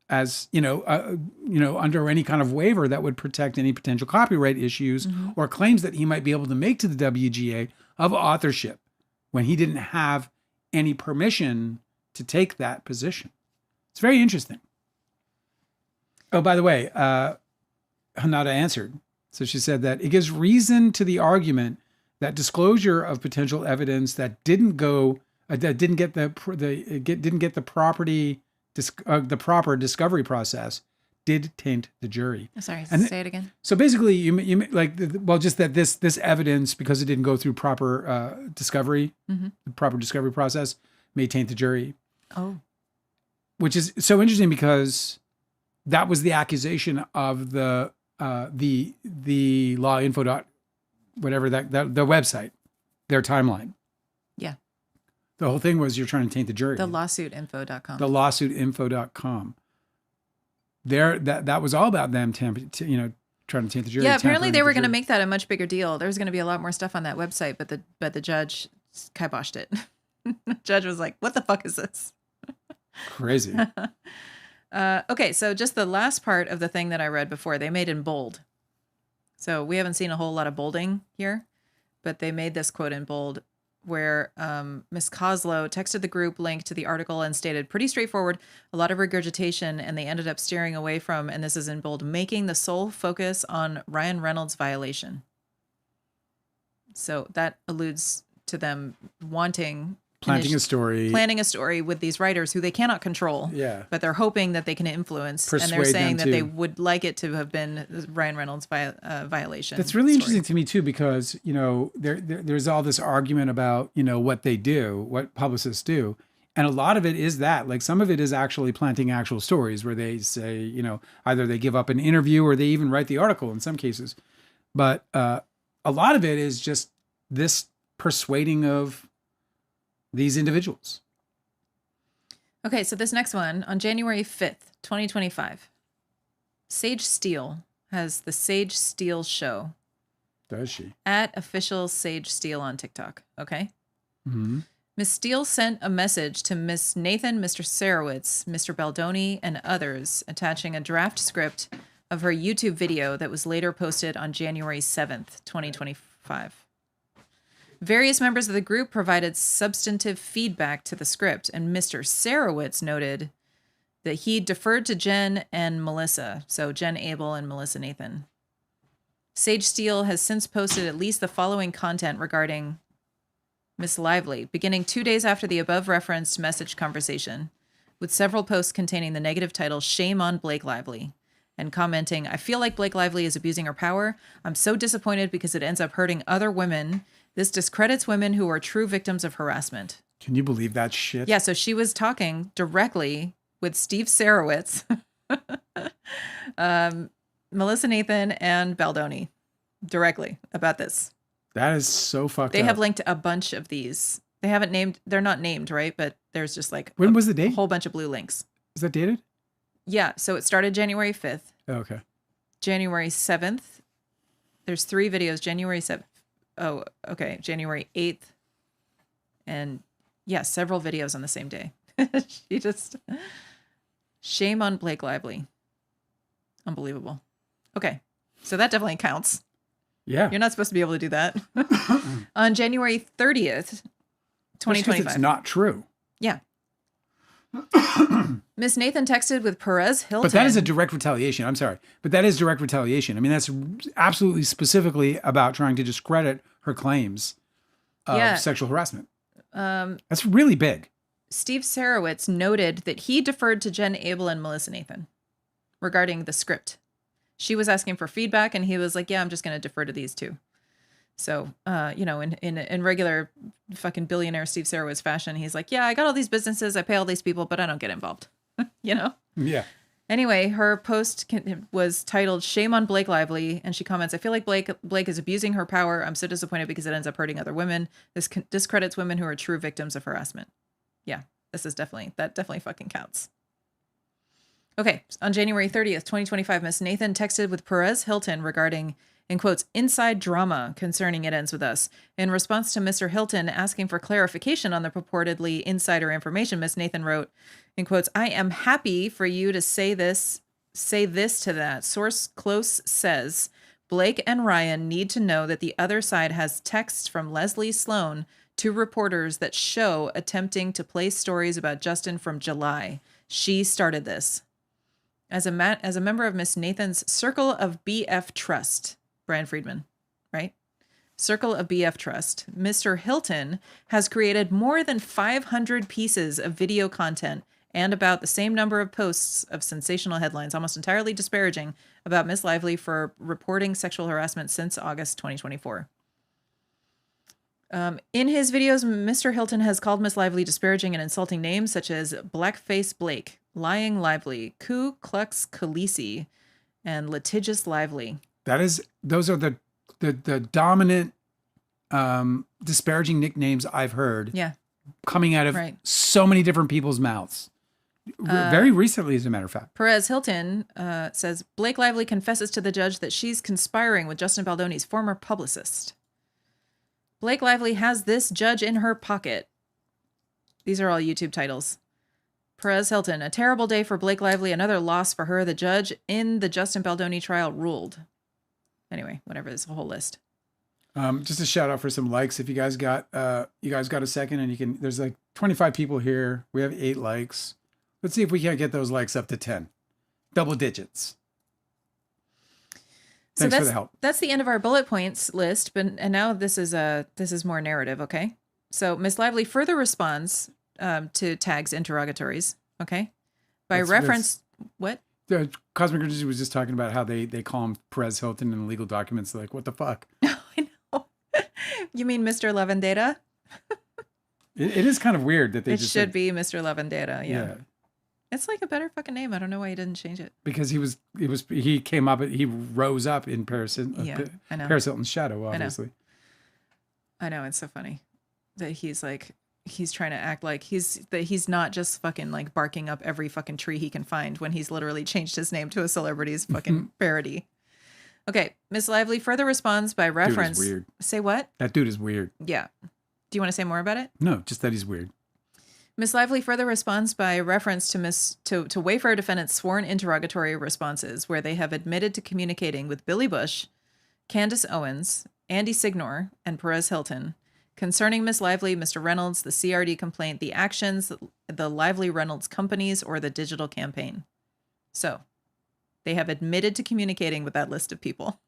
under any kind of waiver that would protect any potential copyright issues or claims that he might be able to make to the WGA of authorship when he didn't have any permission to take that position. It's very interesting. Oh, by the way, Hanada answered. So she said that it gives reason to the argument that disclosure of potential evidence that didn't get the proper discovery process did taint the jury. Sorry, And say it again. So basically, you like, well, just that this evidence, because it didn't go through proper discovery, the proper discovery process, may taint the jury. Oh, Which is so interesting, because that was the accusation of the law info dot whatever that the website, their timeline. yeah. The whole thing was you're trying to taint the jury. The lawsuitinfo.com. The lawsuitinfo.com. That was all about them trying to taint the jury. Yeah, apparently tampering they with were the going to jury. make that a much bigger deal. There was going to be a lot more stuff on that website, but the judge kiboshed it. The judge was like, "What the fuck is this?" Crazy. Okay, so just the last part of the thing that I read before, they made in bold. So we haven't seen a whole lot of bolding here, but they made this quote in bold. where Miss Coslow texted the group link to the article and stated, pretty straightforward, a lot of regurgitation, and they ended up steering away from, and this is in bold, making the sole focus on Ryan Reynolds' violation. So that alludes to them wanting... planning a story with these writers who they cannot control. Yeah. But they're hoping that they can influence. Persuade and they're saying them that to. they would like it to have been Ryan Reynolds' violation. That's really story. interesting to me too, because, you know, there's all this argument about, you know, what they do, what publicists do. And a lot of it is that, like, some of it is actually planting actual stories where they say, you know, either they give up an interview or they even write the article in some cases. But a lot of it is just this persuading of these individuals. Okay, so this next one, on January 5th, 2025, Sage Steele has the Sage Steele Show. Does she? At official Sage Steele on TikTok, okay? Mm-hmm. Miss Steele sent a message to Miss Nathan, Mr. Sarowitz, Mr. Baldoni, and others, attaching a draft script of her YouTube video that was later posted on January 7th, 2025. Various members of the group provided substantive feedback to the script, and Mr. Sarowitz noted that he deferred to Jen and Melissa, so Jen Abel and Melissa Nathan. Sage Steele has since posted at least the following content regarding Miss Lively, beginning 2 days after the above-referenced message conversation, with several posts containing the negative title, "Shame on Blake Lively," and commenting, "I feel like Blake Lively is abusing her power. I'm so disappointed because it ends up hurting other women. This discredits women who are true victims of harassment." Can you believe that shit? Yeah, so she was talking directly with Steve Sarowitz, Melissa Nathan, and Baldoni directly about this. That is so fucked They up. have linked a bunch of these. They haven't named, they're not named, right? But there's just like When was the date? a whole bunch of blue links. Is that dated? Yeah, so it started January 5th. Oh, okay. January 7th. There's 3 videos. January 7th. Oh, okay. January 8th. And yeah, several videos on the same day. She just... Shame on Blake Lively. Unbelievable. Okay. So that definitely counts. Yeah. You're not supposed to be able to do that. On January 30th, 2025. It's not true. Yeah. Miss Nathan texted with Perez Hilton. But that is a direct retaliation. I'm sorry. But that is direct retaliation. I mean, that's absolutely specifically about trying to discredit her claims of sexual harassment. That's really big. Steve Sarowitz noted that he deferred to Jen Abel and Melissa Nathan regarding the script. She was asking for feedback, and he was like, yeah, I'm just going to defer to these two. So, you know, in regular fucking billionaire Steve Sarowitz fashion, he's like, yeah, I got all these businesses, I pay all these people, but I don't get involved. You know? Yeah. Anyway, her post was titled "Shame on Blake Lively," and she comments, "I feel like Blake is abusing her power. I'm so disappointed because it ends up hurting other women. This discredits women who are true victims of harassment." Yeah, that definitely fucking counts. Okay, on January 30th, 2025, Miss Nathan texted with Perez Hilton regarding, in quotes, "inside drama concerning It Ends With Us." In response to Mr. Hilton asking for clarification on the purportedly insider information, Miss Nathan wrote, in quotes, "I am happy for you to say this to that. Source close says, Blake and Ryan need to know that the other side has texts from Leslie Sloan to reporters that show attempting to place stories about Justin from July. She started this. As a member of Miss Nathan's Circle of BF Trust," Brian Friedman, right? Circle of BF Trust, Mr. Hilton has created more than 500 pieces of video content and about the same number of posts of sensational headlines, almost entirely disparaging, about Miss Lively for reporting sexual harassment since August 2024. In his videos, Mr. Hilton has called Miss Lively disparaging and insulting names such as Blackface Blake, Lying Lively, Ku Klux Khaleesi, and Litigious Lively. Those are the dominant disparaging nicknames I've heard. Yeah. Coming out of so many different people's mouths. Very recently, as a matter of fact. Perez Hilton says, Blake Lively confesses to the judge that she's conspiring with Justin Baldoni's former publicist. Blake Lively has this judge in her pocket. These are all YouTube titles. Perez Hilton, a terrible day for Blake Lively, another loss for her. The judge in the Justin Baldoni trial ruled. Anyway, whatever, there's a whole list. Just a shout out for some likes. If you guys got a second, and there's like 25 people here. We have 8 likes. Let's see if we can't get those likes up to 10, double digits. Thanks for the help. That's the end of our bullet points list. And now this is more narrative. Okay. So Miss Lively further responds to Tag's interrogatories. Okay. By reference, what? Cosmic Urgency was just talking about how they call him Perez Hilton in legal documents. They're like, what the fuck? I know. You mean Mr. Lavandera? It is kind of weird that they just should be Mr. Lavandera. Yeah. It's like a better fucking name. I don't know why he didn't change it. Because he rose up in Paris Hilton's shadow, obviously. I know, it's so funny that he's trying to act like he's not just fucking like barking up every fucking tree he can find when he's literally changed his name to a celebrity's fucking parody. Okay, Miss Lively further responds by reference. Dude is weird. Say what? That dude is weird. Yeah. Do you want to say more about it? No, just that he's weird. Miss Lively further responds by reference to Wayfair defendants' sworn interrogatory responses, where they have admitted to communicating with Billy Bush, Candace Owens, Andy Signor, and Perez Hilton concerning Miss Lively, Mr. Reynolds, the CRD complaint, the actions, the Lively Reynolds companies, or the digital campaign. So, they have admitted to communicating with that list of people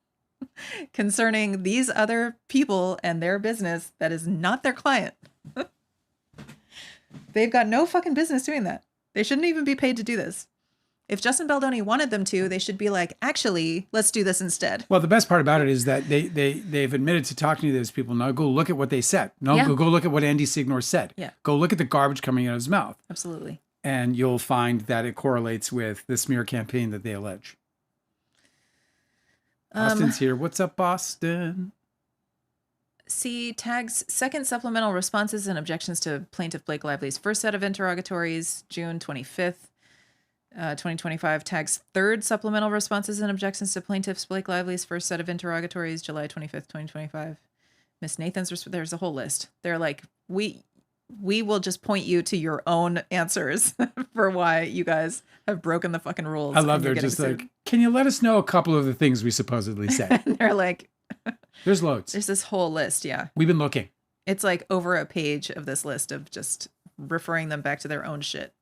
concerning these other people and their business that is not their client. They've got no fucking business doing that. They shouldn't even be paid to do this. If Justin Baldoni wanted them to, they should be like, actually, let's do this instead. Well, the best part about it is that they've admitted to talking to those people. Now go look at what they said. Go look at what Andy Signor said. Yeah. Go look at the garbage coming out of his mouth. Absolutely. And you'll find that it correlates with the smear campaign that they allege. Austin's here. What's up, Boston? See Tag's second supplemental responses and objections to Plaintiff Blake Lively's first set of interrogatories, June 25th, 2025. Tag's third supplemental responses and objections to Plaintiff Blake Lively's first set of interrogatories, July 25th, 2025. Miss Nathan's, there's a whole list. They're like, we will just point you to your own answers for why you guys have broken the fucking rules. I love they're just sued. Like, can you let us know a couple of the things we supposedly said? And they're like, there's loads. There's this whole list, yeah. We've been looking. It's like over a page of this list of just referring them back to their own shit.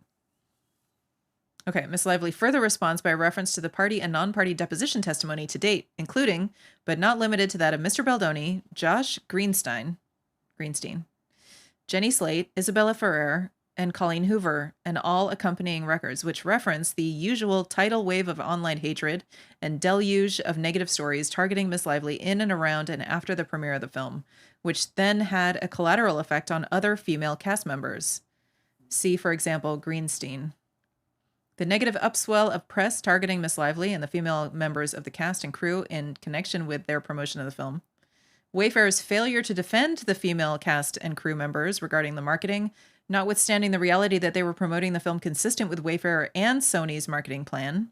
Okay, Miss Lively further responds by reference to the party and non-party deposition testimony to date, including, but not limited to that of Mr. Baldoni, Josh Greenstein, Jenny Slate, Isabella Ferrer, and Colleen Hoover, and all accompanying records, which reference the usual tidal wave of online hatred and deluge of negative stories targeting Miss Lively in and around and after the premiere of the film, which then had a collateral effect on other female cast members. See, for example, Greenstein. The negative upswell of press targeting Miss Lively and the female members of the cast and crew in connection with their promotion of the film. Wayfair's failure to defend the female cast and crew members regarding the marketing, notwithstanding the reality that they were promoting the film consistent with Wayfair and Sony's marketing plan.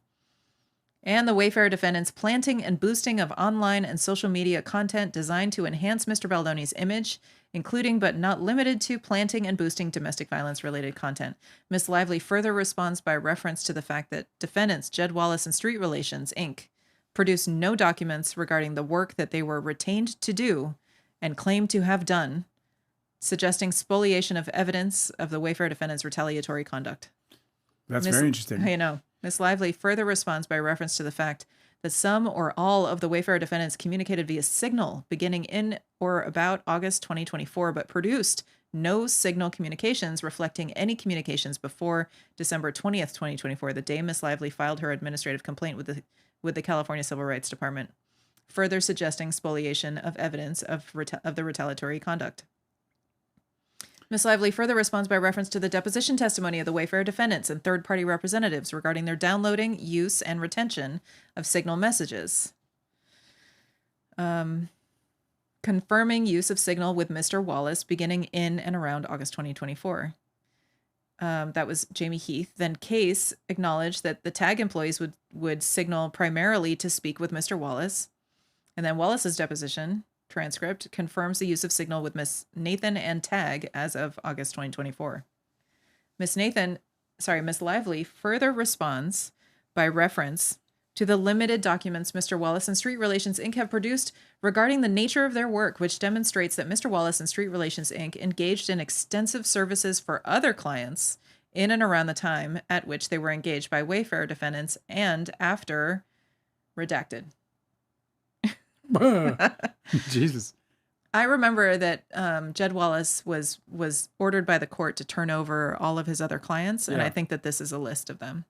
And the Wayfair defendants' planting and boosting of online and social media content designed to enhance Mr. Baldoni's image, including but not limited to planting and boosting domestic violence-related content. Miss Lively further responds by reference to the fact that defendants Jed Wallace and Street Relations, Inc., produced no documents regarding the work that they were retained to do and claimed to have done, suggesting spoliation of evidence of the Wayfair defendants' retaliatory conduct. That's very interesting. I know. Miss Lively further responds by reference to the fact that some or all of the Wayfair defendants communicated via Signal beginning in or about August 2024, but produced no Signal communications reflecting any communications before December 20th, 2024, the day Miss Lively filed her administrative complaint with the California Civil Rights Department, further suggesting spoliation of evidence of the retaliatory conduct. Miss Lively further responds by reference to the deposition testimony of the Wayfair defendants and third-party representatives regarding their downloading, use, and retention of Signal messages. Confirming use of Signal with Mr. Wallace beginning in and around August 2024. That was Jamie Heath. Then Case acknowledged that the TAG employees would signal primarily to speak with Mr. Wallace. And then Wallace's deposition transcript confirms the use of Signal with Miss Nathan and TAG as of August 2024. Miss Lively further responds by reference to the limited documents Mr. Wallace and Street Relations Inc. have produced regarding the nature of their work, which demonstrates that Mr. Wallace and Street Relations Inc. engaged in extensive services for other clients in and around the time at which they were engaged by Wayfair defendants and after redacted. Jesus. I remember that Jed Wallace was ordered by the court to turn over all of his other clients, and Yeah. I think that this is a list of them.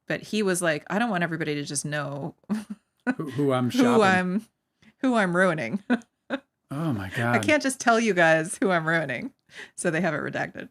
But he was like, I don't want everybody to just know Who I'm shopping. who I'm ruining. Oh my God. I can't just tell you guys who I'm ruining, so they have it redacted.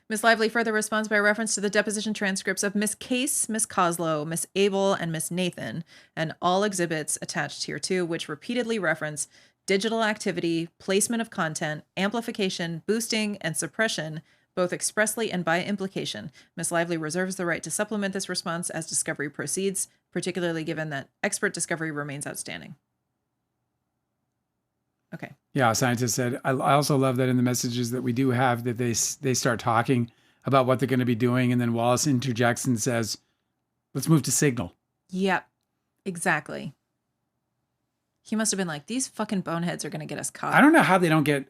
Miss Lively further responds by reference to the deposition transcripts of Miss Case, Miss Coslow, Miss Abel, and Miss Nathan, and all exhibits attached here too, which repeatedly reference digital activity, placement of content, amplification, boosting, and suppression, both expressly and by implication. Miss Lively reserves the right to supplement this response as discovery proceeds, particularly given that expert discovery remains outstanding. Okay. Yeah, a scientist said, I also love that in the messages that we do have that they start talking about what they're going to be doing. And then Wallace interjects and says, let's move to signal. Yep, exactly. He must have been like, these fucking boneheads are going to get us caught. I don't know how they don't get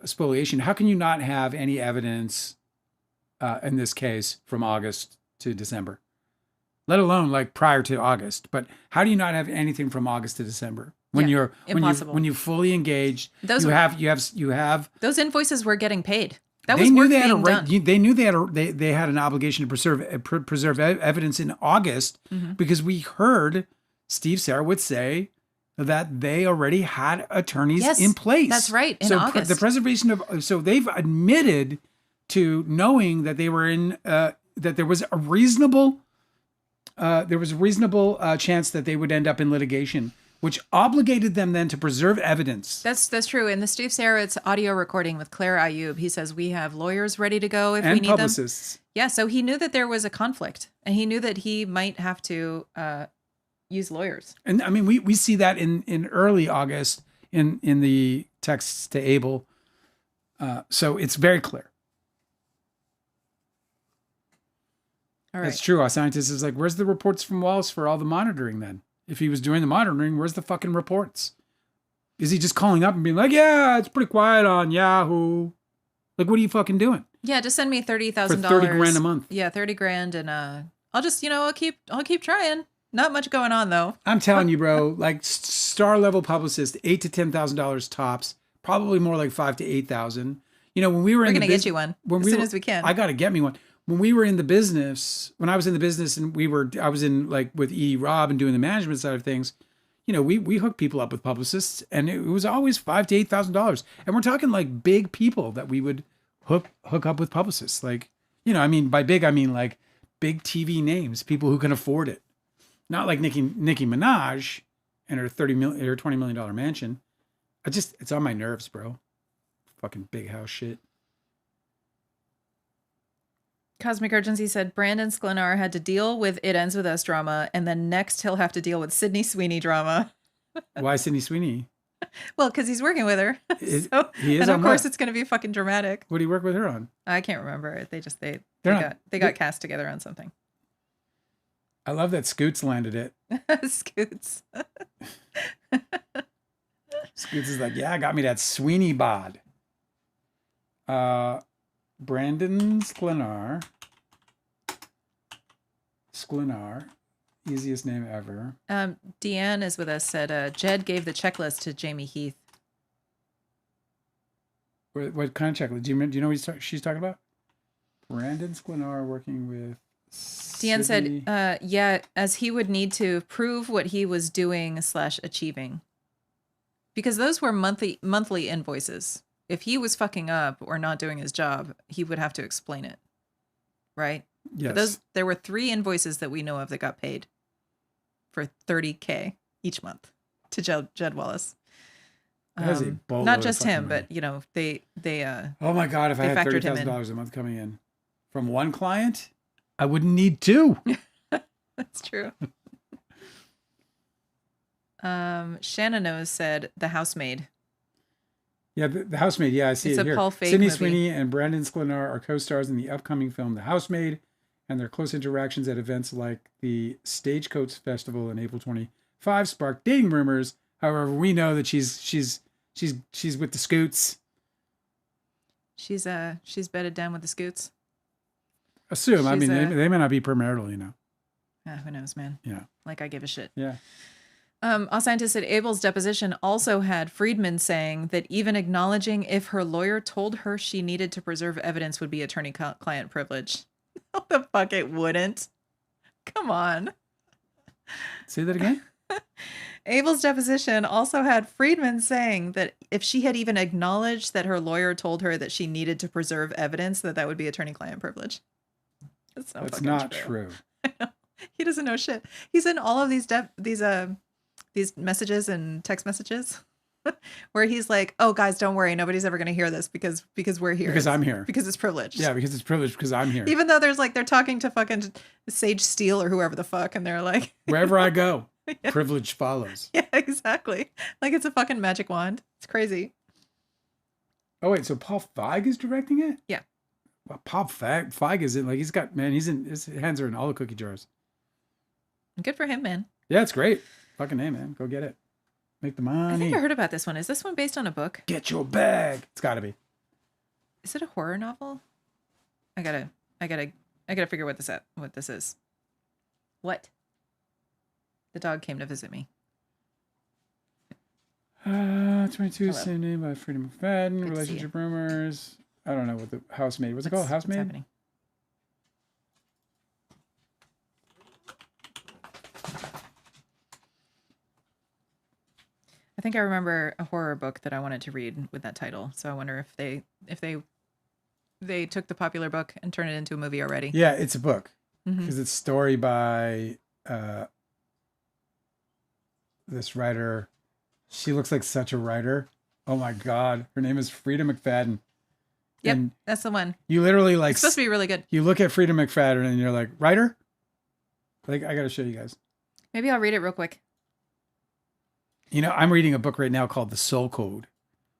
spoliation. How can you not have any evidence in this case from August to December, let alone like prior to August? But how do you not have anything from August to December? When Yeah, when you fully engaged, Those you were- have Those invoices were getting paid. That they was knew work they had a being right. done. They knew they had an obligation to preserve evidence in August because we heard Steve Sarowitz say that they already had attorneys Yes, in place. that's right, in so August. the preservation of they've admitted to knowing that they were in that there was a reasonable chance that they would end up in litigation, which obligated them then to preserve evidence. That's true. In the Steve Sarowitz audio recording with Claire Ayub, he says we have lawyers ready to go if we And need them. publicists. Yeah, so he knew that there was a conflict, and he knew that he might have to use lawyers. And I mean, we see that in early August in the texts to Abel. So it's very clear. All right. That's true. Our scientist is like, where's the reports from Wallace for all the monitoring then? If he was doing the monitoring, where's the fucking reports? Is he just calling up and being like, yeah, it's pretty quiet on Yahoo? Like, what are you fucking doing? Yeah, just send me $30,000 For 30 grand a month. Yeah, 30 grand, and I'll just I'll keep trying. Not much going on though. I'm telling you, bro, like star level publicist, $8,000 to $10,000 tops, probably more like $5,000 to $8,000. You know, when we were We're in gonna the get you one as soon as we can. I got to get me one. When we were in the business, when I was in the business and I was in like with E. Rob and doing the management side of things, you know, we hooked people up with publicists and it was always $5,000 to $8,000. And we're talking like big people that we would hook up with publicists. Like, you know, I mean, by big, I mean like big TV names, people who can afford it. Not like Nicki Minaj and her $30 million or $20 million mansion. It's on my nerves, bro. Fucking big house shit. Cosmic Urgency said Brandon Sklenar had to deal with It Ends With Us drama, and then next he'll have to deal with Sydney Sweeney drama. Why Sydney Sweeney? Well, because he's working with her. He is and on of course what? it's going to be fucking dramatic. What do you work with her on? I can't remember. They They're got cast together on something. I love that Scoots landed it. Scoots. Scoots is like, yeah, got me that Sweeney bod. Brandon Sklenar, easiest name ever. Deanne is with us. Said Jed gave the checklist to Jamie Heath. What kind of checklist? Do you know what she's talking about? Brandon Sklenar working with Deanne Sydney. said, yeah, as he would need to prove what he was doing / achieving. Because those were monthly invoices. If he was fucking up or not doing his job, he would have to explain it. Right? Yes. There were 3 invoices that we know of that got paid for $30K each month to Jed Wallace. That is a boatload not of just fucking him, money. but you know, they Oh my God, if I they had factored him in. $30,000 a month coming in from one client, I wouldn't need 2. That's true. Shannon knows said The Housemaid. Yeah, the Housemaid. Yeah, I see It's it a here. Paul Feig Sydney movie. Sweeney and Brandon Sklenar are co-stars in the upcoming film The Housemaid, and their close interactions at events like the Stagecoach Festival in April 25 sparked dating rumors. However, we know that she's with the Scoots. She's bedded down with the Scoots. Assume. I She's, mean, they may not be premarital, Who knows, man? Yeah. Like I give a shit. Yeah. A scientist at Abel's deposition also had Friedman saying that even acknowledging if her lawyer told her she needed to preserve evidence would be attorney-client privilege. No, the fuck it wouldn't. Come on. Say that again? Abel's deposition also had Friedman saying that if she had even acknowledged that her lawyer told her that she needed to preserve evidence, that would be attorney-client privilege. That's not true. He doesn't know shit. He's in all of these messages and text messages where he's like, "Oh, guys, don't worry, nobody's ever going to hear this because we're here. Because I'm here. Because it's privileged." Yeah, because it's privileged because I'm here. Even though there's like they're talking to fucking Sage Steele or whoever the fuck, and they're like, wherever I go, Yeah. privilege follows. Yeah, exactly. Like it's a fucking magic wand. It's crazy. Oh wait, so Paul Feig is directing it? Yeah. Well, Paul Feig is in, like, his hands are in all the cookie jars. Good for him, man. Yeah, it's great. Fucking A, man. Go get it. Make the money. I think I heard about this one. Is this one based on a book? Get your bag. It's got to be. Is it a horror novel? I gotta figure what this is. What? The dog came to visit me. 22 Hello. same name by Freedom McFadden. Good to see Relationship rumors. I don't know what the housemaid. What's it called? What's Housemaid? happening? I think I remember a horror book that I wanted to read with that title. So I wonder if they took the popular book and turned it into a movie already. Yeah, it's a book. Mhm. Because it's a story by this writer. She looks like such a writer. Oh my God. Her name is Frida McFadden. Yep, And that's the one. you literally like, It's supposed to be really good. you look at Frida McFadden and you're like, writer? Like, I got to show you guys. Maybe I'll read it real quick. I'm reading a book right now called The Soul Code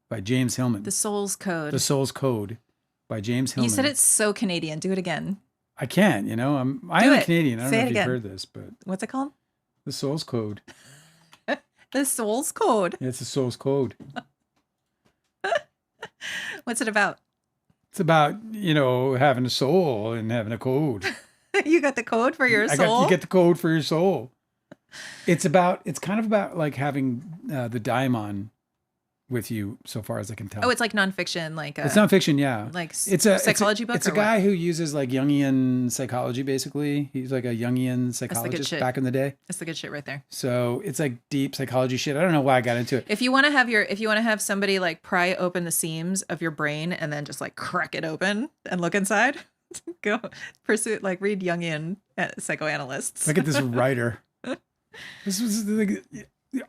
by James Hillman. The Soul's Code. The Soul's Code by James Hillman. You said it's so Canadian. Do it again. I can't, I am Do it. Canadian. I don't Say know it if you've again. heard this, but What's it called? The Soul's Code. The Soul's Code. Yeah, it's The Soul's Code. What's it about? It's about, having a soul and having a code. You got the code for your soul? You get the code for your soul. It's kind of about like having the daimon with you, so far as I can tell. Oh, it's like nonfiction, like it's nonfiction, yeah. like It's a psychology book. It's a guy who uses like Jungian psychology, basically. He's like a Jungian psychologist shit. back in the day. That's the good shit right there. So it's like deep psychology shit. I don't know why I got into it. If you want to have somebody like pry open the seams of your brain and then just like crack it open and look inside, go pursue like read Jungian psychoanalysts. Look at this writer. This was like,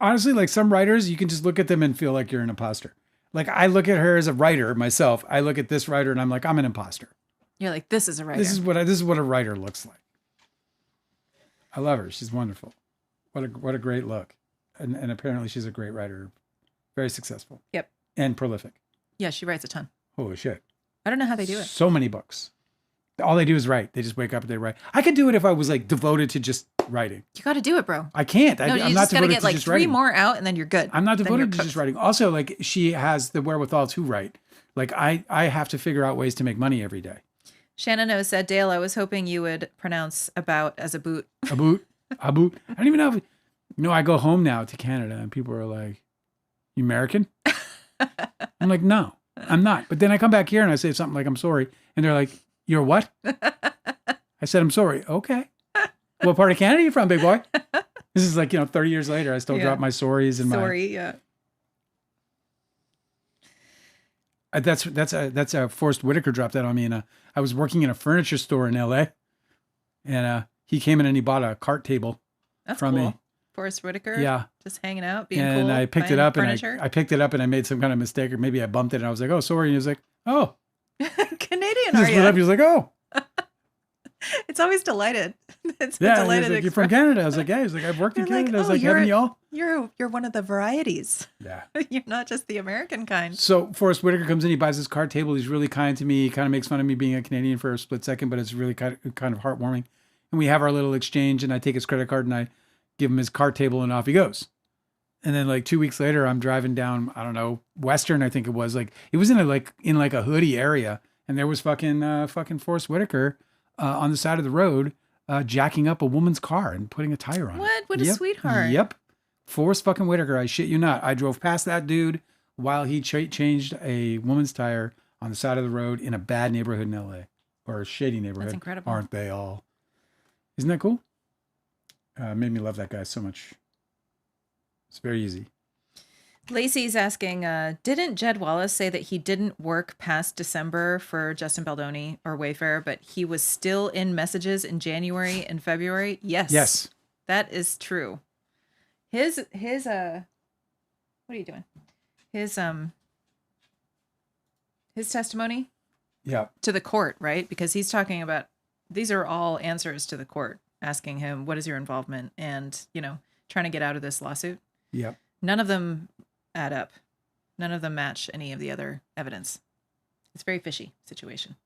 honestly, like some writers, you can just look at them and feel like you're an imposter. Like I look at her as a writer myself. I look at this writer and I'm like, I'm an imposter. You're like, this is a writer. This is what a writer looks like. I love her. She's wonderful. What a great look. And apparently she's a great writer. Very successful. Yep. And prolific. Yeah, she writes a ton. Holy shit. I don't know how they do it. So many books. All they do is write. They just wake up and they write. I could do it if I was like devoted to just writing. You got to do it, bro. I can't. No, I'm you not just got to devoted get to like just 3 writing. more out and then you're good. I'm not Then devoted you're to just cooked. writing. Also, like she has the wherewithal to write. Like I have to figure out ways to make money every day. Shannon O said, Dale, I was hoping you would pronounce about as a boot. A boot. I don't even know if, I go home now to Canada and people are like, you American? I'm like, no, I'm not. But then I come back here and I say something like, I'm sorry. And they're like, you're what? I said, I'm sorry. Okay. What part of Canada are you from, big boy? This is like, 30 years later, I still Yeah. drop my sorries and Sorry, yeah. That's a Forrest Whitaker dropped that on me. And I was working in a furniture store in LA and he came in and he bought a cart table That's from cool. me. Forrest Whitaker. Yeah. Just hanging out, being And cool. I picked it buying up furniture. and I picked it up and I made some kind of mistake or maybe I bumped it and I was like, oh, sorry. And he was like, oh, Canadian, he are just lit up. He you? was like, oh, It's always delighted. It's Yeah, delighted. he's like, you're from Canada. I was like, yeah. He's like, I've worked in They're like, Canada. I was "Oh, like, haven't y'all? You're one of the varieties. Yeah. You're not just the American kind." So Forrest Whitaker comes in, he buys his card table. He's really kind to me. He kind of makes fun of me being a Canadian for a split second, but it's really kind of heartwarming. And we have our little exchange, and I take his credit card and I give him his card table, and off he goes. And then like 2 weeks later, I'm driving down, I don't know, Western, I think it was. Like it was in a hoodie area, and there was fucking Forrest Whitaker on the side of the road, jacking up a woman's car and putting a tire on it. What a sweetheart. Yep. Forrest fucking Whitaker, I shit you not. I drove past that dude while he changed a woman's tire on the side of the road in a bad neighborhood in LA, or a shady neighborhood. That's incredible. Aren't they all? Isn't that cool? Made me love that guy so much. It's very easy. Lacey's asking, didn't Jed Wallace say that he didn't work past December for Justin Baldoni or Wayfair, but he was still in messages in January and February? Yes. Yes. That is true. His what are you doing? His testimony Yeah. to the court, right? Because he's talking about, these are all answers to the court asking him, what is your involvement? And, trying to get out of this lawsuit. Yep. None of them add up. None of them match any of the other evidence. It's a very fishy situation.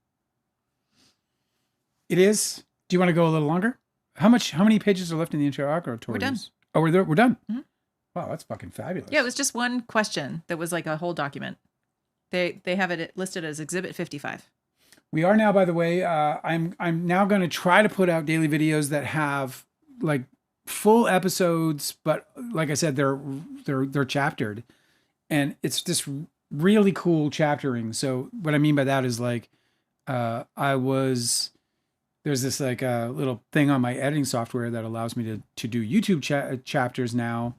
It is. Do you want to go a little longer? How many pages are left in the interrogatories? We're done. Oh, we're done. Mm-hmm. Wow, that's fucking fabulous. Yeah, it was just one question that was like a whole document. They have it listed as Exhibit 55. We are now, by the way, I'm now going to try to put out daily videos that have like full episodes, but like I said, they're chaptered, and it's just really cool chaptering. So what I mean by that is like, there's this like little thing on my editing software that allows me to do YouTube chapters now.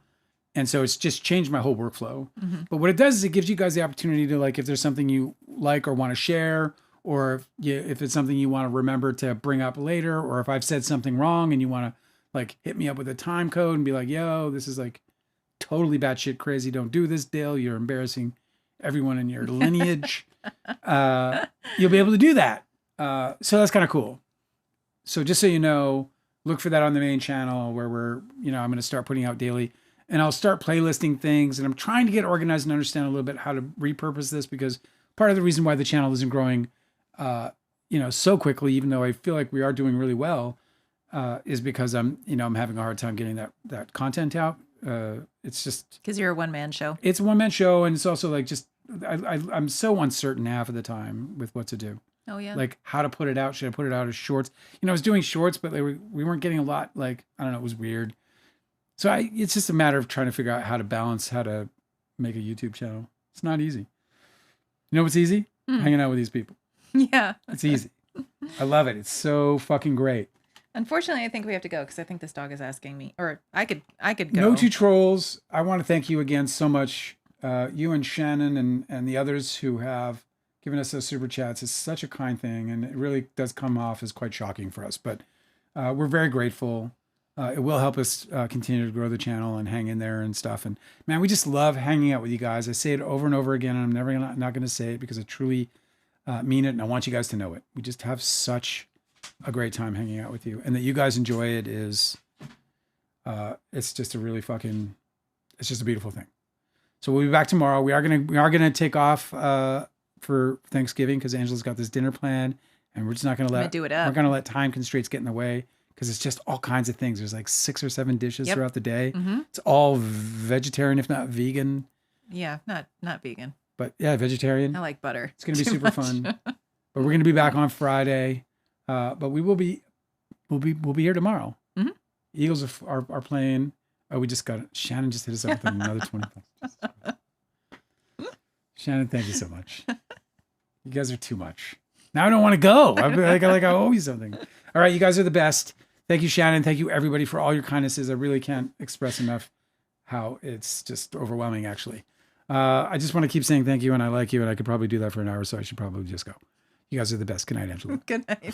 And so it's just changed my whole workflow. Mm-hmm. But what it does is it gives you guys the opportunity to, like, if there's something you like or want to share, or if it's something you want to remember to bring up later, or if I've said something wrong and you want to like hit me up with a time code and be like, yo, this is like totally batshit crazy. Don't do this, Dale. You're embarrassing everyone in your lineage. You'll be able to do that. So that's kind of cool. So just so you know, look for that on the main channel where I'm going to start putting out daily, and I'll start playlisting things, and I'm trying to get organized and understand a little bit how to repurpose this, because part of the reason why the channel isn't growing, so quickly, even though I feel like we are doing really well, is because I'm having a hard time getting that content out. It's just because you're a one-man show. It's a one-man show, and it's also like just I'm so uncertain half of the time with what to do. Oh yeah. Like how to put it out. Should I put it out as shorts? I was doing shorts, but we weren't getting a lot. Like, I don't know, it was weird. So it's just a matter of trying to figure out how to balance how to make a YouTube channel. It's not easy. You know what's easzy? Hanging out with these people. Yeah. It's easy. I love it. It's so fucking great. Unfortunately, I think we have to go because I think this dog is asking me, or I could go. No two trolls. I want to thank you again so much. You and Shannon and the others who have given us those super chats is such a kind thing, and it really does come off as quite shocking for us. But we're very grateful. It will help us continue to grow the channel and hang in there and stuff. And man, we just love hanging out with you guys. I say it over and over again, and I'm never not going to say it because I truly mean it, and I want you guys to know it. We just have such a great time hanging out with you, and that you guys enjoy it is it's just it's just a beautiful thing. So we'll be back tomorrow. We are gonna take off for Thanksgiving because Angela's got this dinner plan, and we're just not gonna do it up. We're gonna let time constraints get in the way because it's just all kinds of things. There's like 6 or 7 dishes throughout the day. Mm-hmm. It's all vegetarian, if not vegan. Yeah, not vegan. But yeah, vegetarian. I like butter. It's gonna be super fun. But we're gonna be back on Friday. But we'll be here tomorrow. Mm-hmm. Eagles are playing. Oh, we just got it. Shannon just hit us up with another 20 bucks. Shannon, thank you so much. You guys are too much. Now I don't want to go. I owe you something. All right, you guys are the best. Thank you, Shannon. Thank you, everybody, for all your kindnesses. I really can't express enough how it's just overwhelming, actually. I just want to keep saying thank you, and I like you, and I could probably do that for an hour, so I should probably just go. You guys are the best. Good night, Angela. Good night.